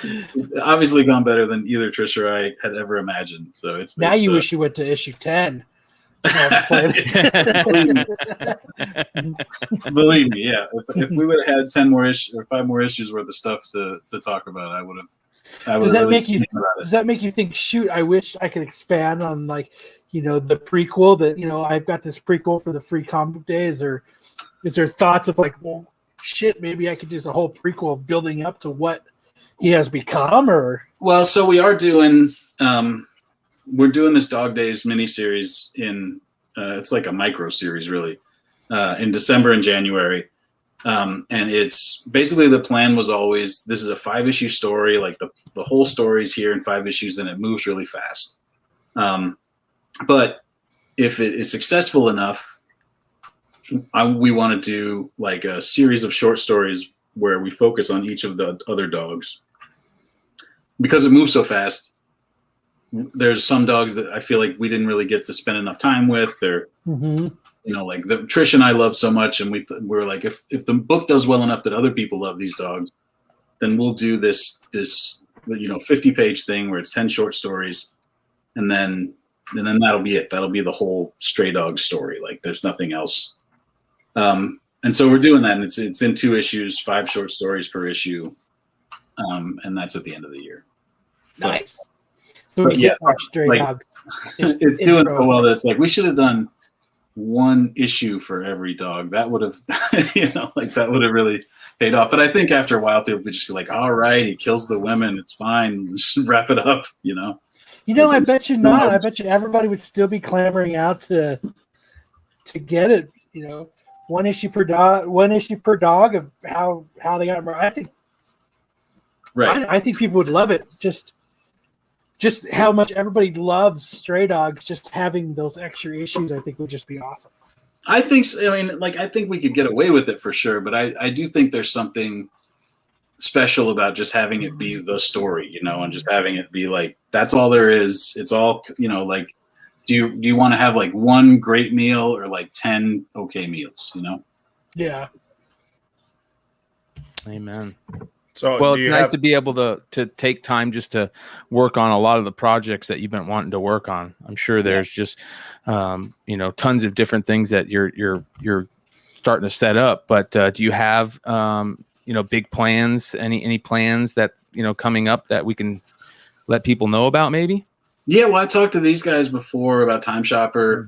Speaker 5: It's obviously gone better than either Trish or I had ever imagined. So
Speaker 1: now you wish you went to issue 10.
Speaker 5: Believe me, yeah. If we would have had 10 more issues or 5 more issues worth of stuff to talk about, I would have. Does that
Speaker 1: make you think? Shoot, I wish I could expand on, like, you know, the prequel that, you know, I've got this prequel for the free comic days, or is there thoughts of like, well, shit, maybe I could do a whole prequel building up to what he has become? Or
Speaker 5: well, so we are doing. We're doing this Dog Days miniseries in, it's like a micro series really, in December and January. And it's basically, the plan was always, this is a 5-issue story. Like the whole story is here in 5 issues and it moves really fast. But if it is successful enough, we want to do like a series of short stories where we focus on each of the other dogs. Because it moves so fast, there's some dogs that I feel like we didn't really get to spend enough time with, or you know, like Trish and I love so much, and we're like, if the book does well enough that other people love these dogs, then we'll do this you know 50-page thing where it's 10 short stories, and then that'll be it. That'll be the whole Stray Dog story. Like there's nothing else. And so we're doing that, and it's in 2 issues, 5 short stories per issue, and that's at the end of the year.
Speaker 1: Nice.
Speaker 5: But yeah, like, it's doing so well that it's like we should have done 1 issue for every dog. That would have, you know, like that would have really paid off. But I think after a while, people would just be like, all right, he kills the women, it's fine, just wrap it up, you know.
Speaker 1: You know, I bet you not. I bet you everybody would still be clamoring out to get it. You know, 1 issue per dog. 1 issue per dog of how they got. I think.
Speaker 5: Right.
Speaker 1: I think people would love it. Just how much everybody loves Stray Dogs. Just having those extra issues, I think, would just be awesome.
Speaker 5: I think so. I mean, like, I think we could get away with it for sure, but I do think there's something special about just having it be the story, you know, and just having it be like, that's all there is. It's all, you know, like, do you want to have like 1 great meal or like 10 okay meals, you know?
Speaker 1: Yeah.
Speaker 2: Amen.
Speaker 3: So
Speaker 2: well, it's nice to be able to take time just to work on a lot of the projects that you've been wanting to work on. I'm sure there's just, you know, tons of different things that you're starting to set up. But do you have, you know, big plans? Any plans that, you know, coming up that we can let people know about maybe?
Speaker 5: Yeah, well, I talked to these guys before about Time Shopper.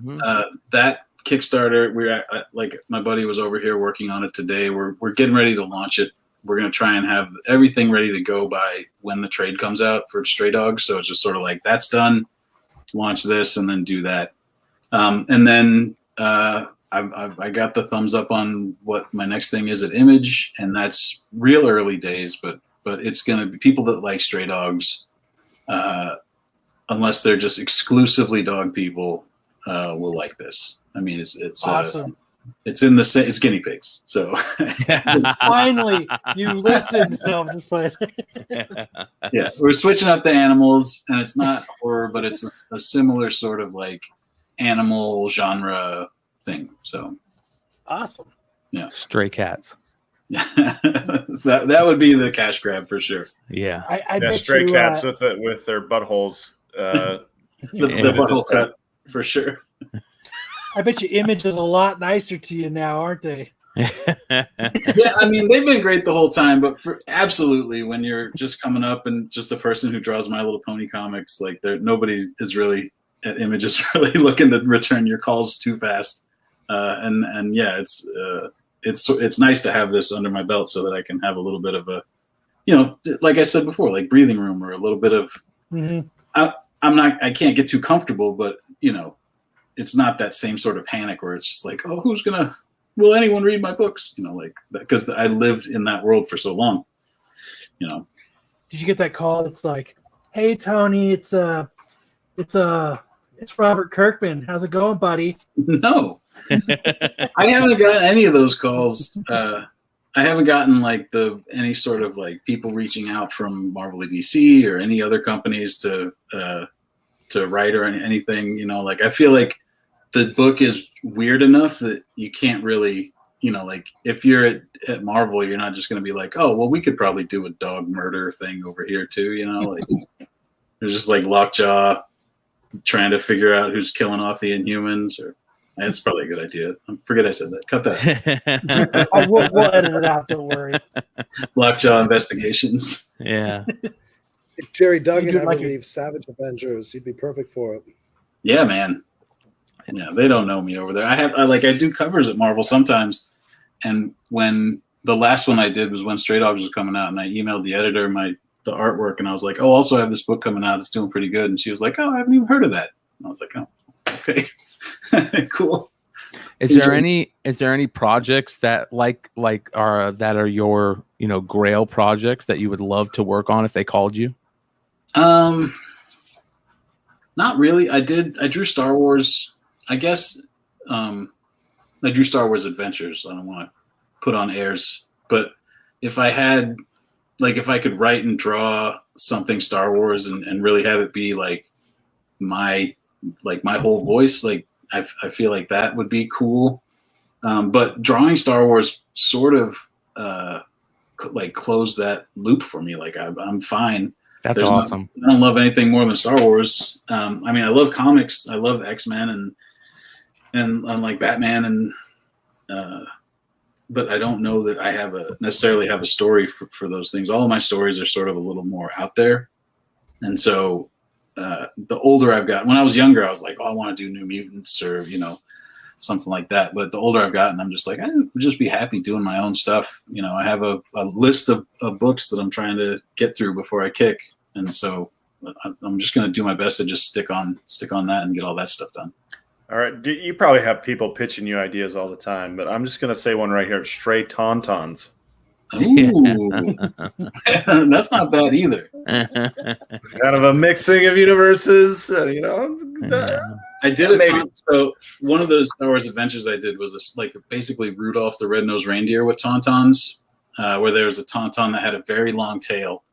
Speaker 5: That Kickstarter, like my buddy was over here working on it today. We're getting ready to launch it. We're going to try and have everything ready to go by when the trade comes out for Stray Dogs. So it's just sort of like, that's done, launch this, and then do that. And then I got the thumbs up on what my next thing is at Image, and that's real early days, but it's going to be people that like Stray Dogs, unless they're just exclusively dog people, will like this. I mean, it's
Speaker 1: awesome.
Speaker 5: It's in the it's guinea pigs. So
Speaker 1: finally, you listened. No, I'm just playing.
Speaker 5: Yeah, we're switching up the animals, and it's not horror, but it's a similar sort of like animal genre thing. So
Speaker 1: awesome.
Speaker 5: Yeah,
Speaker 2: stray cats.
Speaker 5: that would be the cash grab for sure.
Speaker 2: Yeah,
Speaker 1: I bet
Speaker 3: stray
Speaker 1: you,
Speaker 3: cats with their buttholes.
Speaker 5: The butthole cut for sure.
Speaker 1: I bet you Image is a lot nicer to you now, aren't they?
Speaker 5: Yeah, I mean, they've been great the whole time, but absolutely, when you're just coming up and just a person who draws My Little Pony comics, like nobody is really at Image is really looking to return your calls too fast. And yeah, it's nice to have this under my belt so that I can have a little bit of a, like I said before, like breathing room or a little bit of.
Speaker 1: Mm-hmm.
Speaker 5: I can't get too comfortable, but it's not that same sort of panic where it's just like, oh, will anyone read my books? Because I lived in that world for so long. Did
Speaker 1: you get that call? It's like, hey Tony, it's Robert Kirkman. How's it going, buddy?
Speaker 5: No, I haven't gotten any of those calls. I haven't gotten any sort of like people reaching out from Marvel or DC or any other companies to write or anything. I feel like the book is weird enough that you can't really, if you're at Marvel, you're not just going to be like, oh, well, we could probably do a dog murder thing over here too. There's just like Lockjaw trying to figure out who's killing off the Inhumans, or that's probably a good idea. I forget I said that. Cut that.
Speaker 1: We'll edit it out. Don't worry.
Speaker 5: Lockjaw Investigations.
Speaker 2: Yeah.
Speaker 4: If Jerry Duggan ever
Speaker 1: like
Speaker 4: leaves Savage Avengers, he'd be perfect for it.
Speaker 5: Yeah, man. Yeah, they don't know me over there. I do covers at Marvel sometimes, and when the last one I did was when Stray Dogs was coming out, and I emailed the editor the artwork, and I was like, oh, also I have this book coming out. It's doing pretty good, and she was like, oh, I haven't even heard of that. And I was like, oh, okay, cool.
Speaker 2: Is there any projects that are your Grail projects that you would love to work on if they called you?
Speaker 5: Not really. I drew Star Wars. I guess I drew Star Wars Adventures. I don't want to put on airs, but if I could write and draw something Star Wars and really have it be like my whole voice, I feel like that would be cool. But drawing Star Wars sort of closed that loop for me. I'm fine.
Speaker 2: That's awesome.
Speaker 5: I don't love anything more than Star Wars. I mean, I love comics. I love X-Men and like Batman but I don't know that I necessarily have a story for those things. All of my stories are sort of a little more out there. And so the older I've gotten, when I was younger, I was like, oh, I want to do New Mutants or, something like that. But the older I've gotten, I'm just like, I would just be happy doing my own stuff. I have a list of books that I'm trying to get through before I kick. And so I'm just going to do my best to just stick on that and get all that stuff done.
Speaker 3: All right. You probably have people pitching you ideas all the time, but I'm just going to say one right here. Stray Tauntauns.
Speaker 5: Ooh, that's not bad either.
Speaker 3: Kind of a mixing of universes,
Speaker 5: I did it. So one of those Star Wars adventures I did was basically Rudolph the Red-Nosed Reindeer with Tauntauns, where there was a Tauntaun that had a very long tail,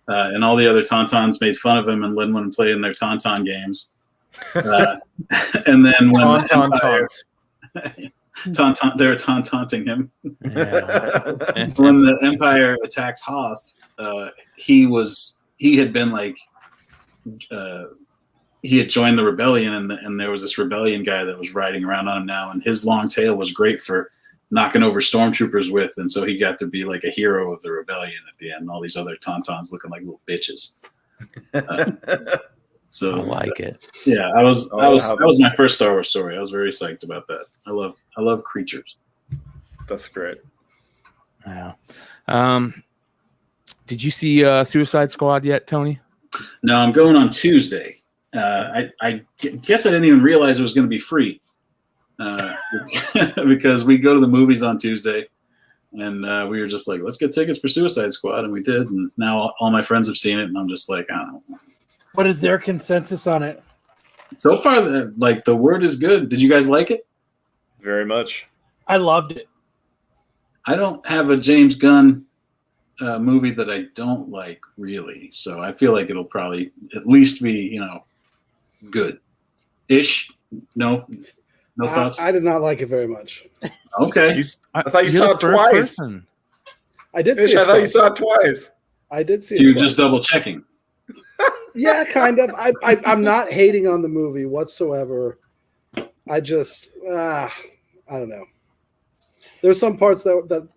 Speaker 5: and all the other Tauntauns made fun of him and let him play in their Tauntaun games. And then when they were taunting him.
Speaker 2: Yeah.
Speaker 5: When the Empire attacked Hoth, he had been he had joined the rebellion, and there was this rebellion guy that was riding around on him now, and his long tail was great for knocking over stormtroopers with, and so he got to be like a hero of the rebellion at the end. All these other Tauntauns looking like little bitches. So
Speaker 2: I like it.
Speaker 5: Yeah, that was my first Star Wars story. I was very psyched about that. I love creatures.
Speaker 3: That's great.
Speaker 2: Yeah. Did you see Suicide Squad yet, Tony?
Speaker 5: No, I'm going on Tuesday. I guess I didn't even realize it was going to be free because we go to the movies on Tuesday, and we were just like, let's get tickets for Suicide Squad, and we did. And now all my friends have seen it, and I'm just like, I don't know.
Speaker 1: What is their consensus on it?
Speaker 5: So far, the word is good. Did you guys like it?
Speaker 3: Very much.
Speaker 1: I loved it.
Speaker 5: I don't have a James Gunn movie that I don't like, really. So I feel like it'll probably at least be, good-ish. No thoughts?
Speaker 4: I did not like it very much.
Speaker 5: Okay.
Speaker 3: I thought you saw it twice.
Speaker 4: I did see
Speaker 3: Fish,
Speaker 4: it
Speaker 3: I thought you
Speaker 4: twice.
Speaker 3: saw it twice.
Speaker 4: I did see
Speaker 5: So
Speaker 4: it
Speaker 5: you're
Speaker 4: twice.
Speaker 5: just double checking.
Speaker 4: Yeah, kind of. I'm not hating on the movie whatsoever. I just, I don't know. There's some parts that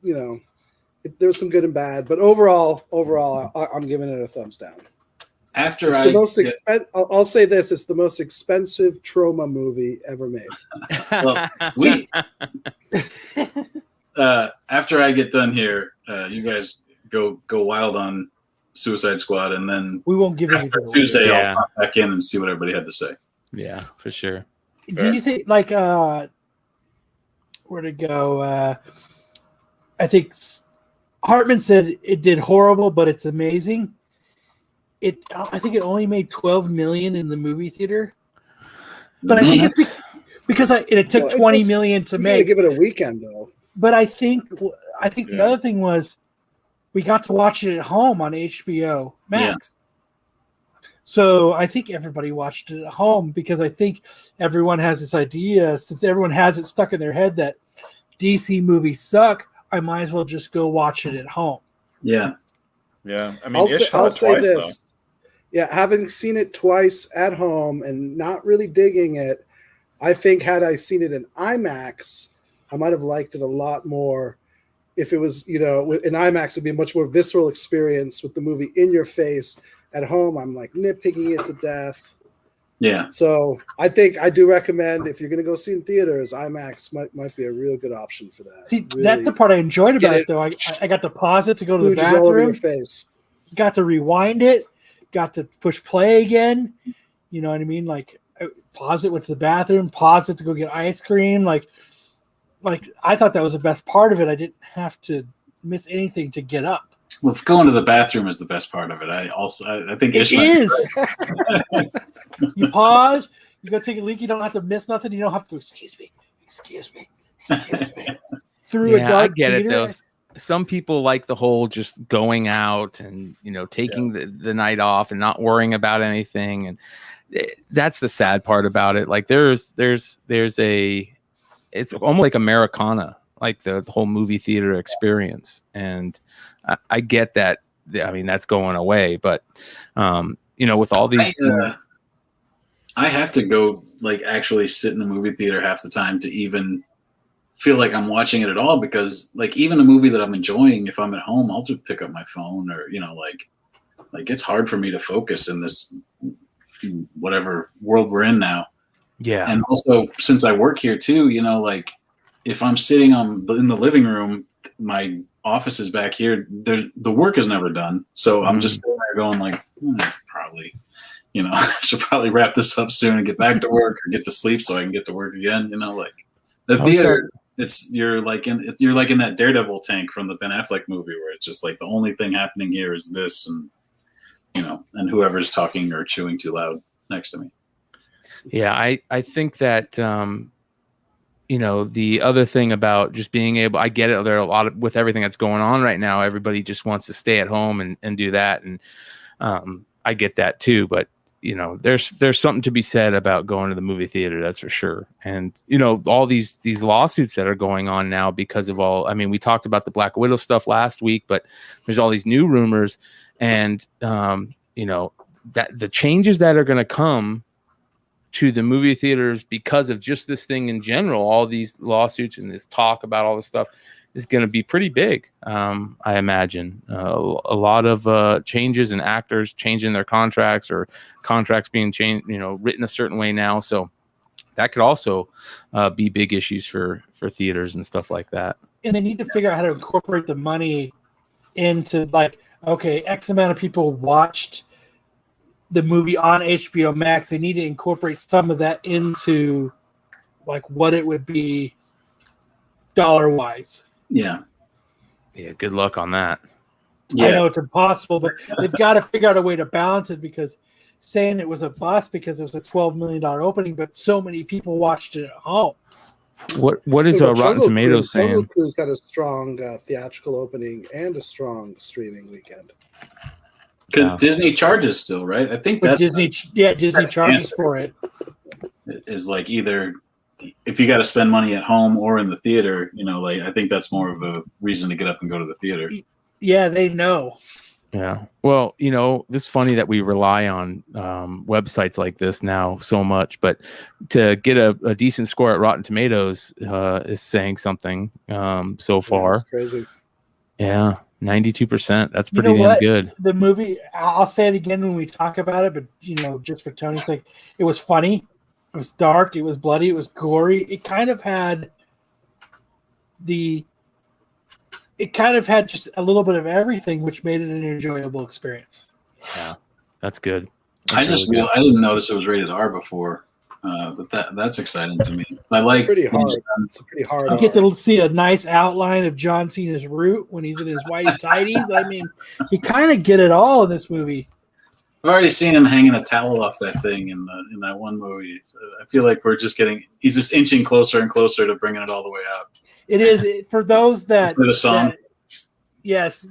Speaker 4: there's some good and bad, but overall, I'm giving it a thumbs down.
Speaker 5: After
Speaker 4: It's the most I'll say this: it's the most expensive trauma movie ever made.
Speaker 5: Well, after I get done here, you guys go wild on Suicide Squad, and then
Speaker 1: We won't give
Speaker 5: after
Speaker 1: anything away.
Speaker 5: Tuesday,
Speaker 2: Yeah.
Speaker 5: I'll pop back in and see what everybody had to say.
Speaker 2: Yeah, for sure.
Speaker 1: Do you think where to go? I think Hartman said it did horrible, but it's amazing. I think it only made $12 million in the movie theater, but I think it's because it took $20 million to make.
Speaker 4: Give it a weekend though.
Speaker 1: But I think the other thing was we got to watch it at home on HBO Max. Yeah. So I think everybody watched it at home because I think everyone has this idea, since everyone has it stuck in their head that DC movies suck, I might as well just go watch it at home.
Speaker 5: Yeah.
Speaker 3: Yeah. I mean,
Speaker 4: I'll say this. Yeah, having seen it twice at home and not really digging it, I think had I seen it in IMAX, I might have liked it a lot more. If it was, in IMAX, it'd be a much more visceral experience with the movie in your face. At home, I'm like nitpicking it to death.
Speaker 5: Yeah.
Speaker 4: So I think I do recommend, if you're going to go see in theaters, IMAX might be a real good option for that.
Speaker 1: See, really, that's the part I enjoyed about it, though. I got to pause it to go to the bathroom. All over your
Speaker 4: face.
Speaker 1: Got to rewind it. Got to push play again. You know what I mean? Like, pause it, went to the bathroom, pause it to go get ice cream. Like I thought that was the best part of it. I didn't have to miss anything to get up.
Speaker 5: Well, if going to the bathroom is the best part of it, I think
Speaker 1: it is. You pause, you go take a leak, you don't have to miss nothing. You don't have to go, excuse me. Through a dark
Speaker 2: I get
Speaker 1: theater.
Speaker 2: it though. Some people like the whole just going out and taking the night off and not worrying about anything, and that's the sad part about it. Like there's it's almost like Americana, like the whole movie theater experience, and I get that. I mean, that's going away, but with all these
Speaker 5: I have to go actually sit in the movie theater half the time to even feel like I'm watching it at all, because even a movie that I'm enjoying, if I'm at home, I'll just pick up my phone or it's hard for me to focus in this whatever world we're in now.
Speaker 2: Yeah.
Speaker 5: And also, since I work here too, if I'm sitting in the living room, my office is back here, the work is never done. So I'm just sitting there going probably, I should probably wrap this up soon and get back to work or get to sleep so I can get to work again. The theater, you're like in that Daredevil tank from the Ben Affleck movie where it's just the only thing happening here is this, and and whoever's talking or chewing too loud next to me.
Speaker 2: Yeah, I think that the other thing about just being able, I get it. There are a lot of, with everything that's going on right now, everybody just wants to stay at home and do that, and I get that too. But there's something to be said about going to the movie theater, that's for sure. And all these lawsuits that are going on now because of all. I mean, we talked about the Black Widow stuff last week, but there's all these new rumors, and that the changes that are going to come to the movie theaters because of just this thing in general, all these lawsuits and this talk about all this stuff, is going to be pretty big. I imagine a lot of changes in actors changing their contracts or contracts being changed, written a certain way now. So that could also be big issues for theaters and stuff like that.
Speaker 1: And they need to figure out how to incorporate the money into, like, okay, X amount of people watched the movie on HBO Max. They need to incorporate some of that into, like, what it would be dollar-wise.
Speaker 5: Yeah.
Speaker 2: Yeah, good luck on that.
Speaker 5: Yeah.
Speaker 1: I know it's impossible, but they've got to figure out a way to balance it, because saying it was a bust because it was a $12 million opening, but so many people watched it at home.
Speaker 2: What is Rotten Tomatoes saying?
Speaker 4: Jungle Cruise had a strong theatrical opening and a strong streaming weekend.
Speaker 5: Because Disney charges still, right? I think
Speaker 1: But
Speaker 5: that's
Speaker 1: Disney charges for it.
Speaker 5: is like either if you got to spend money at home or in the theater, like I think that's more of a reason to get up and go to the theater.
Speaker 1: Yeah, they know.
Speaker 2: Yeah. Well, this is funny that we rely on websites like this now so much, but to get a decent score at Rotten Tomatoes is saying something so far.
Speaker 4: That's crazy.
Speaker 2: Yeah. 92%. That's pretty damn good.
Speaker 1: The movie, I'll say it again when we talk about it, but just for Tony's sake, it was funny. It was dark. It was bloody. It was gory. It kind of had just a little bit of everything, which made it an enjoyable experience.
Speaker 2: Yeah, that's good.
Speaker 5: I didn't notice it was rated R before, but that's exciting to me. I like
Speaker 4: It's pretty hard. It's a pretty hard.
Speaker 1: You get to see a nice outline of John Cena's root when he's in his whitey tighties. I mean, you kind of get it all in this movie.
Speaker 5: I've already seen him hanging a towel off that thing in that one movie. So I feel like he's just inching closer and closer to bringing it all the way out.
Speaker 1: It is for those that.
Speaker 5: For the song.
Speaker 1: Yes,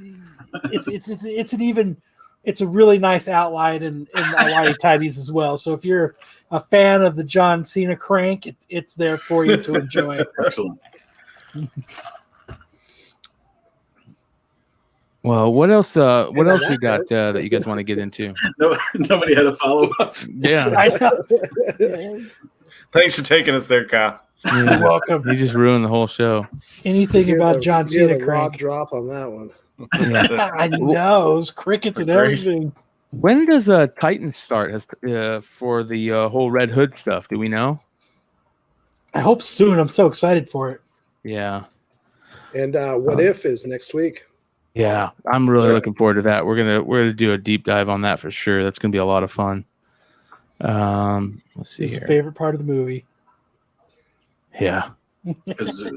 Speaker 1: it's a really nice outline in the whitey tighties as well. So if you're a fan of the John Cena crank, it's there for you to enjoy.
Speaker 5: Excellent.
Speaker 2: Well, what else we got that you guys want to get into?
Speaker 5: Nobody had a follow-up.
Speaker 2: Yeah.
Speaker 3: Thanks for taking us there, Kyle.
Speaker 1: You're welcome.
Speaker 2: He just ruined the whole show.
Speaker 1: Anything about John Cena
Speaker 4: raw
Speaker 1: crank.
Speaker 4: drop on that one.
Speaker 2: Yeah.
Speaker 1: I know, those crickets and everything.
Speaker 2: When does Titan start for the whole Red Hood stuff? Do we know?
Speaker 4: I
Speaker 1: hope soon. I'm so excited for it.
Speaker 2: Yeah.
Speaker 4: And What If is next week.
Speaker 2: Yeah, I'm really looking forward to that. We're gonna do a deep dive on that for sure. That's gonna be a lot of fun. Let's see.
Speaker 1: It's the favorite part of the movie.
Speaker 2: Yeah.
Speaker 5: Because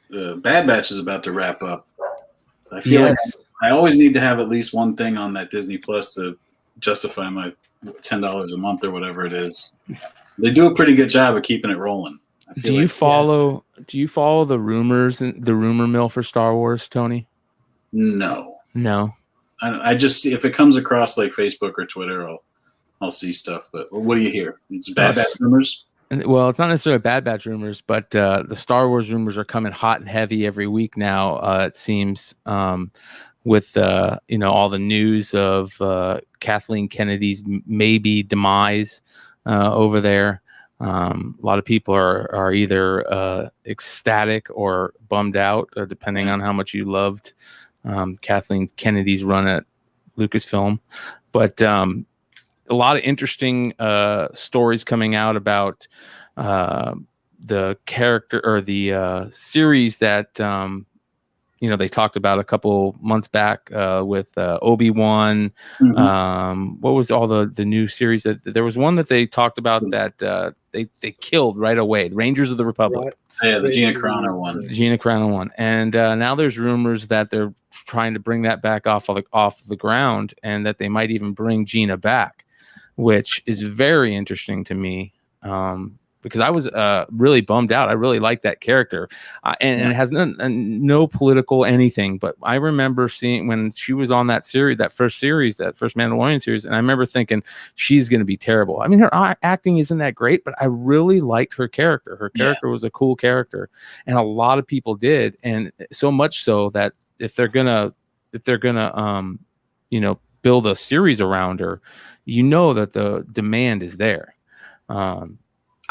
Speaker 5: Bad Batch is about to wrap up. So I feel like I always need to have at least one thing on that Disney Plus to justify my $10 a month or whatever it is. They do a pretty good job of keeping it rolling.
Speaker 2: Do you follow the rumors and the rumor mill for Star Wars, Tony?
Speaker 5: No.
Speaker 2: I
Speaker 5: just see if it comes across like Facebook or Twitter, I'll see stuff. But what do you hear? It's Bad Batch rumors.
Speaker 2: Well, it's not necessarily Bad Batch rumors, but the Star Wars rumors are coming hot and heavy every week now. It seems with all the news of Kathleen Kennedy's maybe demise over there. A lot of people are either ecstatic or bummed out, depending on how much you loved Kathleen Kennedy's run at Lucasfilm. But a lot of interesting stories coming out about the character or the series that they talked about a couple months back with Obi-Wan.
Speaker 5: Mm-hmm.
Speaker 2: What was all the new series that there was one that they talked about that they killed right away, Rangers of the Republic.
Speaker 4: Right.
Speaker 5: Yeah, the Gina Carano one.
Speaker 2: Gina Carano one. And now there's rumors that they're trying to bring that back off the ground, and that they might even bring Gina back, which is very interesting to me. Because I was really bummed out. I really liked that character, and it has no political anything. But I remember seeing when she was on that series, that first Mandalorian series, and I remember thinking she's going to be terrible. I mean, her acting isn't that great, but I really liked her character. Her character was a cool character, and a lot of people did, and so much so that if they're gonna build a series around her, that the demand is there.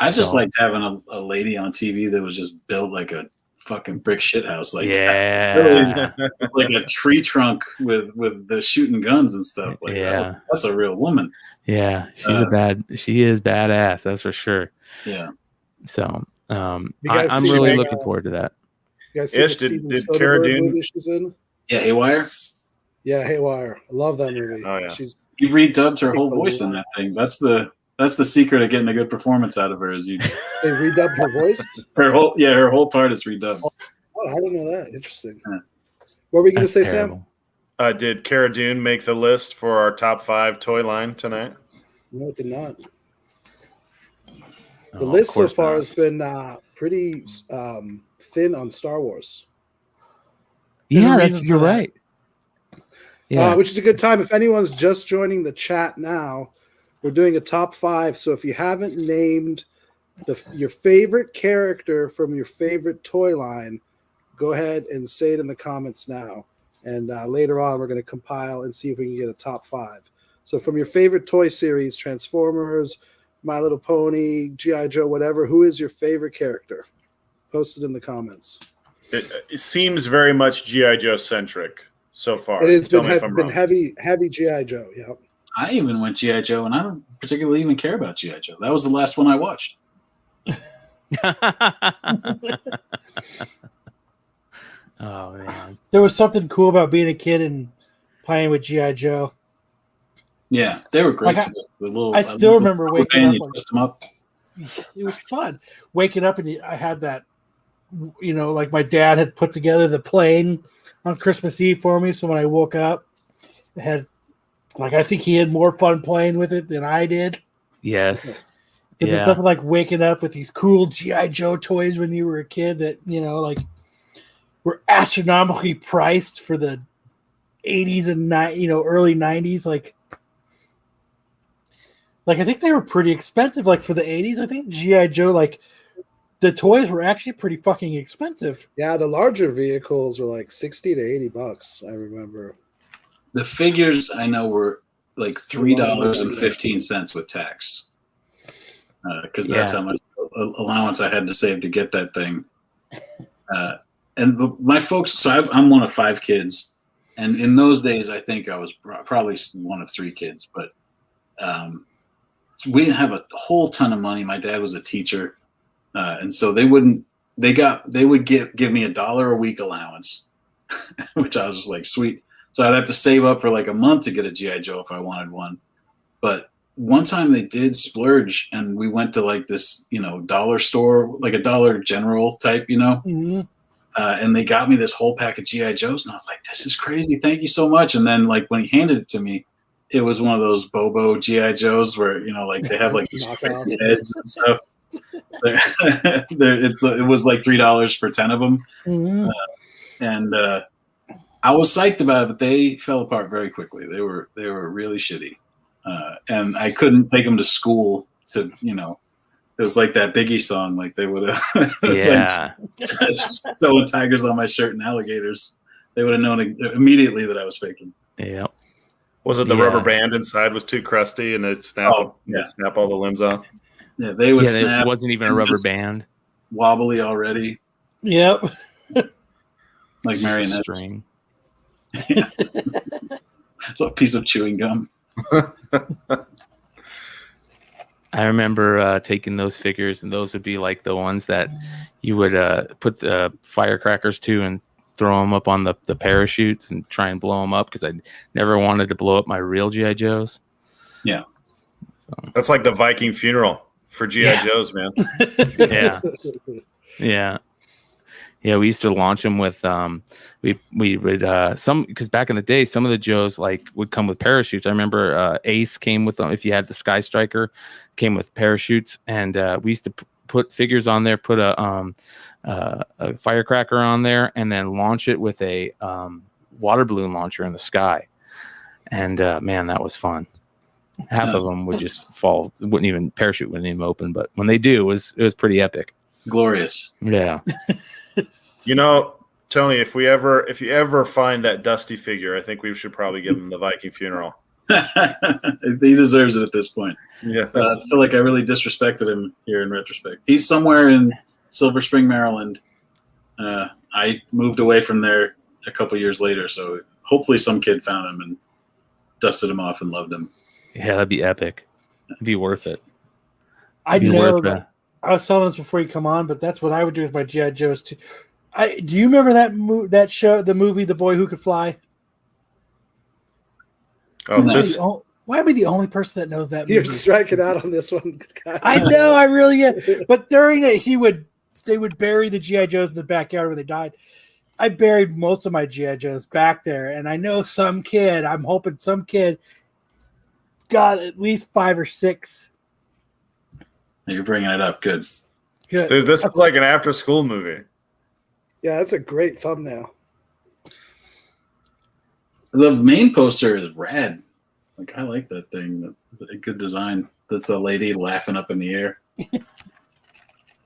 Speaker 5: I just liked having a lady on TV that was just built like a fucking brick shit house. Like
Speaker 2: Yeah.
Speaker 5: like a tree trunk with the shooting guns and stuff. Like that's a real woman.
Speaker 2: Yeah, she is badass, that's for sure.
Speaker 5: Yeah.
Speaker 2: So I'm
Speaker 4: see
Speaker 2: really
Speaker 4: Manga?
Speaker 2: looking forward to that.
Speaker 4: You guys see the
Speaker 3: Ish,
Speaker 4: Steven
Speaker 3: did Cara
Speaker 4: Soderbergh
Speaker 3: Dune-
Speaker 4: movie she's in?
Speaker 5: Yeah, Haywire.
Speaker 4: Yeah, Haywire. I love that movie.
Speaker 3: Oh, yeah.
Speaker 5: You redubbed her whole
Speaker 4: Takes a
Speaker 5: voice in
Speaker 4: lot.
Speaker 5: that thing. That's the secret of getting a good performance out of her. Is you
Speaker 4: They redubbed her voice.
Speaker 5: her whole part is redubbed.
Speaker 4: Oh, I didn't know that. Interesting.
Speaker 5: Yeah.
Speaker 4: What were you going to
Speaker 2: That's
Speaker 4: say,
Speaker 2: terrible.
Speaker 4: Sam?
Speaker 3: Did Cara Dune make the list for our top 5 toy line tonight?
Speaker 4: No, it did not. The
Speaker 2: Oh, of
Speaker 4: list so
Speaker 2: course
Speaker 4: far
Speaker 2: not.
Speaker 4: has been pretty thin on Star Wars,
Speaker 2: Yeah,
Speaker 1: There's a reason
Speaker 2: you're
Speaker 1: for that.
Speaker 2: right. Yeah.
Speaker 4: which is a good time. If anyone's just joining the chat now, we're doing a top 5. So if you haven't named your favorite character from your favorite toy line, go ahead and say it in the comments now. And later on, we're going to compile and see if we can get a top 5. So from your favorite toy series, Transformers, My Little Pony, G.I. Joe, whatever, who is your favorite character? Post it in the comments.
Speaker 3: It seems very much G.I. Joe centric so far.
Speaker 4: It has
Speaker 3: Tell me if I'm
Speaker 4: been
Speaker 3: wrong.
Speaker 4: heavy G.I. Joe. Yeah.
Speaker 5: I even went G.I. Joe, and I don't particularly even care about G.I. Joe. That was the last one I watched.
Speaker 2: Oh man.
Speaker 1: There was something cool about being a kid and playing with G.I. Joe.
Speaker 5: Yeah, they were great.
Speaker 1: Like
Speaker 5: The little,
Speaker 1: I still remember waking up.
Speaker 5: You twist them up.
Speaker 1: It was fun. Waking up and I had that, like my dad had put together the plane on Christmas Eve for me. So when I woke up, I had, I think he had more fun playing with it than I did.
Speaker 2: Yes.
Speaker 1: But there's nothing like waking up with these cool G.I. Joe toys when you were a kid that, were astronomically priced for the 80s and early 90s. Like I think they were pretty expensive. Like for the 80s, I think G.I. Joe, the toys were actually pretty fucking expensive.
Speaker 4: Yeah, the larger vehicles were like $60 to $80. I remember.
Speaker 5: The figures I know were like $3.15 with tax, because that's how much allowance I had to save to get that thing. And my folks, so I'm one of 5 kids, and in those days, I think I was probably one of 3 kids, but we didn't have a whole ton of money. My dad was a teacher, and so they would give me $1 a week allowance, which I was just like, sweet. So I'd have to save up for like a month to get a G.I. Joe if I wanted one. But one time they did splurge, and we went to like this, dollar store, like a Dollar General type,
Speaker 1: Mm-hmm.
Speaker 5: And they got me this whole pack of G.I. Joes, and I was like, this is crazy. Thank you so much. And then like when he handed it to me, it was one of those Bobo G.I. Joes where, they have like these crazy heads and stuff. It was like $3 for 10 of them.
Speaker 1: Mm-hmm.
Speaker 5: And I was psyched about it, but they fell apart very quickly. They were really shitty. And I couldn't take them to school to, it was like that Biggie song. Like they would have sewing tigers on my shirt and alligators. They would have known immediately that I was faking.
Speaker 2: Yeah.
Speaker 3: Was it the rubber band inside was too crusty and it snap all the limbs off?
Speaker 5: Yeah, they would snap.
Speaker 2: It wasn't even a rubber band.
Speaker 5: Wobbly already.
Speaker 1: Yep.
Speaker 5: Like marionettes.
Speaker 2: String.
Speaker 5: Yeah. It's a piece of chewing gum.
Speaker 2: I remember taking those figures, and those would be like the ones that you would put the firecrackers to and throw them up on the parachutes and try and blow them up, because I never wanted to blow up my real G.I. Joes.
Speaker 5: Yeah.
Speaker 2: So.
Speaker 3: That's like the Viking funeral for G.I. Joes, man.
Speaker 2: Yeah. Yeah. Yeah, we used to launch them with we would because back in the day some of the Joes would come with parachutes. I remember Ace came with them. If you had the Sky Striker, came with parachutes, and we used to put figures on there, put a firecracker on there, and then launch it with a water balloon launcher in the sky. And man, that was fun. Half of them would just fall, parachute wouldn't even open, but when they do, it was pretty epic.
Speaker 5: Glorious.
Speaker 2: Yeah.
Speaker 3: Tony, if you ever find that Dusty figure, I think we should probably give him the Viking funeral.
Speaker 5: He deserves it at this point.
Speaker 3: Yeah.
Speaker 5: I feel like I really disrespected him here in retrospect. He's somewhere in Silver Spring, Maryland, I moved away from there a couple years later, so hopefully some kid found him and dusted him off and loved him.
Speaker 2: Yeah, that'd be epic. It'd be worth it.
Speaker 1: I
Speaker 2: It'd be worth
Speaker 1: never.
Speaker 2: it.
Speaker 1: I was telling this before you come on, but that's what I would do with my GI Joes too. Do you remember that show, the movie, The Boy Who Could Fly?
Speaker 3: Oh,
Speaker 5: No.
Speaker 3: this
Speaker 1: Why am I the only person that knows that movie?
Speaker 4: You're striking out on this one.
Speaker 1: I know, I really am. But during it, they would bury the GI Joes in the backyard where they died. I buried most of my GI Joes back there, and I know I'm hoping some kid got at least 5 or 6.
Speaker 5: You're bringing it up. Good.
Speaker 1: Good.
Speaker 3: dude, this is like an after-school movie.
Speaker 4: Yeah, that's a great thumbnail.
Speaker 5: The main poster is rad. Like, I like that thing. That's a good design. That's the lady laughing up in the air.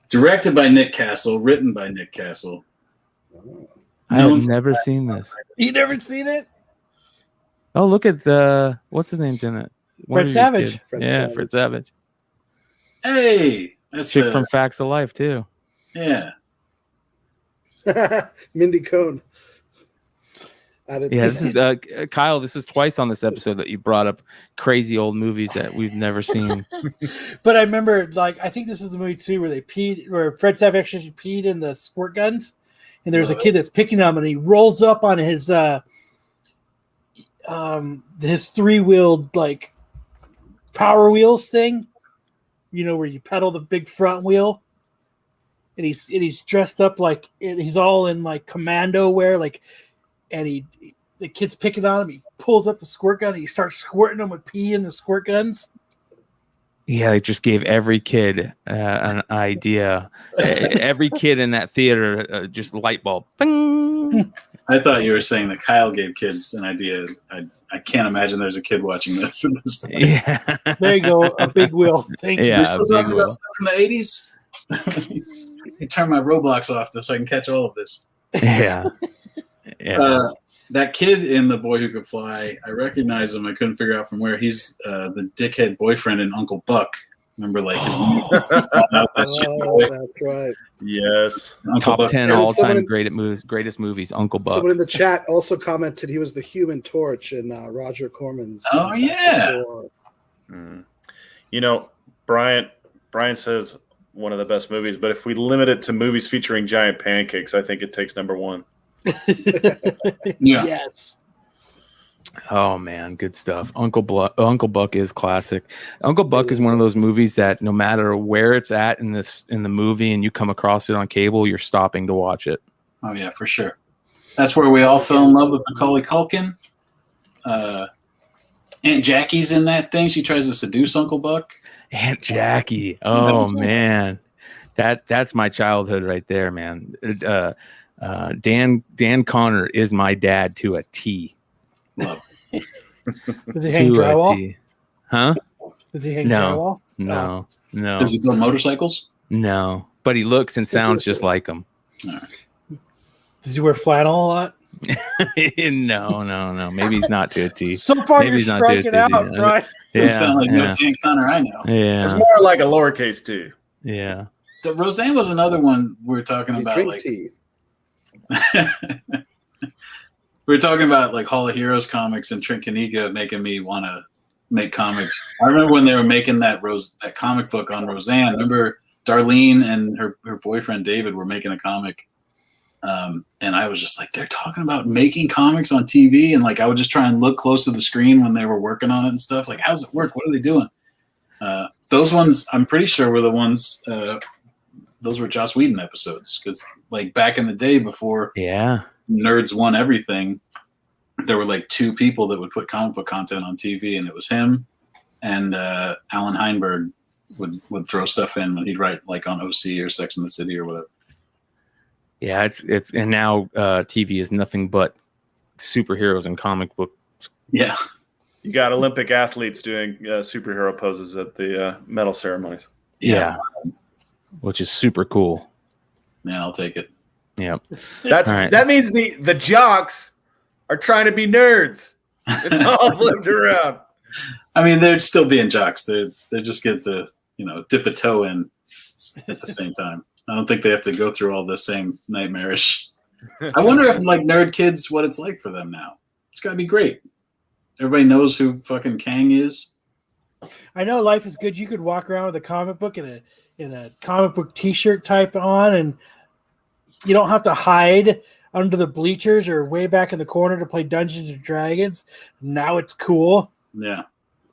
Speaker 5: Directed by Nick Castle, written by Nick Castle.
Speaker 2: I have never seen this.
Speaker 1: You never seen it?
Speaker 2: Oh, look at what's his name's in it?
Speaker 1: Fred Savage.
Speaker 4: Fred Savage.
Speaker 2: Fred Savage.
Speaker 5: Hey, that's
Speaker 2: Chick from Facts of Life too.
Speaker 5: yeah.
Speaker 4: Mindy Cohn.
Speaker 2: Yeah, this is Kyle. This is twice on this episode that you brought up crazy old movies that we've never seen.
Speaker 1: But I remember, I think this is the movie too, where Fred Savage actually peed in the squirt guns, and there's a kid that's picking them, and he rolls up on his 3-wheeled power wheels thing, where you pedal the big front wheel, and he's dressed up he's all in commando wear, and the kid's picking on him. He pulls up the squirt gun and he starts squirting them with pee in the squirt guns.
Speaker 2: Yeah, it just gave every kid an idea. Every kid in that theater, just light bulb. Bing!
Speaker 5: I thought you were saying that Kyle gave kids an idea. I can't imagine there's a kid watching this. At this point.
Speaker 2: Yeah.
Speaker 1: There you go, a big wheel. Thank you.
Speaker 2: Yeah,
Speaker 5: You're still
Speaker 2: a big
Speaker 5: talking
Speaker 2: wheel.
Speaker 5: about stuff from the 80s? I turn my Roblox off so I can catch all of this.
Speaker 2: Yeah. Yeah.
Speaker 5: That kid in The Boy Who Could Fly, I recognize him. I couldn't figure out from where. He's the dickhead boyfriend in Uncle Buck. Remember, his name?
Speaker 4: That's right.
Speaker 3: Yes.
Speaker 5: Uncle
Speaker 2: Top
Speaker 5: Buck.
Speaker 2: 10
Speaker 4: And
Speaker 2: all-time
Speaker 4: someone
Speaker 2: greatest movies. Uncle Buck.
Speaker 4: Someone in the chat also commented he was the Human Torch in Roger Corman's.
Speaker 5: Oh, yeah.
Speaker 3: Bryan says one of the best movies, but if we limit it to movies featuring giant pancakes, I think it takes number 1.
Speaker 5: Yeah.
Speaker 1: Yes.
Speaker 2: Oh man, good stuff. Uncle Buck is classic. Uncle Buck is one of those movies that no matter where it's at in the movie and you come across it on cable, you're stopping to watch it.
Speaker 5: Oh, yeah, for sure. That's where we all fell in love with Macaulay Culkin. Aunt Jackie's in that thing. She tries to seduce Uncle Buck.
Speaker 2: Aunt Jackie. Oh man. That's my childhood right there, man. Dan Connor is my dad to a T.
Speaker 5: Love.
Speaker 1: Does he hang drywall?
Speaker 2: T. Huh?
Speaker 1: Does he hang
Speaker 2: No.
Speaker 1: drywall?
Speaker 2: No.
Speaker 5: Does he build motorcycles?
Speaker 2: No. But he looks and sounds just like him.
Speaker 1: Does he wear flannel a lot?
Speaker 2: No. Maybe he's not to a T.
Speaker 1: So far,
Speaker 2: Maybe
Speaker 1: you're
Speaker 2: he's not to a
Speaker 1: striking
Speaker 2: T,
Speaker 1: out,
Speaker 2: yeah.
Speaker 1: right?
Speaker 5: Doesn't sound like no Dan Connor I know.
Speaker 3: It's
Speaker 2: Yeah.
Speaker 3: more like a lowercase T.
Speaker 2: Yeah.
Speaker 5: The Roseanne was another one we were talking
Speaker 4: Does he
Speaker 5: about.
Speaker 4: drink tea?
Speaker 5: We were talking about Hall of Heroes comics and Trincaniga making me want to make comics. I remember when they were making that comic book on Roseanne. Remember Darlene and her boyfriend David were making a comic. And I was just like, they're talking about making comics on TV. And I would just try and look close to the screen when they were working on it and stuff. How does it work? What are they doing? Those ones, I'm pretty sure were the ones, those were Joss Whedon episodes. Because back in the day before nerds won everything, there were 2 people that would put comic book content on TV, and it was him and Alan Heinberg would throw stuff in when he'd write on OC or Sex and the City or whatever.
Speaker 2: Yeah, it's and now TV is nothing but superheroes and comic book.
Speaker 5: Yeah.
Speaker 3: You got Olympic athletes doing superhero poses at the medal ceremonies.
Speaker 2: Yeah. Which is super cool.
Speaker 5: Yeah, I'll take it.
Speaker 2: Yep.
Speaker 3: That means the jocks are trying to be nerds. It's all flipped around.
Speaker 5: I mean, they're still being jocks. They just get to dip a toe in at the same time. I don't think they have to go through all the same nightmarish. I wonder if like nerd kids, what it's like for them now. It's got to be great. Everybody knows who fucking Kang is.
Speaker 1: I know life is good. You could walk around with a comic book and a comic book T-shirt type on, and you don't have to hide under the bleachers or way back in the corner to play Dungeons and Dragons. Now it's cool.
Speaker 5: Yeah,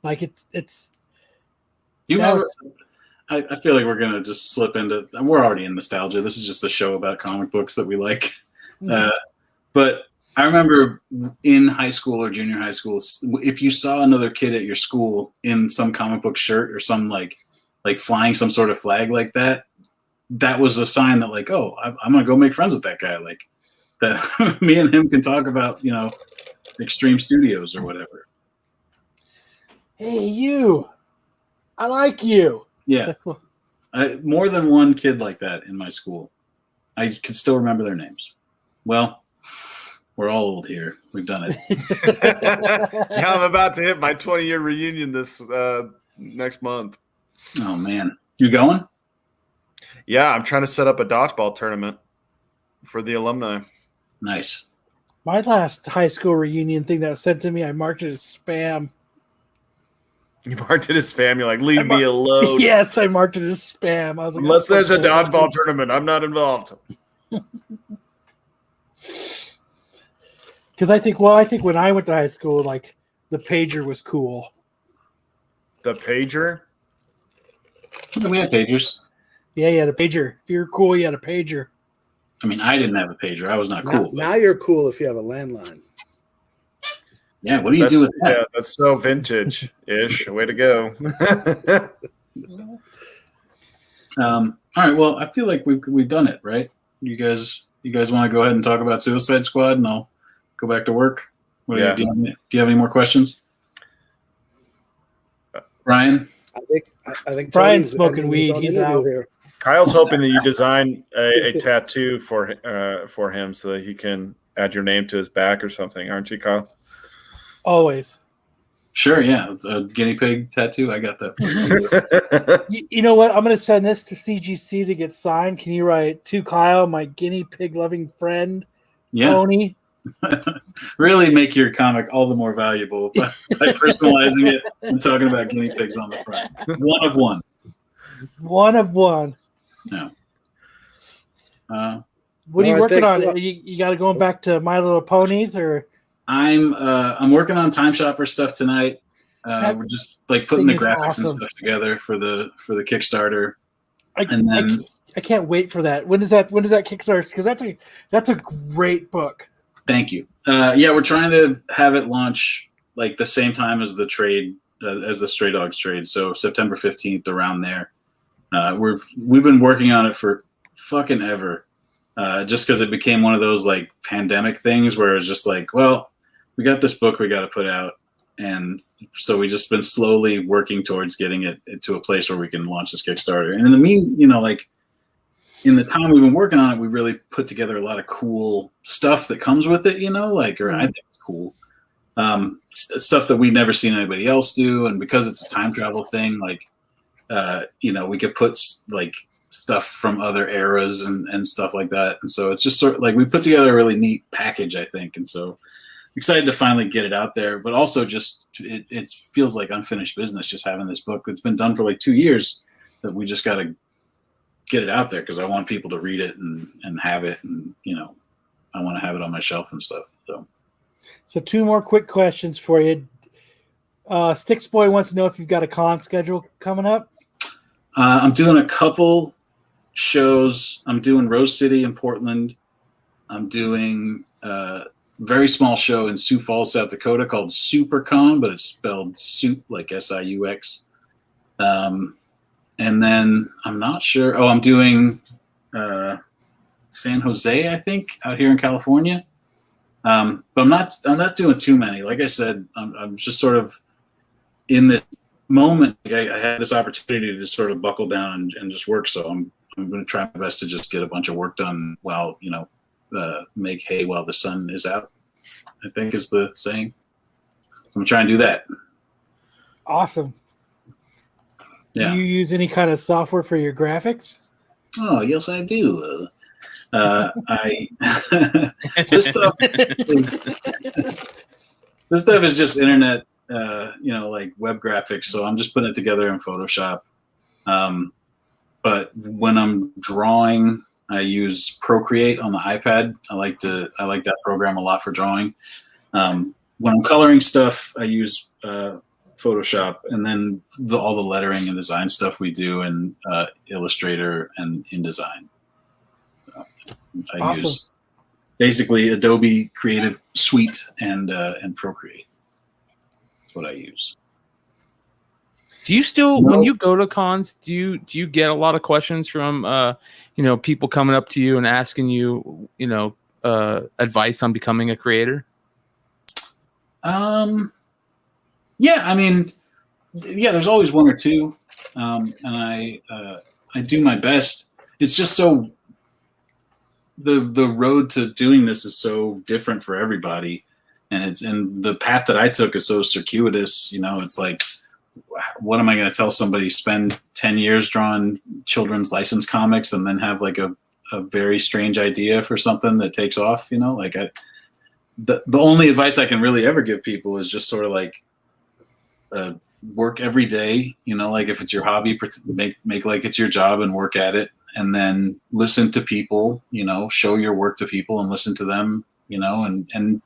Speaker 1: like it's.
Speaker 5: You remember? I feel like we're gonna just slip into. We're already in nostalgia. This is just a show about comic books that we like. But I remember in high school or junior high school, if you saw another kid at your school in some comic book shirt or some like flying some sort of flag like that, that was a sign that like, oh, I'm gonna go make friends with that guy. Like that, me and him can talk about Extreme Studios or whatever.
Speaker 1: Hey, you! I like you.
Speaker 5: Yeah, more than one kid like that in my school. I could still remember their names. Well, we're all old here. We've done it.
Speaker 3: Yeah, I'm about to hit my 20-year reunion this next month.
Speaker 5: Oh, man. You going?
Speaker 3: Yeah, I'm trying to set up a dodgeball tournament for the alumni.
Speaker 5: Nice.
Speaker 1: My last high school reunion thing that was sent to me, I marked it as spam.
Speaker 3: You marked it as spam. You're like, leave me alone.
Speaker 1: Yes, I marked it as spam. I was like,
Speaker 3: unless there's a dodgeball tournament, I'm not involved.
Speaker 1: Because I think when I went to high school, like the pager was cool.
Speaker 3: The pager?
Speaker 5: We had pagers.
Speaker 1: Yeah, you had a pager. If you were cool, you had a pager.
Speaker 5: I mean, I didn't have a pager. I was not cool.
Speaker 4: Now you're cool if you have a landline.
Speaker 5: Yeah, what do you do with that?
Speaker 3: Yeah, that's so vintage-ish. Way to go.
Speaker 5: All right, well, I feel like we've done it, right? You guys want to go ahead and talk about Suicide Squad, and I'll go back to work? Do you have any more questions? Bryan?
Speaker 4: I think
Speaker 1: Brian's smoking weed. He's out.
Speaker 4: Here.
Speaker 3: Kyle's hoping that you design a tattoo for him so that he can add your name to his back or something, aren't you, Kyle?
Speaker 1: Always.
Speaker 5: Sure, yeah. A guinea pig tattoo. I got that.
Speaker 1: You know what? I'm going to send this to CGC to get signed. Can you write to Kyle, my guinea pig loving friend, Tony?
Speaker 5: Really make your comic all the more valuable by personalizing it and talking about guinea pigs on the front. One of one.
Speaker 1: One of one.
Speaker 5: Yeah.
Speaker 1: What are you working on? You got to go back to My Little Ponies, or?
Speaker 5: I'm working on Time Shopper stuff tonight. We're just like putting the graphics and stuff together for the Kickstarter.
Speaker 1: I can't wait for that. When does that Kickstarter? Because that's a great book.
Speaker 5: Thank you. Yeah, we're trying to have it launch like the same time as the trade, as the Stray Dogs trade. So September 15th, around there. We've been working on it for fucking ever. Just because it became one of those like pandemic things where it's just like, well, we got this book we got to put out, and so we just been slowly working towards getting it to a place where we can launch this Kickstarter. And in the in the time we've been working on it, we really put together a lot of cool stuff that comes with it. I think it's cool. Stuff that we've never seen anybody else do, and because it's a time travel thing, we could put like stuff from other eras and stuff like that. And so it's just sort of like we put together a really neat package, I think. And so excited to finally get it out there, but also just it feels like unfinished business just having this book that's been done for like 2 years that we just got to get it out there because I want people to read it and have it. And, I want to have it on my shelf and stuff.
Speaker 1: So 2 more quick questions for you. Sticks Boy wants to know if you've got a con schedule coming up.
Speaker 5: I'm doing a couple shows. I'm doing Rose City in Portland. I'm doing a very small show in Sioux Falls, South Dakota called SuperCon, but it's spelled soup like SIUX. And then I'm not sure. Oh, I'm doing San Jose, I think, out here in California. But I'm not doing too many. Like I said, I'm just sort of in the moment. I had this opportunity to sort of buckle down and just work. So I'm going to try my best to just get a bunch of work done while, make hay while the sun is out, I think is the saying. I'm going to try and do that.
Speaker 1: Awesome.
Speaker 5: Yeah.
Speaker 1: Do you use any kind of software for your graphics?
Speaker 5: Oh, yes, I do. I this stuff is just internet, like web graphics. So I'm just putting it together in Photoshop. But when I'm drawing, I use Procreate on the iPad. I like that program a lot for drawing. When I'm coloring stuff, I use Photoshop, and then all the lettering and design stuff we do in Illustrator and InDesign. I use basically Adobe Creative Suite and Procreate. That's what I use.
Speaker 2: Do you still, when you go to cons, do you get a lot of questions from people coming up to you and asking you, advice on becoming a creator?
Speaker 5: Yeah, I mean, there's always one or two, and I do my best. It's just so the road to doing this is so different for everybody, and the path that I took is so circuitous. It's like, what am I going to tell somebody? Spend 10 years drawing children's licensed comics and then have like a very strange idea for something that takes off? The only advice I can really ever give people is just sort of like work every day. Like if it's your hobby, make like it's your job and work at it. And then listen to people, show your work to people and listen to them, and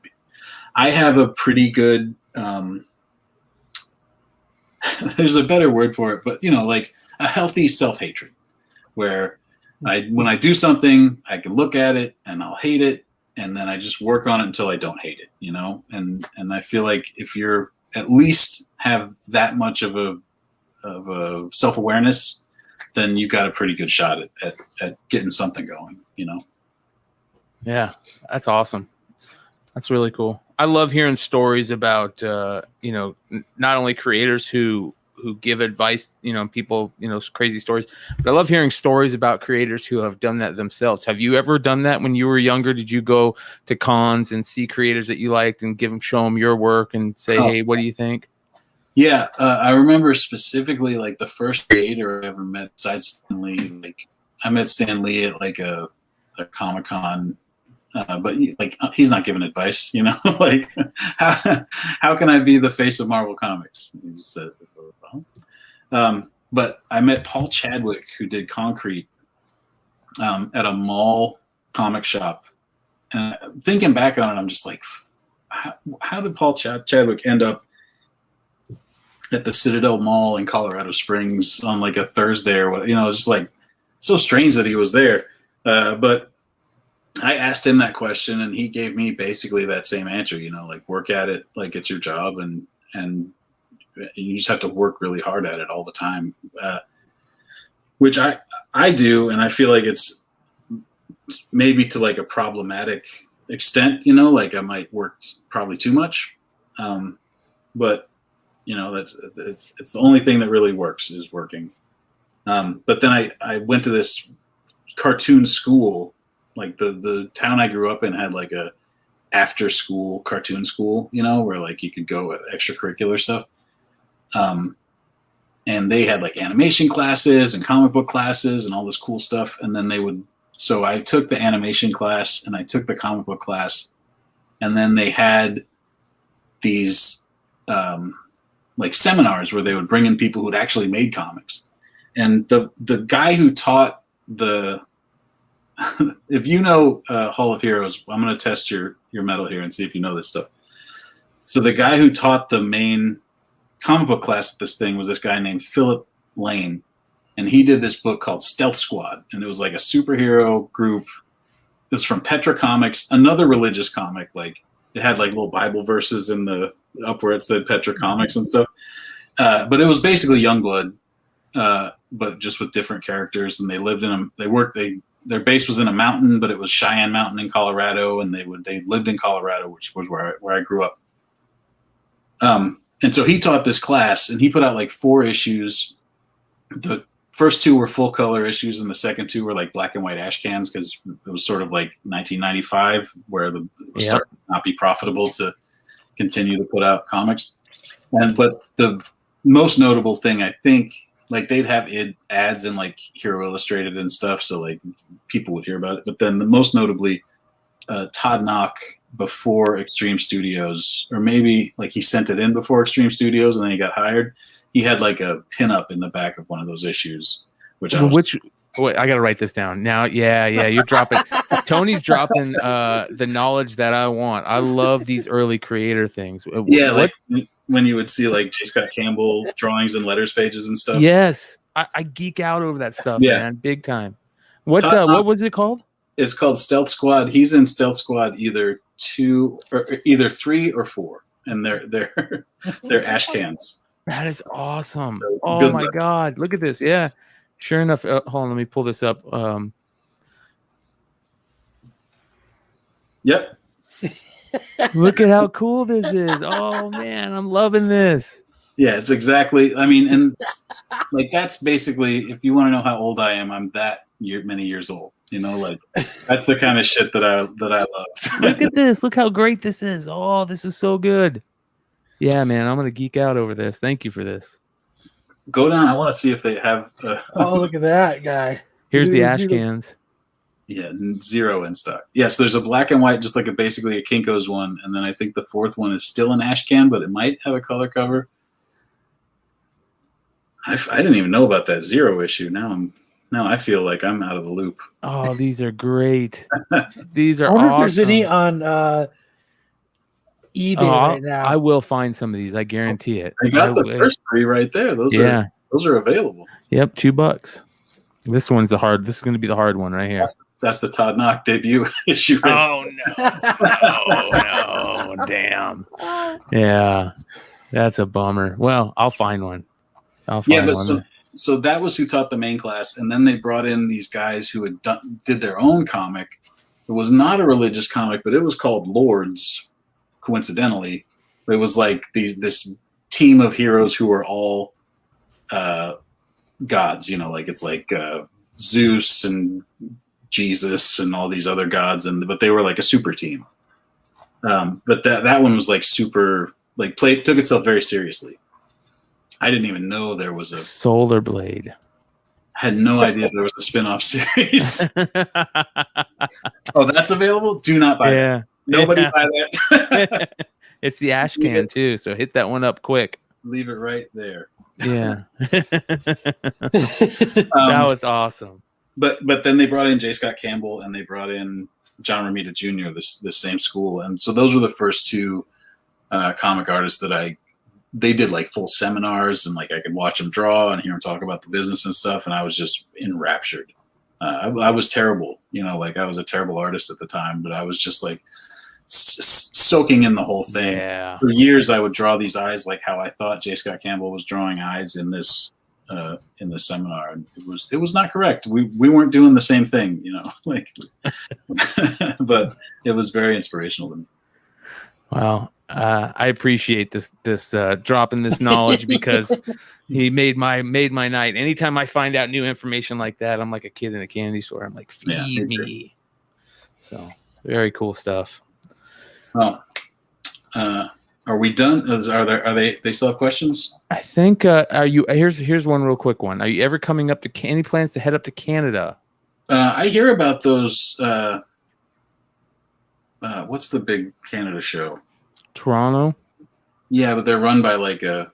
Speaker 5: I have a pretty good, there's a better word for it, but like a healthy self-hatred where when I do something, I can look at it and I'll hate it. And then I just work on it until I don't hate it, and I feel like if you're at least have that much of a self-awareness, then you got a pretty good shot at getting something going,
Speaker 2: Yeah, that's awesome. That's really cool. I love hearing stories about, not only creators who give advice, people, crazy stories, but I love hearing stories about creators who have done that themselves. Have you ever done that when you were younger? Did you go to cons and see creators that you liked and show them your work and say, hey, what do you think?
Speaker 5: Yeah, I remember specifically like the first creator I ever met besides Stan Lee. Like I met Stan Lee at like a Comic-Con, but he's not giving advice, like how can I be the face of Marvel Comics? He just said, but I met Paul Chadwick, who did Concrete, at a mall comic shop. And thinking back on it, I'm just like, how did Paul Chadwick end up at the Citadel Mall in Colorado Springs on like a Thursday or what? It's just like so strange that he was there. But I asked him that question and he gave me basically that same answer, like work at it like it's your job and you just have to work really hard at it all the time, which I do. And I feel like it's maybe to like a problematic extent, like I might work probably too much. But it's the only thing that really works is working. But then I went to this cartoon school, like the town I grew up in had like a after school cartoon school, where like you could go with extracurricular stuff. And they had like animation classes and comic book classes and all this cool stuff. And then so I took the animation class and I took the comic book class, and then they had these, like seminars where they would bring in people who'd actually made comics. And the guy who taught if you know Hall of Heroes, I'm going to test your metal here and see if you know this stuff. So the guy who taught the main comic book class at this thing was this guy named Philip Lane. And he did this book called Stealth Squad. And it was like a superhero group. It was from Petra Comics, another religious comic. Like it had like little Bible verses in the up where it said Petra Comics and stuff. But it was basically Youngblood, but just with different characters. And they lived their base was in a mountain, but it was Cheyenne Mountain in Colorado. And they lived in Colorado, which was where I grew up. And so he taught this class and he put out like 4 issues. The first 2 were full color issues and the second 2 were like black and white ash cans because it was sort of like 1995 where it was starting to not be profitable to continue to put out comics. But the most notable thing I think like they'd have ads in like Hero Illustrated and stuff, so like people would hear about it. But then the most notably, Todd Knock before Extreme Studios, or maybe like he sent it in before Extreme Studios and then he got hired. He had like a pinup in the back of one of those issues, which
Speaker 2: wait, I gotta write this down now. Yeah, you're dropping. Tony's dropping the knowledge that I want. I love these early creator things.
Speaker 5: Yeah, like when you would see like J. Scott Campbell drawings and letters pages and stuff.
Speaker 2: Yes, I geek out over that stuff, man, big time. What was it called?
Speaker 5: It's called Stealth Squad. He's in Stealth Squad either 3 or 4, and they're ash cans.
Speaker 2: That is awesome.
Speaker 5: So,
Speaker 2: oh my God, look at this. Yeah, sure enough. Hold on, let me pull this up.
Speaker 5: Yep.
Speaker 2: Look at how cool this is. Oh man, I'm loving this.
Speaker 5: Yeah, it's exactly. I mean, and like that's basically, if you want to know how old I am, I'm that many years old. You know, like that's the kind of shit that I love.
Speaker 2: Look at this. Look how great this is. Oh, this is so good. Yeah, man, I'm gonna geek out over this. Thank you for this.
Speaker 5: Go down. I want to see if they have.
Speaker 1: Oh, look at that guy.
Speaker 2: Here's the ash cans.
Speaker 5: Yeah, 0 in stock. Yes, there's a black and white, just like basically a Kinko's one, and then I think the 4th one is still an ash can, but it might have a color cover. I didn't even know about that 0 issue. Now I feel like I'm out of the loop.
Speaker 2: Oh, these are great. These are
Speaker 1: I wonder
Speaker 2: awesome.
Speaker 1: if there's any on eBay right now.
Speaker 2: I will find some of these. I guarantee it.
Speaker 5: I got the first 3 right there. Those are available.
Speaker 2: Yep, $2. This one's the hard. This is going to be the hard one right here.
Speaker 5: That's the Todd Knock debut issue.
Speaker 2: Oh no, damn. Yeah, that's a bummer. Well, I'll find one.
Speaker 5: So that was who taught the main class, and then they brought in these guys who did their own comic. It was not a religious comic, but it was called Lords. Coincidentally, it was like this team of heroes who were all gods. You know, like it's like Zeus and Jesus and all these other gods, but they were like a super team. But that one was like super, like took itself very seriously. I didn't even know there was a
Speaker 2: Solar Blade.
Speaker 5: Had no idea there was a spin-off series. Oh, that's available? Do not buy that. Nobody buy that.
Speaker 2: It's the ash can too, so hit that one up quick.
Speaker 5: Leave it right there.
Speaker 2: Yeah. That was awesome.
Speaker 5: But then they brought in J. Scott Campbell and they brought in John Romita Jr., the same school. And so those were the first 2 comic artists that they did like full seminars, and like I could watch them draw and hear them talk about the business and stuff. And I was just enraptured. I was terrible, you know, like I was a terrible artist at the time, but I was just like soaking in the whole thing.
Speaker 2: Yeah.
Speaker 5: For years, I would draw these eyes like how I thought J. Scott Campbell was drawing eyes in this seminar, and it was not correct. We weren't doing the same thing, you know, like, but it was very inspirational to me.
Speaker 2: Wow. I appreciate this dropping this knowledge, because he made my night. Anytime I find out new information like that, I'm like a kid in a candy store. I'm like, feed me. So very cool stuff.
Speaker 5: Well, are we done? Are they still have questions?
Speaker 2: I think here's one real quick one. Are you ever coming up to any plans to head up to Canada?
Speaker 5: I hear about those. What's the big Canada show?
Speaker 2: Toronto.
Speaker 5: Yeah, but they're run by like there's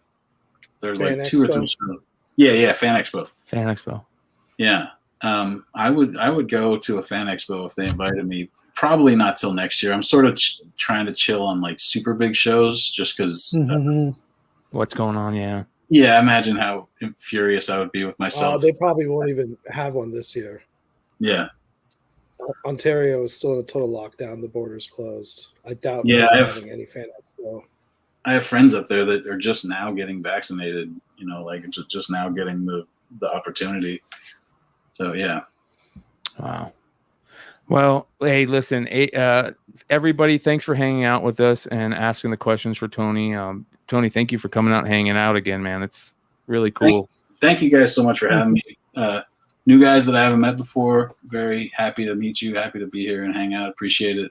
Speaker 4: Fan
Speaker 5: like 2 or 3
Speaker 4: Expo.
Speaker 5: shows. Yeah, Fan Expo.
Speaker 2: Fan Expo.
Speaker 5: Yeah. I would go to a Fan Expo if they invited me. Probably not till next year. I'm sort of trying to chill on like super big shows, just because.
Speaker 2: What's going on? Yeah.
Speaker 5: Yeah, imagine how furious I would be with myself.
Speaker 4: They probably won't even have one this year.
Speaker 5: Yeah.
Speaker 4: Ontario is still in a total lockdown. The border's closed. I doubt having any Fan Expo.
Speaker 5: I have friends up there that are just now getting vaccinated, you know, like just now getting the opportunity. So, yeah.
Speaker 2: Wow. Well, hey, listen, everybody, thanks for hanging out with us and asking the questions for Tony. Tony, thank you for coming out and hanging out again, man. It's really cool.
Speaker 5: Thank you guys so much for having me. New guys that I haven't met before, very happy to meet you. Happy to be here and hang out. Appreciate it.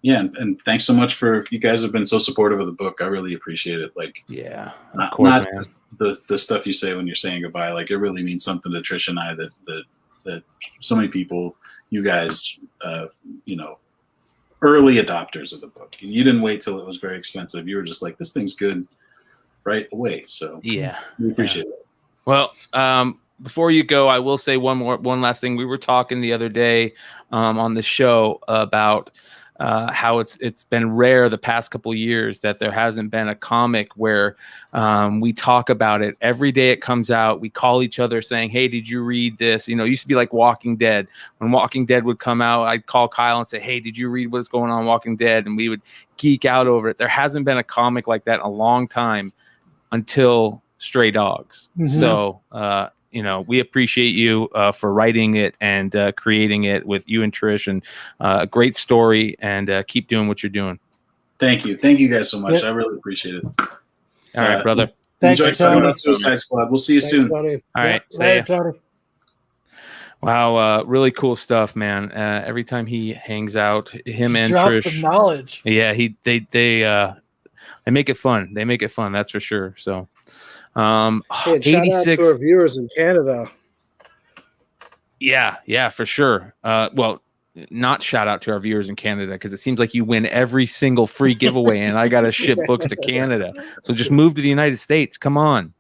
Speaker 5: yeah, and thanks so much for you guys have been so supportive of the book. I really appreciate it. Like,
Speaker 2: Yeah, of
Speaker 5: not,
Speaker 2: course,
Speaker 5: not
Speaker 2: man.
Speaker 5: the stuff you say when you're saying goodbye. Like, it really means something to Trish and I that so many people, you guys, early adopters of the book. You didn't wait till it was very expensive. You were just like, this thing's good right away. So
Speaker 2: Yeah,
Speaker 5: we appreciate it.
Speaker 2: Well, before you go, I will say one last thing. We were talking the other day on the show about how it's been rare the past couple of years that there hasn't been a comic where we talk about it every day it comes out. We call each other saying, "Hey, did you read this?" You know, it used to be like Walking Dead. When Walking Dead would come out, I'd call Kyle and say, "Hey, did you read what's going on Walking Dead?" And we would geek out over it. There hasn't been a comic like that in a long time until Stray Dogs.
Speaker 1: Mhm.
Speaker 2: So, we appreciate you for writing it and creating it with you and Trish, and a great story, and keep doing what you're doing.
Speaker 5: Thank you. Thank you guys so much.
Speaker 1: Yep.
Speaker 5: I really appreciate it.
Speaker 2: All right, brother.
Speaker 1: Thank
Speaker 5: Enjoy
Speaker 1: you,
Speaker 5: talking
Speaker 1: Tony.
Speaker 5: about Suicide Squad. We'll see you
Speaker 4: Thanks,
Speaker 5: soon.
Speaker 4: buddy.
Speaker 2: All right. See
Speaker 1: Later,
Speaker 2: ya.
Speaker 1: Tony.
Speaker 2: Wow. Really cool stuff, man. Every time he hangs out, him and
Speaker 1: Drop
Speaker 2: Trish.
Speaker 1: some knowledge.
Speaker 2: Yeah, they make it fun. They make it fun. That's for sure. So,
Speaker 4: Hey, and shout out
Speaker 2: 86.
Speaker 4: to our viewers in Canada.
Speaker 2: Yeah, for sure. Well, not shout out to our viewers in Canada, because it seems like you win every single free giveaway, and I got to ship books to Canada. So just move to the United States. Come on.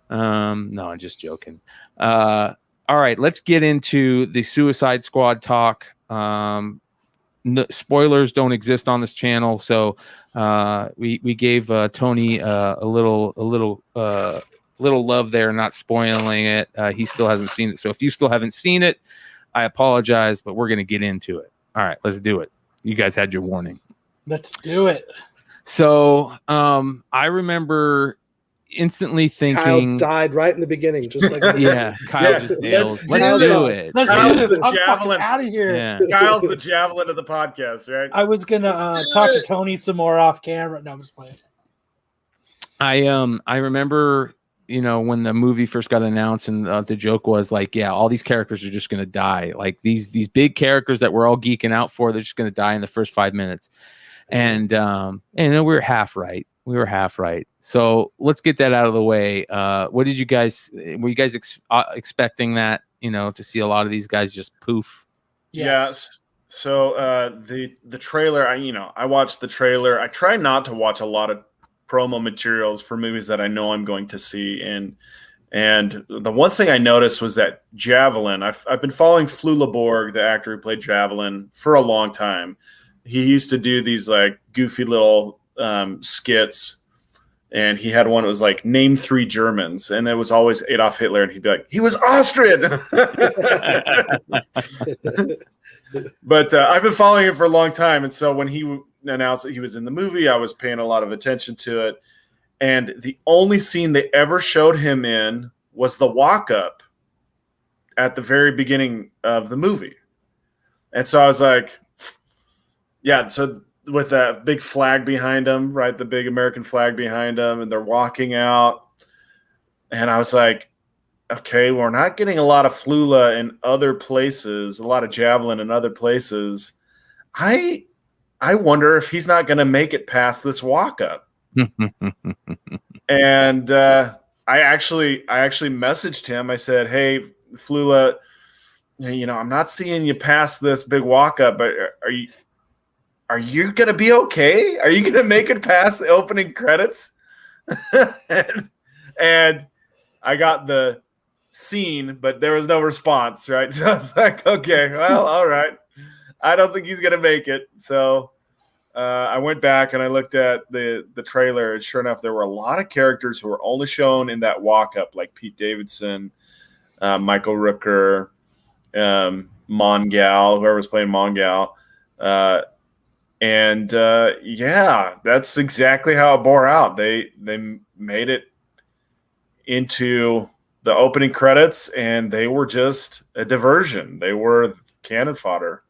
Speaker 2: No, I'm just joking. All right, let's get into the Suicide Squad talk. No, spoilers don't exist on this channel, so we gave Tony a little love there, not spoiling it. He still hasn't seen it, so if you still haven't seen it, I apologize, but we're gonna get into it. All right, let's do it. You guys had your warning.
Speaker 1: Let's do it.
Speaker 2: So I remember instantly thinking,
Speaker 4: Kyle died right in the beginning, just like
Speaker 2: yeah, Kyle just nailed.
Speaker 3: let's
Speaker 2: Let's
Speaker 3: do
Speaker 2: do
Speaker 3: it.
Speaker 2: it.
Speaker 1: Let's
Speaker 3: Kyle's
Speaker 1: do
Speaker 3: the
Speaker 1: it. I'm
Speaker 3: javelin.
Speaker 1: out of here.
Speaker 2: Yeah.
Speaker 3: Kyle's the javelin of the podcast, right?
Speaker 1: I was gonna talk to Tony some more off camera. No, I'm just playing.
Speaker 2: I remember, when the movie first got announced, and the joke was like, yeah, all these characters are just going to die. Like these big characters that we're all geeking out for, they're just going to die in the first 5 minutes. And we were half right. So let's get that out of the way. What did you guys, were you guys expecting that, to see a lot of these guys just poof?
Speaker 3: Yes. So the trailer, I watched the trailer. I try not to watch a lot of promo materials for movies that I know I'm going to see. And the one thing I noticed was that Javelin, I've been following Flula Borg, the actor who played Javelin, for a long time. He used to do these like goofy little skits, and he had one that was like, name 3 Germans, and it was always Adolf Hitler, and he'd be like, he was Austrian. But I've been following him for a long time, and so when he announced that he was in the movie, I was paying a lot of attention to it. And the only scene they ever showed him in was the walk-up at the very beginning of the movie. And so I was like, yeah, so with that big flag behind him, right, the big American flag behind him, and they're walking out. And I was like, okay, we're not getting a lot of Flula in other places, a lot of Javelin in other places. I wonder if he's not going to make it past this walk-up. And I actually messaged him. I said, hey, Flula, I'm not seeing you past this big walk-up, but are you going to be okay? Are you going to make it past the opening credits? and I got the scene, but there was no response, right? So I was like, okay, well, all right. I don't think he's going to make it. So I went back and I looked at the trailer, and sure enough, there were a lot of characters who were only shown in that walk-up, like Pete Davidson, Michael Rooker, Mongal, whoever was playing Mongal. Yeah, that's exactly how it bore out. They made it into the opening credits, and they were just a diversion. They were cannon fodder.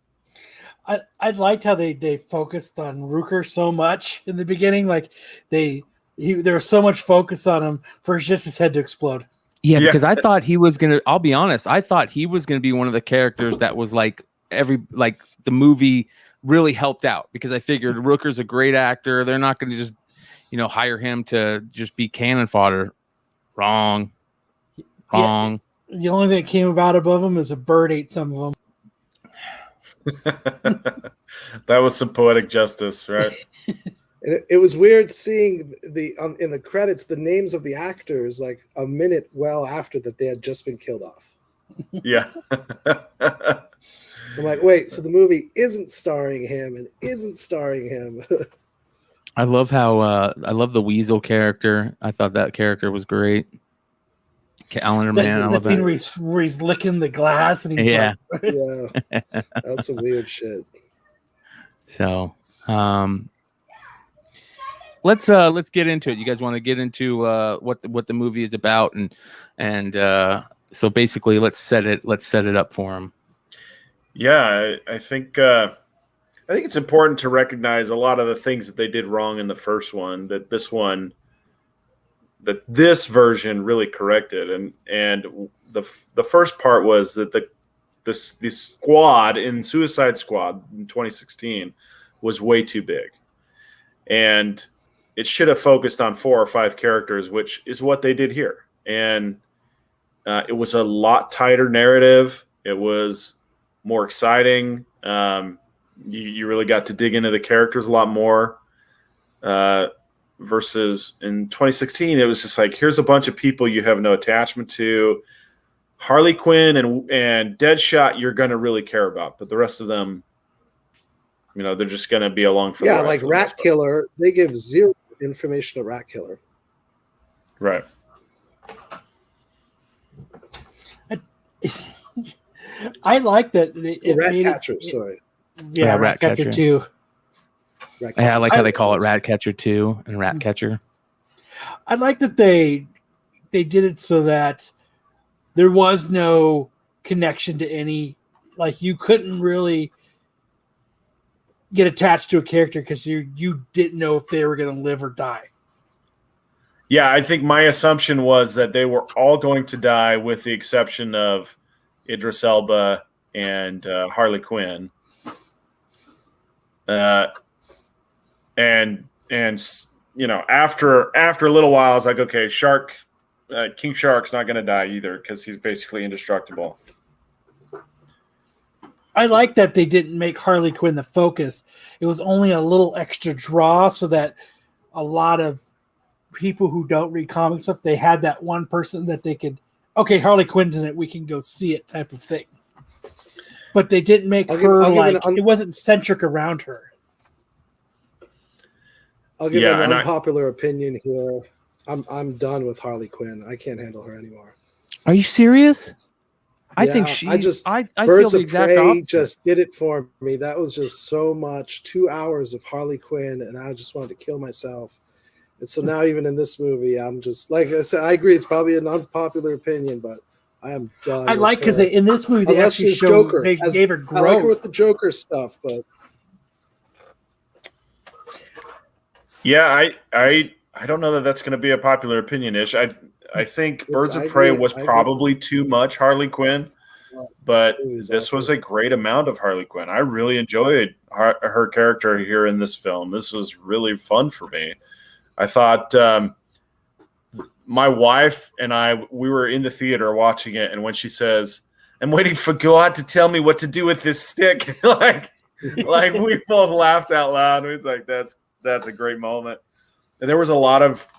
Speaker 1: I liked how they focused on Rooker so much in the beginning. Like there was so much focus on him for just his head to explode.
Speaker 2: Yeah, because I thought he was gonna. I'll be honest. I thought he was gonna be one of the characters that was like the movie really helped out because I figured Rooker's a great actor. They're not going to just, hire him to just be cannon fodder. Wrong.
Speaker 1: Yeah, the only thing that came about above him is a bird ate some of them.
Speaker 3: That was some poetic justice, right?
Speaker 4: It was weird seeing in the credits the names of the actors like a minute well after that they had just been killed off.
Speaker 3: Yeah.
Speaker 4: I'm like, wait, so the movie isn't starring him and isn't starring him.
Speaker 2: I love how I love the Weasel character. I thought that character was great. Calendar Man. I love
Speaker 1: scene
Speaker 2: that.
Speaker 1: where he's licking the glass and he's
Speaker 4: Yeah, that's some weird shit.
Speaker 2: So let's get into it. You guys want to get into what the movie is about, and so basically let's set it up for him.
Speaker 3: Yeah, I think it's important to recognize a lot of the things that they did wrong in the first one that this version really corrected, and the first part was that the squad in Suicide Squad in 2016 was way too big, and it should have focused on 4 or 5 characters, which is what they did here, and it was a lot tighter narrative. It was more exciting. You really got to dig into the characters a lot more. Versus in 2016, it was just like, here's a bunch of people you have no attachment to. Harley Quinn and Deadshot you're going to really care about, but the rest of them, they're just going to be along for the ride.
Speaker 4: Like Rat Killer, they give zero information to Rat Killer.
Speaker 3: Right.
Speaker 1: I like that.
Speaker 4: Ratcatcher, sorry.
Speaker 1: Yeah, Ratcatcher 2.
Speaker 2: Yeah, I like how they call it Ratcatcher 2 and Ratcatcher.
Speaker 1: I like that they did it so that there was no connection to any, like you couldn't really get attached to a character because you didn't know if they were going to live or die.
Speaker 3: Yeah, I think my assumption was that they were all going to die with the exception of Idris Elba and Harley Quinn. And after a little while, I was like, okay, King Shark's not going to die either because he's basically indestructible.
Speaker 1: I like that they didn't make Harley Quinn the focus. It was only a little extra draw so that a lot of people who don't read comic stuff, they had that one person that they could, okay, Harley Quinn's in it, we can go see it type of thing. But they didn't make it wasn't centric around her.
Speaker 4: I'll give an unpopular opinion here. I'm done with Harley Quinn. I can't handle her anymore.
Speaker 2: Are you serious? I think I feel the exact opposite.
Speaker 4: Just did it for me. That was just so much. 2 hours of Harley Quinn, and I just wanted to kill myself. And so now, even in this movie, I'm just like I said. I agree. It's probably an unpopular opinion, but I am done.
Speaker 1: I like because in this movie they actually gave her growth.
Speaker 4: I like her with the Joker stuff, but.
Speaker 3: Yeah, I don't know that that's going to be a popular opinion, Ish. I think Birds of Prey was probably too much Harley Quinn, but this was a great amount of Harley Quinn. I really enjoyed her character here in this film. This was really fun for me. I thought my wife and we were in the theater watching it, and when she says, "I'm waiting for God to tell me what to do with this stick," like we both laughed out loud. It's like that's a great moment. And there was a lot of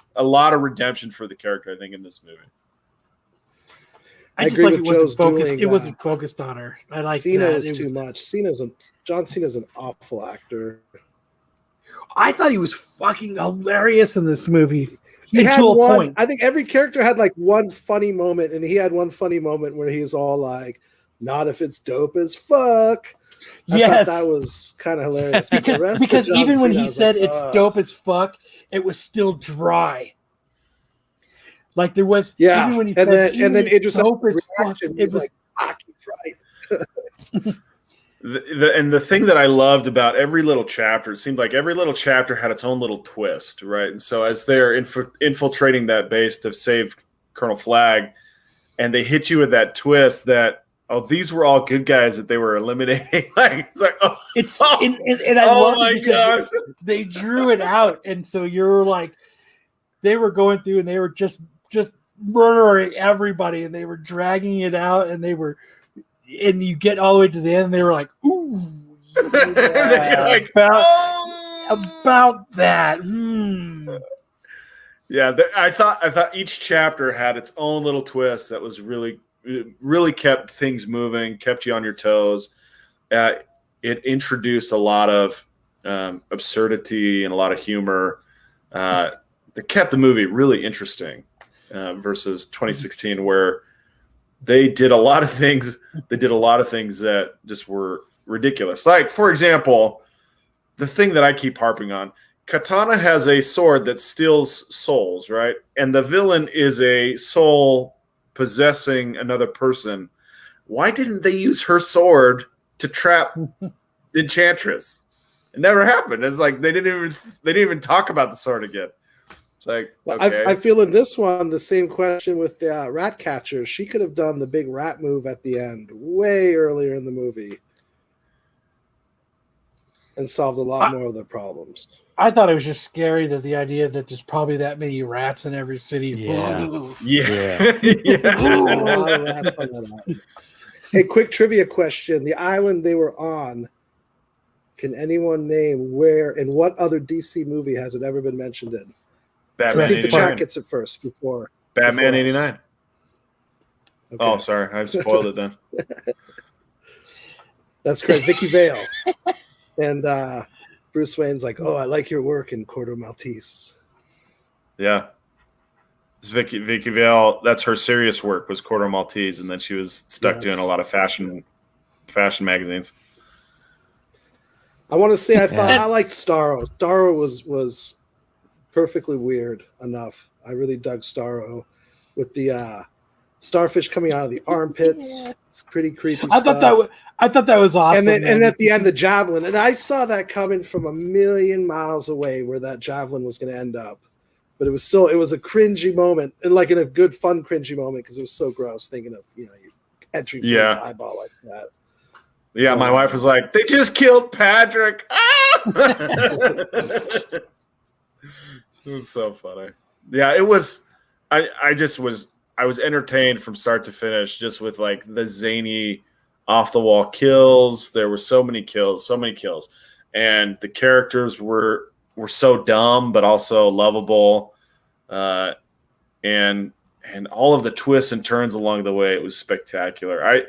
Speaker 3: redemption for the character, I think, in this movie.
Speaker 1: I just like it wasn't focused on her. I like
Speaker 4: Cena was too much. John Cena's an awful actor.
Speaker 1: I thought he was fucking hilarious in this movie.
Speaker 4: He had one. I think every character had like one funny moment, and he had one funny moment where he's all like, "Not if it's dope as fuck." I thought that was kind of hilarious.
Speaker 1: because even when he said it's dope as fuck, it was still dry. Like there was, even when he said,
Speaker 4: and then Idris
Speaker 1: dope as fuck, it was
Speaker 4: like, he's right.
Speaker 3: And the thing that I loved about every little chapter, it seemed like every little chapter had its own little twist, right? And so as they're infiltrating that base to save Colonel Flagg, and they hit you with that twist that oh, these were all good guys that they were eliminating. Like it's like, oh,
Speaker 1: It's
Speaker 3: oh,
Speaker 1: and I
Speaker 3: oh
Speaker 1: love
Speaker 3: my
Speaker 1: it because
Speaker 3: gosh.
Speaker 1: they drew it out, and so you're like, they were going through and they were just murdering everybody, and they were dragging it out, and you get all the way to the end, and they were like, ooh, yeah,
Speaker 3: like,
Speaker 1: about that.
Speaker 3: Yeah, I thought each chapter had its own little twist that was really kept things moving, kept you on your toes. It introduced a lot of absurdity and a lot of humor that kept the movie really interesting versus 2016, where they did a lot of things. They did a lot of things that just were ridiculous. Like, for example, the thing that I keep harping on, Katana has a sword that steals souls, right? And the villain is a soul possessing another person. Why didn't they use her sword to trap Enchantress? It never happened. It's like they didn't even talk about the sword again. It's like, okay.
Speaker 4: I feel in this one the same question with the rat catcher. She could have done the big rat move at the end way earlier in the movie and solved a lot more of the problems.
Speaker 1: I thought it was just scary that the idea that there's probably that many rats in every city.
Speaker 2: Yeah.
Speaker 3: Yeah.
Speaker 4: Hey, quick trivia question. The island they were on, can anyone name where and what other DC movie has it ever been mentioned in?
Speaker 3: Batman
Speaker 4: Let's see if the
Speaker 3: 89.
Speaker 4: chat gets it first before.
Speaker 3: Batman
Speaker 4: before
Speaker 3: 89.
Speaker 4: Okay.
Speaker 3: Oh, sorry. I've spoiled it then.
Speaker 4: That's correct. Vicky Vale. And Bruce Wayne's like, oh, I like your work in Corto Maltese.
Speaker 3: Yeah. It's Vicky Vale, that's her serious work, was Corto Maltese, and then she was stuck doing a lot of fashion magazines.
Speaker 4: I want to say I liked Starro. Starro was perfectly weird enough. I really dug Starro with the starfish coming out of the armpits. Yeah. It's pretty creepy. I thought
Speaker 1: that was awesome.
Speaker 4: And at the end, the javelin. And I saw that coming from a million miles away where that javelin was going to end up. But it was a cringy moment, and like in a good, fun, cringy moment, because it was so gross thinking of, you entering someone's eyeball like that.
Speaker 3: Yeah, my wife was like, they just killed Patrick. It was so funny. Yeah, it was. I was entertained from start to finish, just with like the zany, off the wall kills. There were so many kills, and the characters were so dumb but also lovable, and all of the twists and turns along the way. It was spectacular.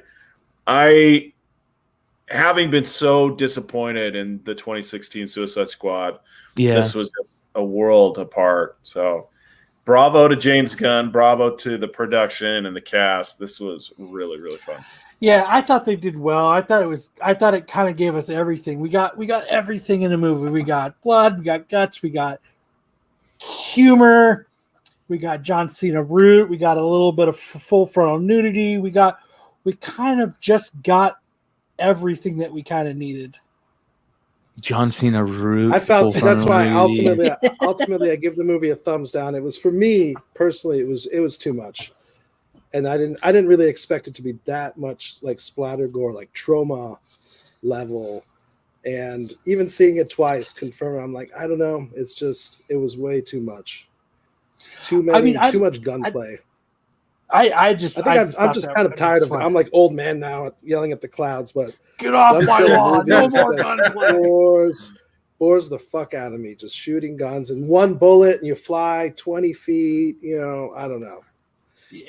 Speaker 3: I having been so disappointed in the 2016 Suicide Squad, this was just a world apart. So bravo to James Gunn, bravo to the production and the cast. This was really, really fun.
Speaker 1: Yeah, I thought they did well. I thought it kind of gave us everything. We got everything in the movie. We got blood, we got guts, we got humor, we got John Cena root, we got a little bit of full frontal nudity. We kind of just got everything that we kind of needed.
Speaker 2: John Cena root.
Speaker 4: I felt so that's why ultimately I give the movie a thumbs down. It was, for me personally, it was too much. And I didn't really expect it to be that much like splatter gore, like trauma level. And even seeing it twice confirmed, I'm like, I don't know. It's just, it was way too much. Too much gunplay. I'm just kind of tired of it. I'm like old man now yelling at the clouds, but
Speaker 1: get off my lawn. No more gunplay.
Speaker 4: Bores the fuck out of me. Just shooting guns and one bullet and you fly 20 feet. I don't know.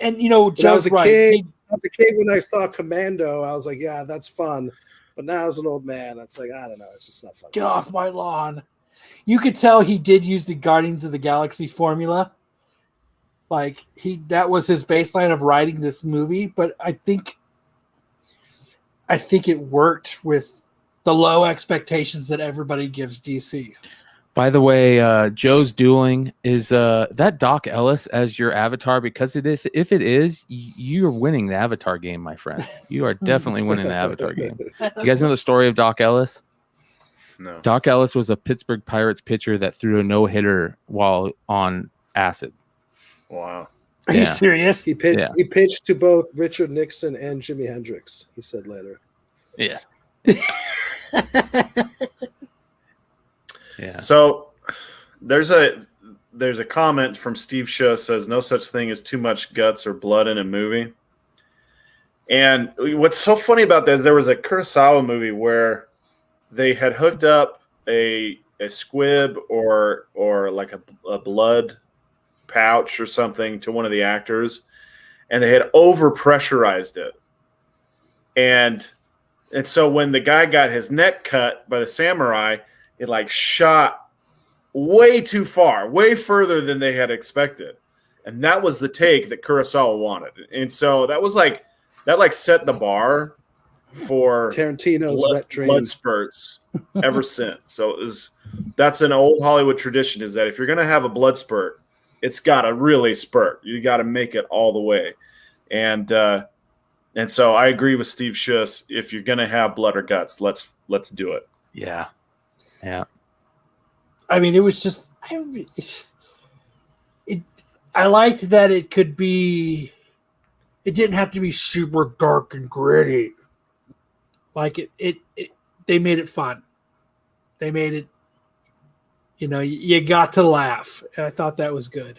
Speaker 1: And Joe's right.
Speaker 4: I was a kid when I saw Commando. I was like, yeah, that's fun. But now as an old man, it's like, I don't know. It's just not fun.
Speaker 1: Get off my lawn. You could tell he did use the Guardians of the Galaxy formula. Like that was his baseline of writing this movie. But I think it worked with the low expectations that everybody gives DC.
Speaker 2: By the way, Joe's dueling is that Doc Ellis as your avatar? Because if it is, you're winning the avatar game, my friend. You are definitely winning the avatar game. Do you guys know the story of Doc Ellis?
Speaker 3: No.
Speaker 2: Doc Ellis was a Pittsburgh Pirates pitcher that threw a no-hitter while on acid.
Speaker 3: Wow.
Speaker 1: Are you serious?
Speaker 4: He pitched to both Richard Nixon and Jimi Hendrix, he said later.
Speaker 2: Yeah. Yeah.
Speaker 3: So there's a comment from Steve Schuss says no such thing as too much guts or blood in a movie. And what's so funny about that is there was a Kurosawa movie where they had hooked up a squib or like a blood pouch or something to one of the actors, and they had over pressurized it. And so when the guy got his neck cut by the samurai, it like shot way too far, way further than they had expected. And that was the take that Kurosawa wanted. And so that was that set the bar for
Speaker 4: Tarantino's wet dreams.
Speaker 3: Blood spurts ever since. So that's an old Hollywood tradition, is that if you're going to have a blood spurt, it's got to really spurt. You got to make it all the way. And so I agree with Steve Schuss. If you're going to have blood or guts, let's do it.
Speaker 2: Yeah. Yeah.
Speaker 1: I mean, it was just I liked that it could be. It didn't have to be super dark and gritty. Like it they made it fun. They made it. You got to laugh. I thought that was good.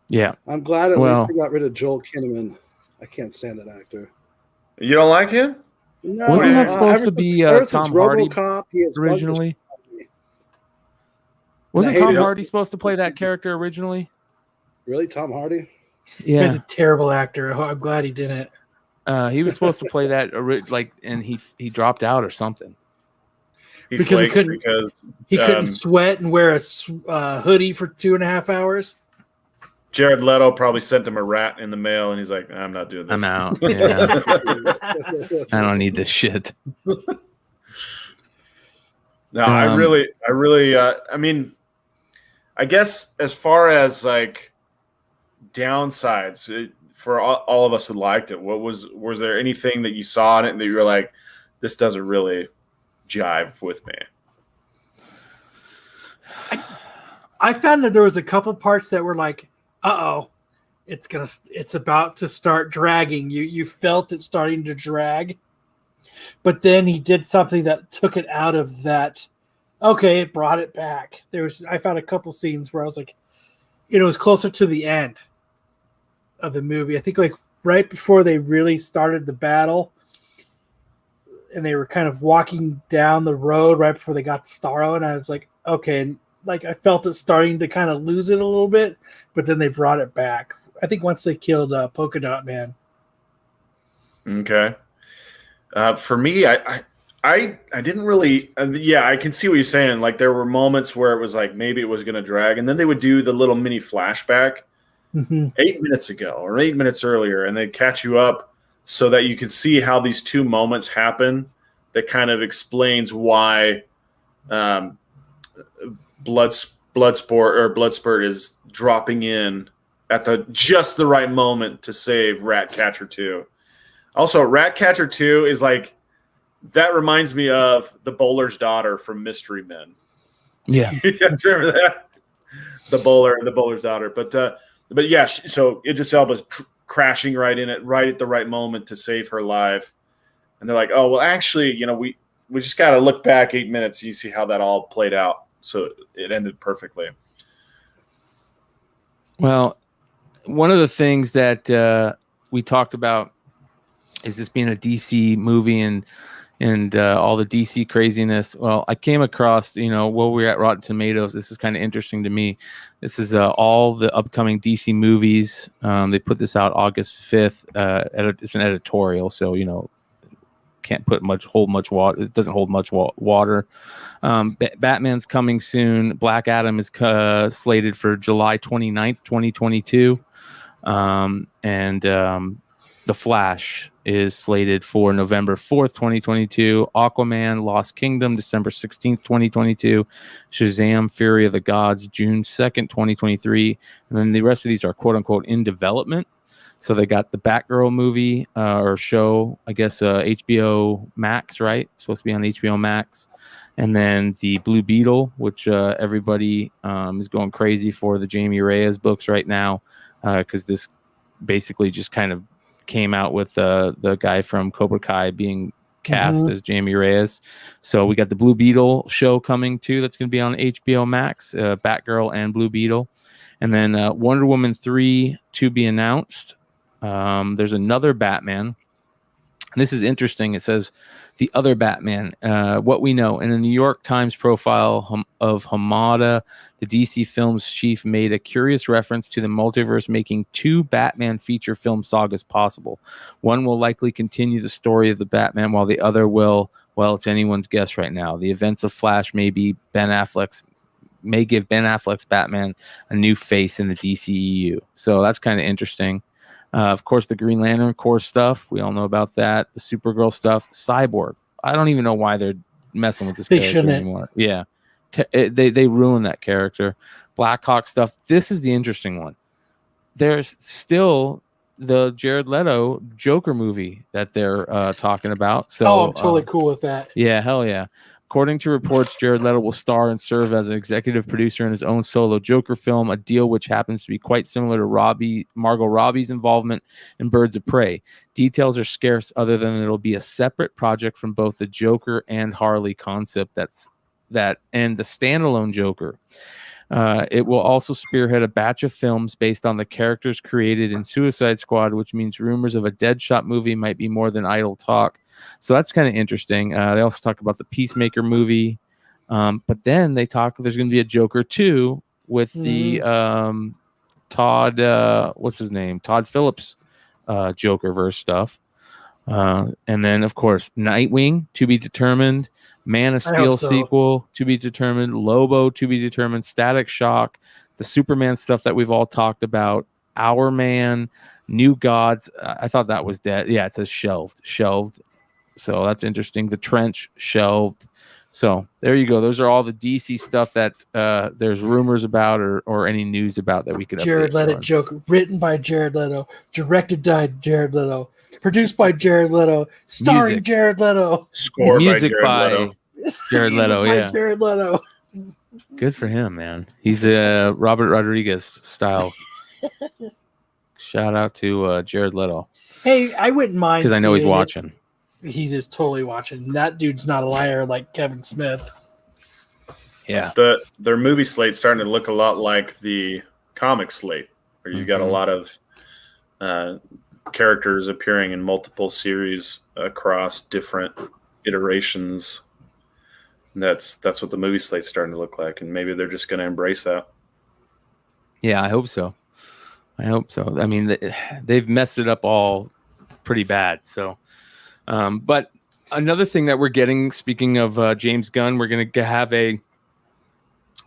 Speaker 2: Yeah.
Speaker 4: I'm glad at least they got rid of Joel Kinnaman. I can't stand that actor.
Speaker 3: You don't like him?
Speaker 4: No,
Speaker 2: wasn't that supposed to be Tom Hardy originally? Wasn't Tom Hardy supposed to play that character originally?
Speaker 4: Really, Tom Hardy?
Speaker 1: Yeah, he's a terrible actor. I'm glad he didn't.
Speaker 2: He was supposed to play that and he dropped out or something.
Speaker 1: Because he couldn't sweat and wear a hoodie for 2.5 hours.
Speaker 3: Jared Leto probably sent him a rat in the mail, and he's like, "I'm not doing this.
Speaker 2: I'm out. Yeah. I don't need this shit."
Speaker 3: No, I really. I mean, I guess as far as like downsides for all of us who liked it, was there anything that you saw in it that you were like, "This doesn't really jive with me"?
Speaker 1: I found that there was a couple parts that were like, it's about to start dragging. You felt it starting to drag, but then he did something that took it out of that. Okay, it brought it back. I found a couple scenes where I was like, it was closer to the end of the movie. I think like right before they really started the battle, and they were kind of walking down the road right before they got to Starro, and I was like, okay. And like I felt it starting to kind of lose it a little bit, but then they brought it back. I think once they killed Polka Dot Man.
Speaker 3: Okay. For me, I didn't really. I can see what you're saying. Like there were moments where it was like maybe it was going to drag, and then they would do the little mini flashback 8 minutes ago or 8 minutes earlier, and they'd catch you up so that you could see how these two moments happen. That kind of explains why. Blood spurt is dropping in at just the right moment to save Ratcatcher 2. Also, Ratcatcher 2 is like that reminds me of the bowler's daughter from Mystery Men.
Speaker 2: Yeah,
Speaker 3: you guys remember that? The bowler and the bowler's daughter. But yeah, so Idris Elba's crashing right in it, right at the right moment to save her life. And they're like, oh well, actually, we just got to look back 8 minutes. And you see how that all played out. So it ended perfectly.
Speaker 2: Well, one of the things that we talked about is this being a DC movie and all the DC craziness. Well, I came across, while we were at Rotten Tomatoes, this is kind of interesting to me. This is all the upcoming DC movies. They put this out August 5th. It's an editorial, so, can't hold much water. It doesn't hold much water. Batman's coming soon. Black Adam is slated for July 29th, 2022. And The Flash is slated for November 4th, 2022. Aquaman, Lost Kingdom, December 16th, 2022. Shazam, Fury of the Gods, June 2nd, 2023. And then the rest of these are quote unquote in development. So they got the Batgirl movie or show, I guess, HBO Max, right? It's supposed to be on HBO Max. And then the Blue Beetle, which everybody is going crazy for, the Jamie Reyes books right now. because this basically just kind of came out with the guy from Cobra Kai being cast as Jamie Reyes. So we got the Blue Beetle show coming too. That's going to be on HBO Max, Batgirl and Blue Beetle. And then Wonder Woman 3 to be announced. There's another Batman. And this is interesting. It says the other Batman. What we know in a New York Times profile of Hamada, the DC Films chief, made a curious reference to the multiverse making 2 Batman feature film sagas possible. One will likely continue the story of the Batman, while the other will, well, it's anyone's guess right now. The events of Flash may give Ben Affleck's Batman a new face in the DCEU. So that's kind of interesting. Of course, the Green Lantern core stuff. We all know about that. The Supergirl stuff. Cyborg. I don't even know why they're messing with this character anymore. Yeah. They ruined that character. Blackhawk stuff. This is the interesting one. There's still the Jared Leto Joker movie that they're talking about. So,
Speaker 1: I'm totally cool with that.
Speaker 2: Yeah, hell yeah. According to reports, Jared Leto will star and serve as an executive producer in his own solo Joker film, a deal which happens to be quite similar to Margot Robbie's involvement in Birds of Prey. Details are scarce, other than it'll be a separate project from both the Joker and Harley concept and the standalone Joker. It will also spearhead a batch of films based on the characters created in Suicide Squad, which means rumors of a Deadshot movie might be more than idle talk. So that's kind of interesting. They also talk about the Peacemaker movie, but then they talk there's going to be a Joker 2 with the Todd what's his name, Todd Phillips Jokerverse stuff, and then of course Nightwing to be determined, Man of Steel sequel to be determined, Lobo to be determined, Static Shock, the Superman stuff that we've all talked about, Our Man, New Gods. I thought that was dead. Yeah, it says shelved. So that's interesting. The Trench shelved. So there you go. Those are all the DC stuff that there's rumors about or any news about that we could.
Speaker 1: Jared Leto Joker, written by Jared Leto, directed by Jared Leto, produced by Jared Leto, starring
Speaker 2: Music.
Speaker 1: Jared Leto,
Speaker 3: Score
Speaker 2: music
Speaker 3: by
Speaker 2: Jared Leto. Yeah,
Speaker 1: Jared Leto.
Speaker 2: Good for him, man. He's a Robert Rodriguez style. Shout out to Jared Leto.
Speaker 1: Hey, I wouldn't mind
Speaker 2: because I know he's watching.
Speaker 1: He's just totally watching. That dude's not a liar like Kevin Smith.
Speaker 2: Yeah.
Speaker 3: Their movie slate's starting to look a lot like the comic slate, where you got a lot of characters appearing in multiple series across different iterations. And that's what the movie slate's starting to look like, and maybe they're just going to embrace that. Yeah,
Speaker 2: I hope so. I mean, they've messed it up all pretty bad. So, but another thing that we're getting, speaking of James Gunn, we're going to have a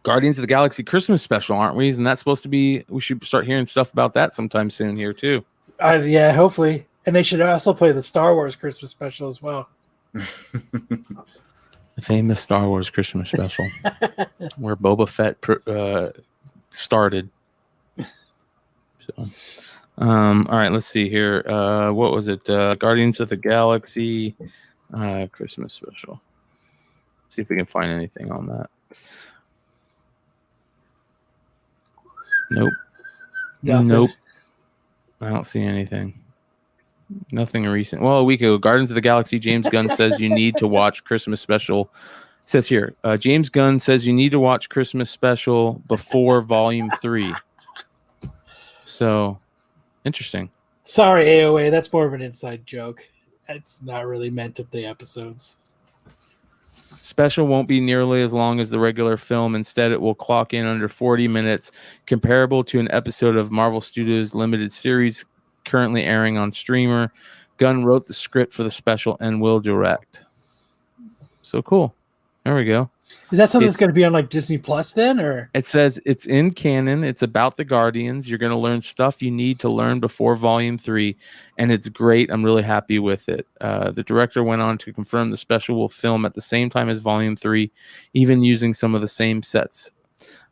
Speaker 2: Guardians of the Galaxy Christmas special, aren't we? Isn't that supposed to be? We should start hearing stuff about that sometime soon here too.
Speaker 1: Yeah, hopefully. And they should also play the Star Wars Christmas special as well.
Speaker 2: The famous Star Wars Christmas special, where Boba Fett started. So, all right, let's see here. What was it? Guardians of the Galaxy Christmas special. See if we can find anything on that. Nope.
Speaker 1: Nothing.
Speaker 2: Nope. I don't see anything. Nothing recent. Well, a week ago, Guardians of the Galaxy, James Gunn says you need to watch Christmas special. It says here, James Gunn says you need to watch Christmas special before Volume 3. So, interesting.
Speaker 1: Sorry, AOA. That's more of an inside joke. It's not really meant at the episodes.
Speaker 2: Special won't be nearly as long as the regular film. Instead, it will clock in under 40 minutes, comparable to an episode of Marvel Studios' limited series currently airing on streamer. Gunn wrote the script for the special and will direct. So cool. There we go.
Speaker 1: Is that something that's going to be on like Disney Plus then, or?
Speaker 2: It says it's in canon. It's about the Guardians. You're going to learn stuff you need to learn before Volume 3, and it's great. I'm really happy with it. The director went on to confirm the special will film at the same time as Volume 3, even using some of the same sets.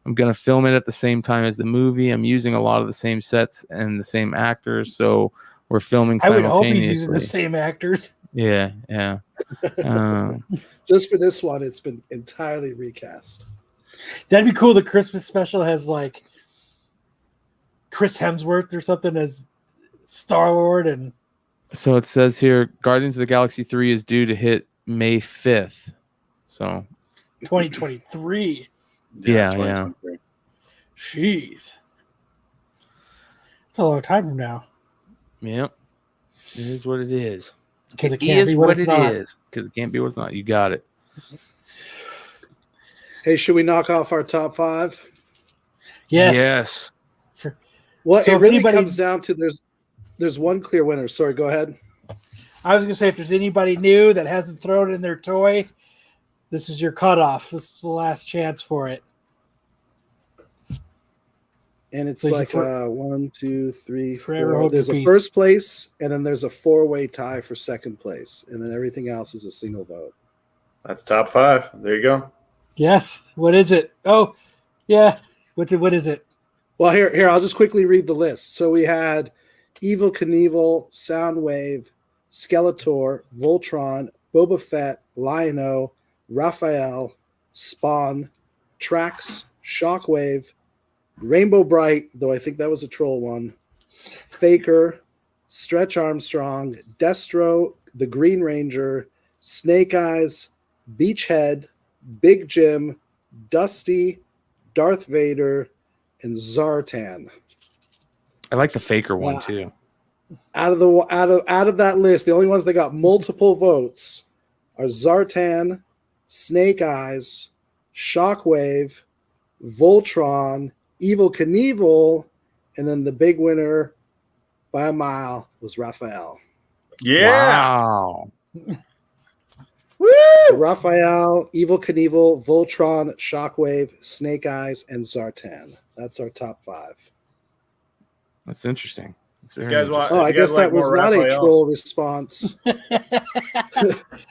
Speaker 2: I'm going to film it at the same time as the movie. I'm using a lot of the same sets and the same actors, so we're filming simultaneously.
Speaker 1: I would hope he's using the same actors.
Speaker 2: Yeah.
Speaker 4: Just for this one, it's been entirely recast.
Speaker 1: That'd be cool. The Christmas special has like Chris Hemsworth or something as Star-Lord. And
Speaker 2: So it says here, Guardians of the Galaxy 3 is due to hit May 5th. So
Speaker 1: 2023.
Speaker 2: Yeah.
Speaker 5: 2023.
Speaker 1: Jeez. It's a long time from now.
Speaker 2: Yep. It is what it is.
Speaker 1: Because it can't be what it's not.
Speaker 2: Because it can't be what it's not. You got it.
Speaker 4: Hey, should we knock off our top 5?
Speaker 1: Yes.
Speaker 4: Well,
Speaker 1: So
Speaker 4: it
Speaker 1: if
Speaker 4: really
Speaker 1: anybody-
Speaker 4: comes down to there's one clear winner. Sorry, go ahead.
Speaker 1: I was going to say, if there's anybody new that hasn't thrown in their toy, this is your cutoff. This is the last chance for it.
Speaker 4: And it's
Speaker 1: So you
Speaker 4: like
Speaker 1: for-
Speaker 4: 1, 2, 3,
Speaker 1: Forever
Speaker 4: 4.
Speaker 1: hold
Speaker 4: There's
Speaker 1: your
Speaker 4: a
Speaker 1: peace.
Speaker 4: first place, and then there's a 4-way tie for second place, and then everything else is a single vote.
Speaker 3: That's top 5. There you go.
Speaker 1: Yes. What is it? Oh, yeah. What is it?
Speaker 4: Well, here, I'll just quickly read the list. So we had Evil Knievel, Soundwave, Skeletor, Voltron, Boba Fett, Lion-O, Raphael, Spawn, Trax, Shockwave, Rainbow Bright, though I think that was a troll one, Faker, Stretch Armstrong, Destro, the Green Ranger, Snake Eyes, Beachhead, Big Jim, Dusty, Darth Vader, and Zartan.
Speaker 2: I like the Faker one
Speaker 4: Yeah.
Speaker 2: too.
Speaker 4: Out of that list, the only ones that got multiple votes are Zartan, Snake Eyes, Shockwave, Voltron, Evil Knievel, and then the big winner by a mile was Raphael.
Speaker 3: Yeah.
Speaker 2: Wow.
Speaker 4: So Raphael, Evil Knievel, Voltron, Shockwave, Snake Eyes, and Zartan. That's our top 5.
Speaker 2: That's interesting. That's very
Speaker 3: guys want-
Speaker 2: interesting.
Speaker 4: Oh, I
Speaker 3: you guys
Speaker 4: guess
Speaker 3: like
Speaker 4: that was
Speaker 3: more
Speaker 4: not a
Speaker 3: Raphael?
Speaker 4: troll response.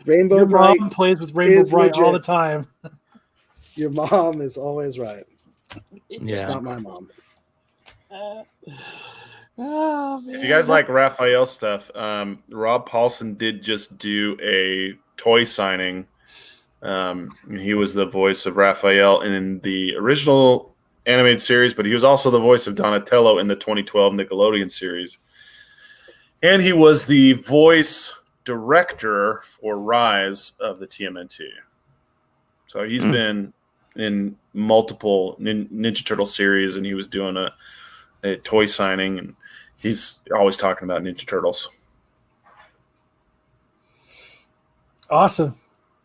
Speaker 4: Rainbow
Speaker 1: Your
Speaker 4: Bright.
Speaker 1: mom plays with Rainbow
Speaker 4: is
Speaker 1: Bright all the
Speaker 4: legit.
Speaker 1: time.
Speaker 4: Your mom is always right. It's
Speaker 2: Yeah.
Speaker 4: not my mom.
Speaker 1: Oh, man.
Speaker 3: If you guys like Raphael stuff, Rob Paulson did just do a toy signing. He was the voice of Raphael in the original animated series, but he was also the voice of Donatello in the 2012 Nickelodeon series. And he was the voice director for Rise of the TMNT. So he's been in multiple Ninja Turtle series, and he was doing a toy signing, and he's always talking about Ninja Turtles.
Speaker 1: Awesome.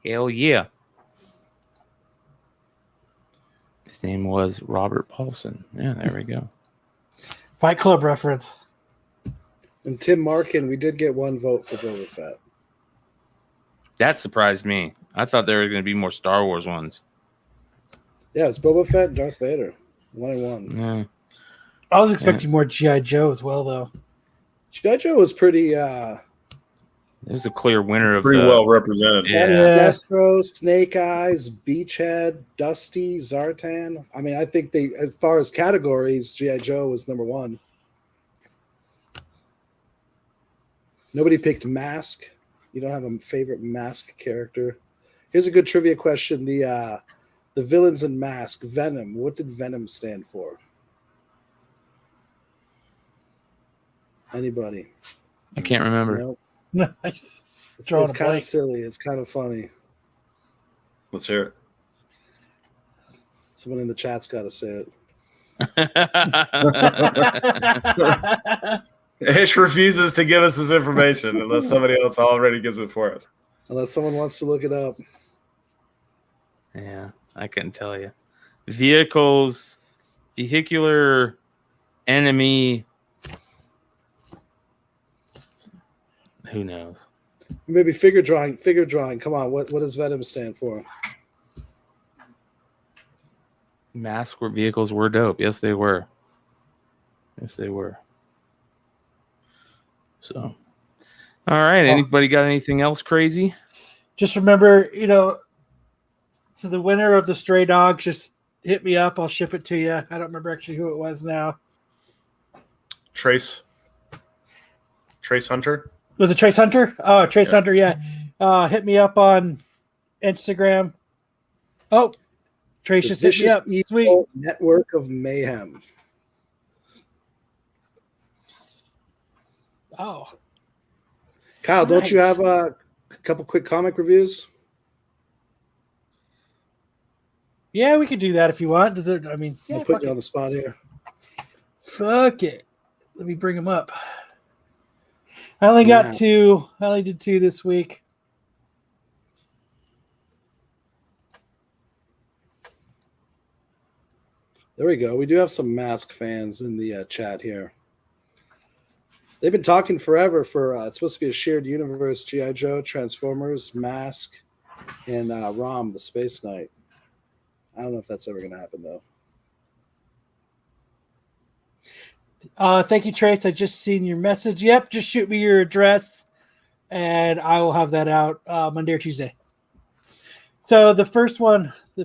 Speaker 2: Hell yeah. His name was Robert Paulson. Yeah, there we go.
Speaker 1: Fight Club reference.
Speaker 4: And Tim Markin, we did get 1 vote for Boba Fett.
Speaker 2: That surprised me. I thought there were going to be more Star Wars ones.
Speaker 4: Yeah, it's Boba Fett and Darth Vader. 1-1.
Speaker 2: Yeah.
Speaker 1: I was expecting more G.I. Joe as well, though.
Speaker 4: G.I. Joe was pretty
Speaker 2: There's a clear winner of
Speaker 3: Pretty
Speaker 2: the,
Speaker 3: well represented.
Speaker 2: Yeah.
Speaker 4: Destro, Snake Eyes, Beachhead, Dusty, Zartan. I mean, I think as far as categories, G.I. Joe was number 1. Nobody picked Mask. You don't have a favorite Mask character. Here's a good trivia question. The villains in Mask, Venom. What did Venom stand for? Anybody?
Speaker 2: I can't remember.
Speaker 4: No.
Speaker 1: Nice.
Speaker 4: It's
Speaker 1: Drawing a
Speaker 4: kind of
Speaker 1: blank.
Speaker 4: silly. It's kind of funny.
Speaker 3: Let's hear it.
Speaker 4: Someone in the chat's got to say it.
Speaker 3: Ish refuses to give us this information unless somebody else already gives it for us.
Speaker 4: Unless someone wants to look it up.
Speaker 2: Yeah, I couldn't tell you. Vehicles, vehicular enemy. Who knows?
Speaker 4: Maybe figure drawing. Figure drawing. Come on. What does Venom stand for?
Speaker 2: Masks were vehicles were dope. Yes, they were. Yes, they were. So, all right. Anybody got anything else crazy?
Speaker 1: Just remember, to the winner of the Stray Dog, just hit me up. I'll ship it to you. I don't remember actually who it was now.
Speaker 3: Trace Hunter.
Speaker 1: Was it Trace Hunter? Oh, Trace Hunter, yeah. Hit me up on Instagram. Oh, Trace just hit me up. Sweet.
Speaker 4: Network of Mayhem.
Speaker 1: Oh,
Speaker 4: Kyle, don't you
Speaker 1: nice.
Speaker 4: have a couple quick comic reviews?
Speaker 1: Yeah, we could do that if you want. Does it? I mean, yeah,
Speaker 4: I'll put
Speaker 1: fuck
Speaker 4: you
Speaker 1: it.
Speaker 4: on the spot here.
Speaker 1: Fuck it. Let me bring them up. I only got two. I only did two this week.
Speaker 4: There we go. We do have some Mask fans in the chat here. They've been talking forever for it's supposed to be a shared universe, G.I. Joe, Transformers, Mask, and Rom, the Space Knight. I don't know if that's ever going to happen, though.
Speaker 1: Thank you, Trace. I just seen your message. Yep, just shoot me your address, and I will have that out Monday or Tuesday. So the first one I'm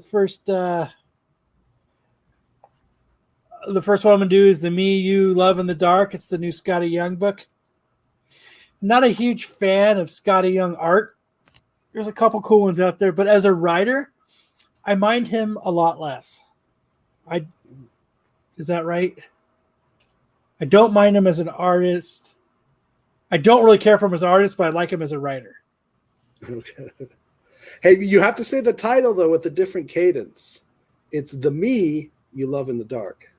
Speaker 1: gonna do is the Me, You, Love in the Dark. It's the new Scotty Young book. I'm not a huge fan of Scotty Young art. There's a couple cool ones out there, but as a writer, I mind him a lot less. Is that right? I don't mind him as an artist. I don't really care for him as an artist, but I like him as a writer.
Speaker 4: Okay. Hey, you have to say the title, though, with a different cadence. It's the Me You Love in the Dark.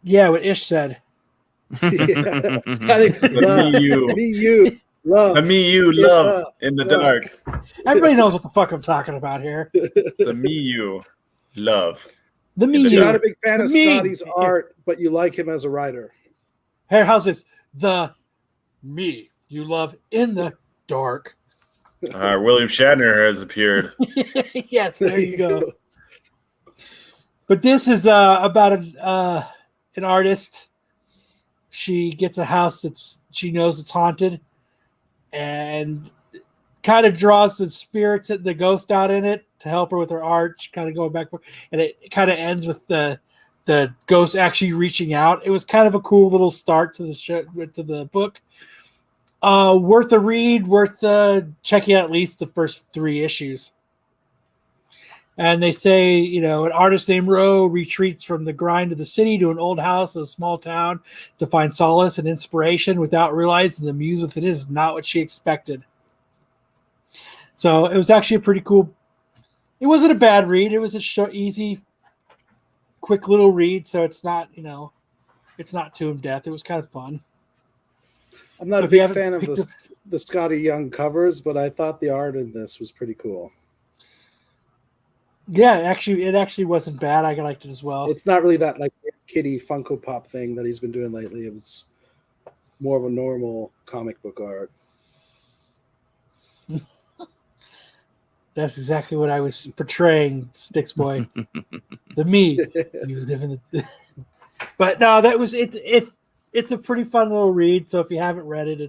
Speaker 1: Yeah, what Ish said.
Speaker 4: Yeah.
Speaker 3: The Me You.
Speaker 4: Me You Love.
Speaker 3: The Me You Love in the Dark.
Speaker 1: Everybody knows what the fuck I'm talking about here.
Speaker 3: The Me You Love.
Speaker 1: The Me
Speaker 4: You're
Speaker 1: You.
Speaker 4: not a big fan of
Speaker 1: Me.
Speaker 4: Scotty's art, but you like him as a writer.
Speaker 1: Hey, how's this? The Me You Love in the Dark.
Speaker 3: William Shatner has appeared.
Speaker 1: Yes, there you go. But this is about an artist. She gets a house she knows it's haunted, and kind of draws the spirits, the ghost out in it to help her with her art. She kind of going back for, and it kind of ends with the ghost actually reaching out. It was kind of a cool little start to the show, to the book. Worth a read, worth checking out at least the first 3 issues. And they say, an artist named Roe retreats from the grind of the city to an old house in a small town to find solace and inspiration without realizing the muse within it is not what she expected. So it was actually a pretty cool. It wasn't a bad read. It was a easy, quick little read. So it's not, it's not too in depth. It was kind of fun.
Speaker 4: I'm not a big fan of the Scotty Young covers, but I thought the art in this was pretty cool.
Speaker 1: Yeah, it actually wasn't bad. I liked it as well.
Speaker 4: It's not really that like kitty Funko Pop thing that he's been doing lately. It was more of a normal comic book art.
Speaker 1: That's exactly what I was portraying, Sticks Boy. The me. You live in the. But no, that was it. It's a pretty fun little read. So if you haven't read it,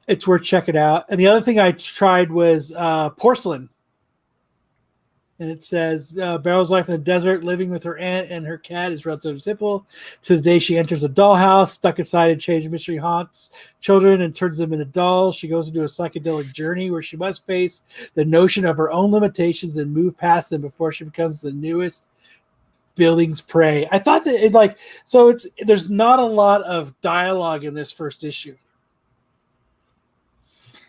Speaker 1: it's worth checking out. And the other thing I tried was Porcelain. And it says, Beryl's life in the desert, living with her aunt and her cat is relatively simple. To the day she enters a dollhouse, stuck inside a change mystery haunts children and turns them into dolls. She goes into a psychedelic journey where she must face the notion of her own limitations and move past them before she becomes the newest building's prey. I thought that there's not a lot of dialogue in this first issue.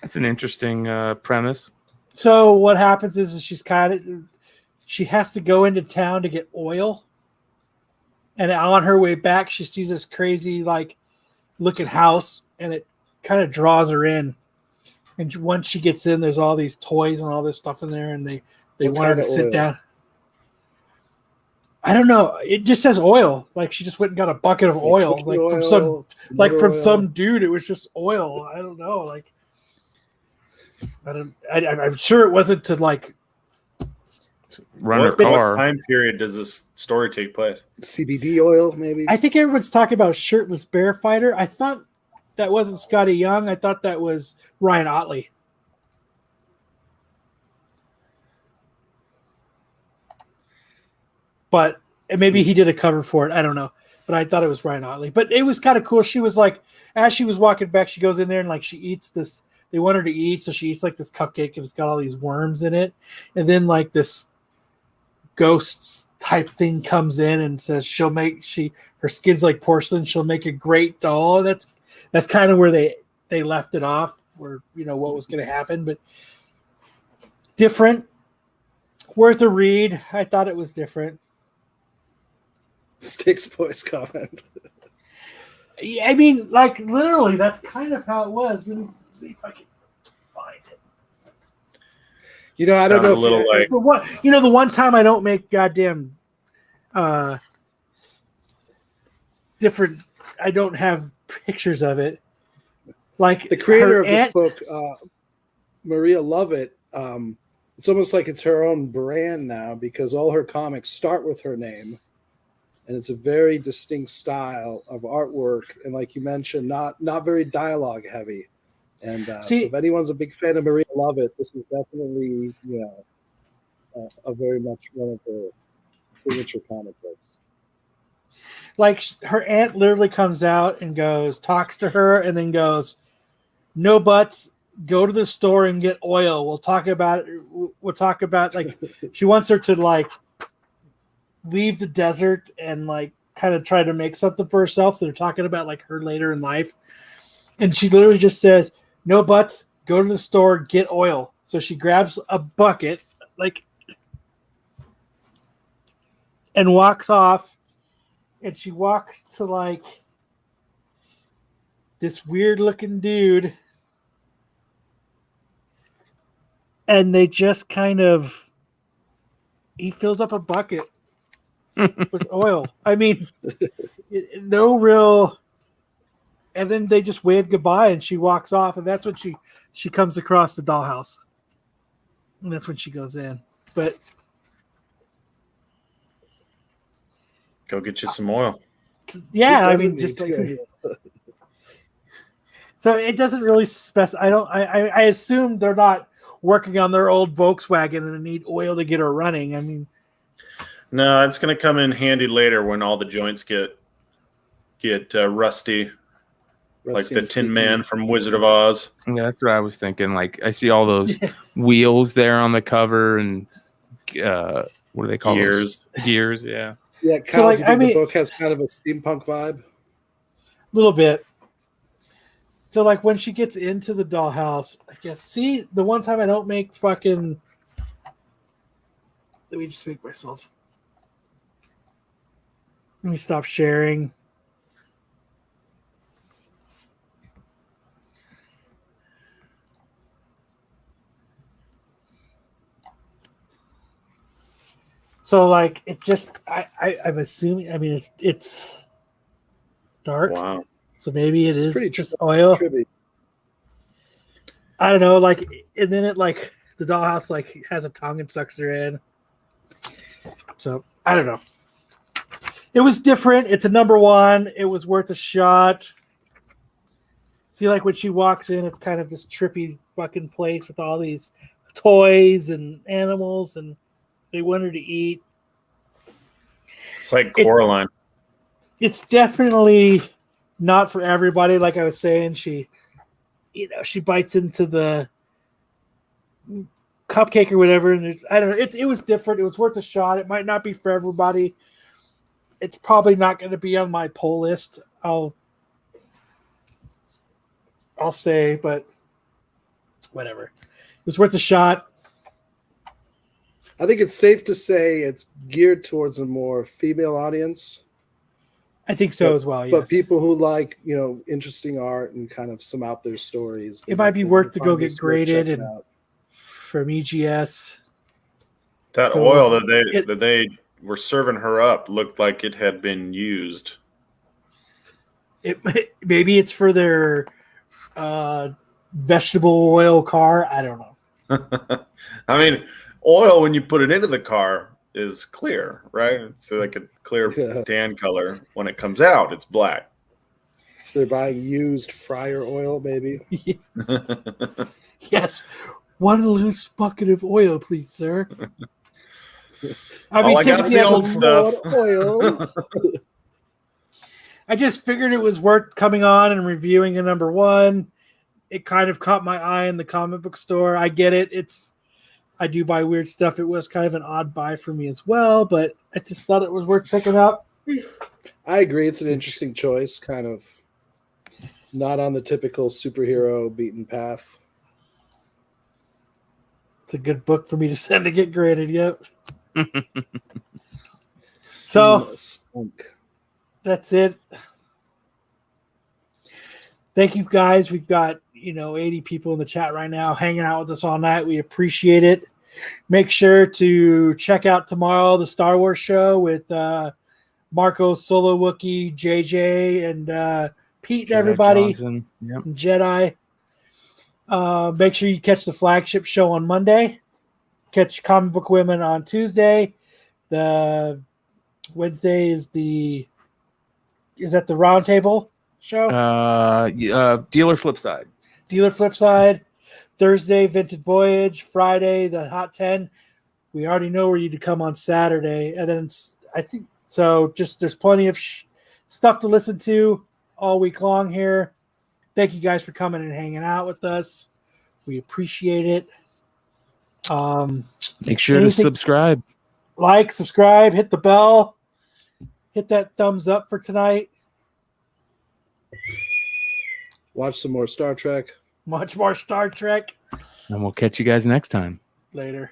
Speaker 2: That's an interesting premise.
Speaker 1: So what happens is she has to go into town to get oil, and on her way back, she sees this crazy looking house, and it kind of draws her in. And once she gets in, there's all these toys and all this stuff in there, and they want her to sit down. I don't know. It just says oil. Like she just went and got a bucket of oil, from some dude. It was just oil. I don't know. I'm sure it wasn't to
Speaker 2: run her car.
Speaker 3: What time period does this story take place?
Speaker 4: CBD oil, maybe.
Speaker 1: I think everyone's talking about Shirtless Bear Fighter. I thought that wasn't Scotty Young. I thought that was Ryan Otley. But maybe he did a cover for it. I don't know. But I thought it was Ryan Otley. But it was kind of cool. She was as she was walking back, she goes in there and she eats this. They want her to eat, so she eats this cupcake and it's got all these worms in it. And then this ghost type thing comes in and says her skin's like porcelain. She'll make a great doll. That's kind of where they left it off, or what was going to happen, but different. Worth a read. I thought it was different.
Speaker 4: Sticks Boys comment.
Speaker 1: I mean, like, literally, that's kind of how it was. Let me see if I can find it.
Speaker 4: I don't know.
Speaker 3: A little like
Speaker 1: the one time I don't make goddamn different. I don't have pictures of it. Like
Speaker 4: the creator of this
Speaker 1: aunt,
Speaker 4: book, Maria Lovett. It's almost like it's her own brand now, because all her comics start with her name, and it's a very distinct style of artwork. And like you mentioned, not very dialogue heavy. And so if anyone's a big fan of Maria Lovett, this is definitely a very much one of her signature comic books.
Speaker 1: Like her aunt literally comes out and talks to her, and then goes, "No buts. Go to the store and get oil. We'll talk about it. We'll talk about," like, she wants her to like leave the desert and like kind of try to make something for herself. So they're talking about like her later in life. And she literally just says, "No buts, go to the store, get oil." So she grabs a bucket, like, and walks off. And she walks to like this weird looking dude. And they just he fills up a bucket with oil. I mean, no real. And then they just wave goodbye, and she walks off. And that's when she comes across the dollhouse. And that's when she goes in. But
Speaker 3: go get you some oil.
Speaker 1: Yeah, I mean, just like. So it doesn't really specify. I assume they're not working on their old Volkswagen and they need oil to get her running. I mean,
Speaker 3: no, it's going to come in handy later when all the joints get rusty, like the Tin Man from Wizard of Oz.
Speaker 2: Yeah, that's what I was thinking. Like, I see all those wheels there on the cover, and what do they call
Speaker 3: gears?
Speaker 2: Gears, yeah.
Speaker 4: Yeah, Kyle,
Speaker 1: so like,
Speaker 4: do you think the book has kind of a steampunk vibe?
Speaker 1: A little bit. So, like, when she gets into the dollhouse, I guess, see, the one time I don't make fucking... Let me just make myself... Let me stop sharing. So, like, it just... I'm assuming... I mean, it's dark.
Speaker 3: Wow.
Speaker 1: So maybe it's
Speaker 4: pretty
Speaker 1: just oil.
Speaker 4: Trippy.
Speaker 1: I don't know, like, and then it like the dollhouse like has a tongue and sucks her in. So I don't know. It was different. It's a #1. It was worth a shot. See, like when she walks in, it's kind of this trippy fucking place with all these toys and animals, and they want her to eat.
Speaker 3: It's like Coraline.
Speaker 1: It's definitely not for everybody. Like I was saying, she bites into the cupcake or whatever, and I don't know. It was different. It was worth a shot. It might not be for everybody. It's probably not going to be on my pull list. I'll say, but whatever. It was worth a shot.
Speaker 4: I think it's safe to say it's geared towards a more female audience.
Speaker 1: I think so as well. Yes.
Speaker 4: But people who like, interesting art and kind of some out there stories.
Speaker 1: It might be worth to go get graded and from EGS.
Speaker 3: That oil that they were serving her up looked like it had been used.
Speaker 1: Maybe it's for their vegetable oil car. I don't know.
Speaker 3: I mean, oil when you put it into the car is clear, right? It's like a clear tan color. When it comes out, it's black.
Speaker 4: So they're buying used fryer oil, maybe.
Speaker 1: Yes. 1 loose bucket of oil, please, sir. I mean,
Speaker 3: I got the old stuff.
Speaker 4: Oil.
Speaker 1: I just figured it was worth coming on and reviewing a #1. It kind of caught my eye in the comic book store. I get it. It's I do buy weird stuff. It was kind of an odd buy for me as well, but I just thought it was worth picking up.
Speaker 4: I agree. It's an interesting choice, kind of not on the typical superhero beaten path.
Speaker 1: It's a good book for me to send to get graded. Yep. So
Speaker 4: Spunk.
Speaker 1: that's it. Thank you guys. We've got 80 people in the chat right now hanging out with us all night. We appreciate it. Make sure to check out tomorrow the Star Wars show with Marco, Solo Wookie, JJ, and Pete and everybody.
Speaker 2: Yep.
Speaker 1: And Jedi. Make sure you catch the flagship show on Monday. Catch Comic Book Women on Tuesday. The Wednesday is that the Roundtable show?
Speaker 2: Dealer Flipside.
Speaker 1: Dealer Flipside. Thursday, Vintage Voyage. Friday, the Hot 10. We already know where you to come on Saturday. And then I think so. Just there's plenty of stuff to listen to all week long here. Thank you guys for coming and hanging out with us. We appreciate it.
Speaker 2: Make sure to subscribe.
Speaker 1: Like, subscribe, hit the bell, hit that thumbs up for tonight.
Speaker 4: Watch some more Star Trek.
Speaker 1: Much more Star Trek.
Speaker 2: And we'll catch you guys next time.
Speaker 1: Later.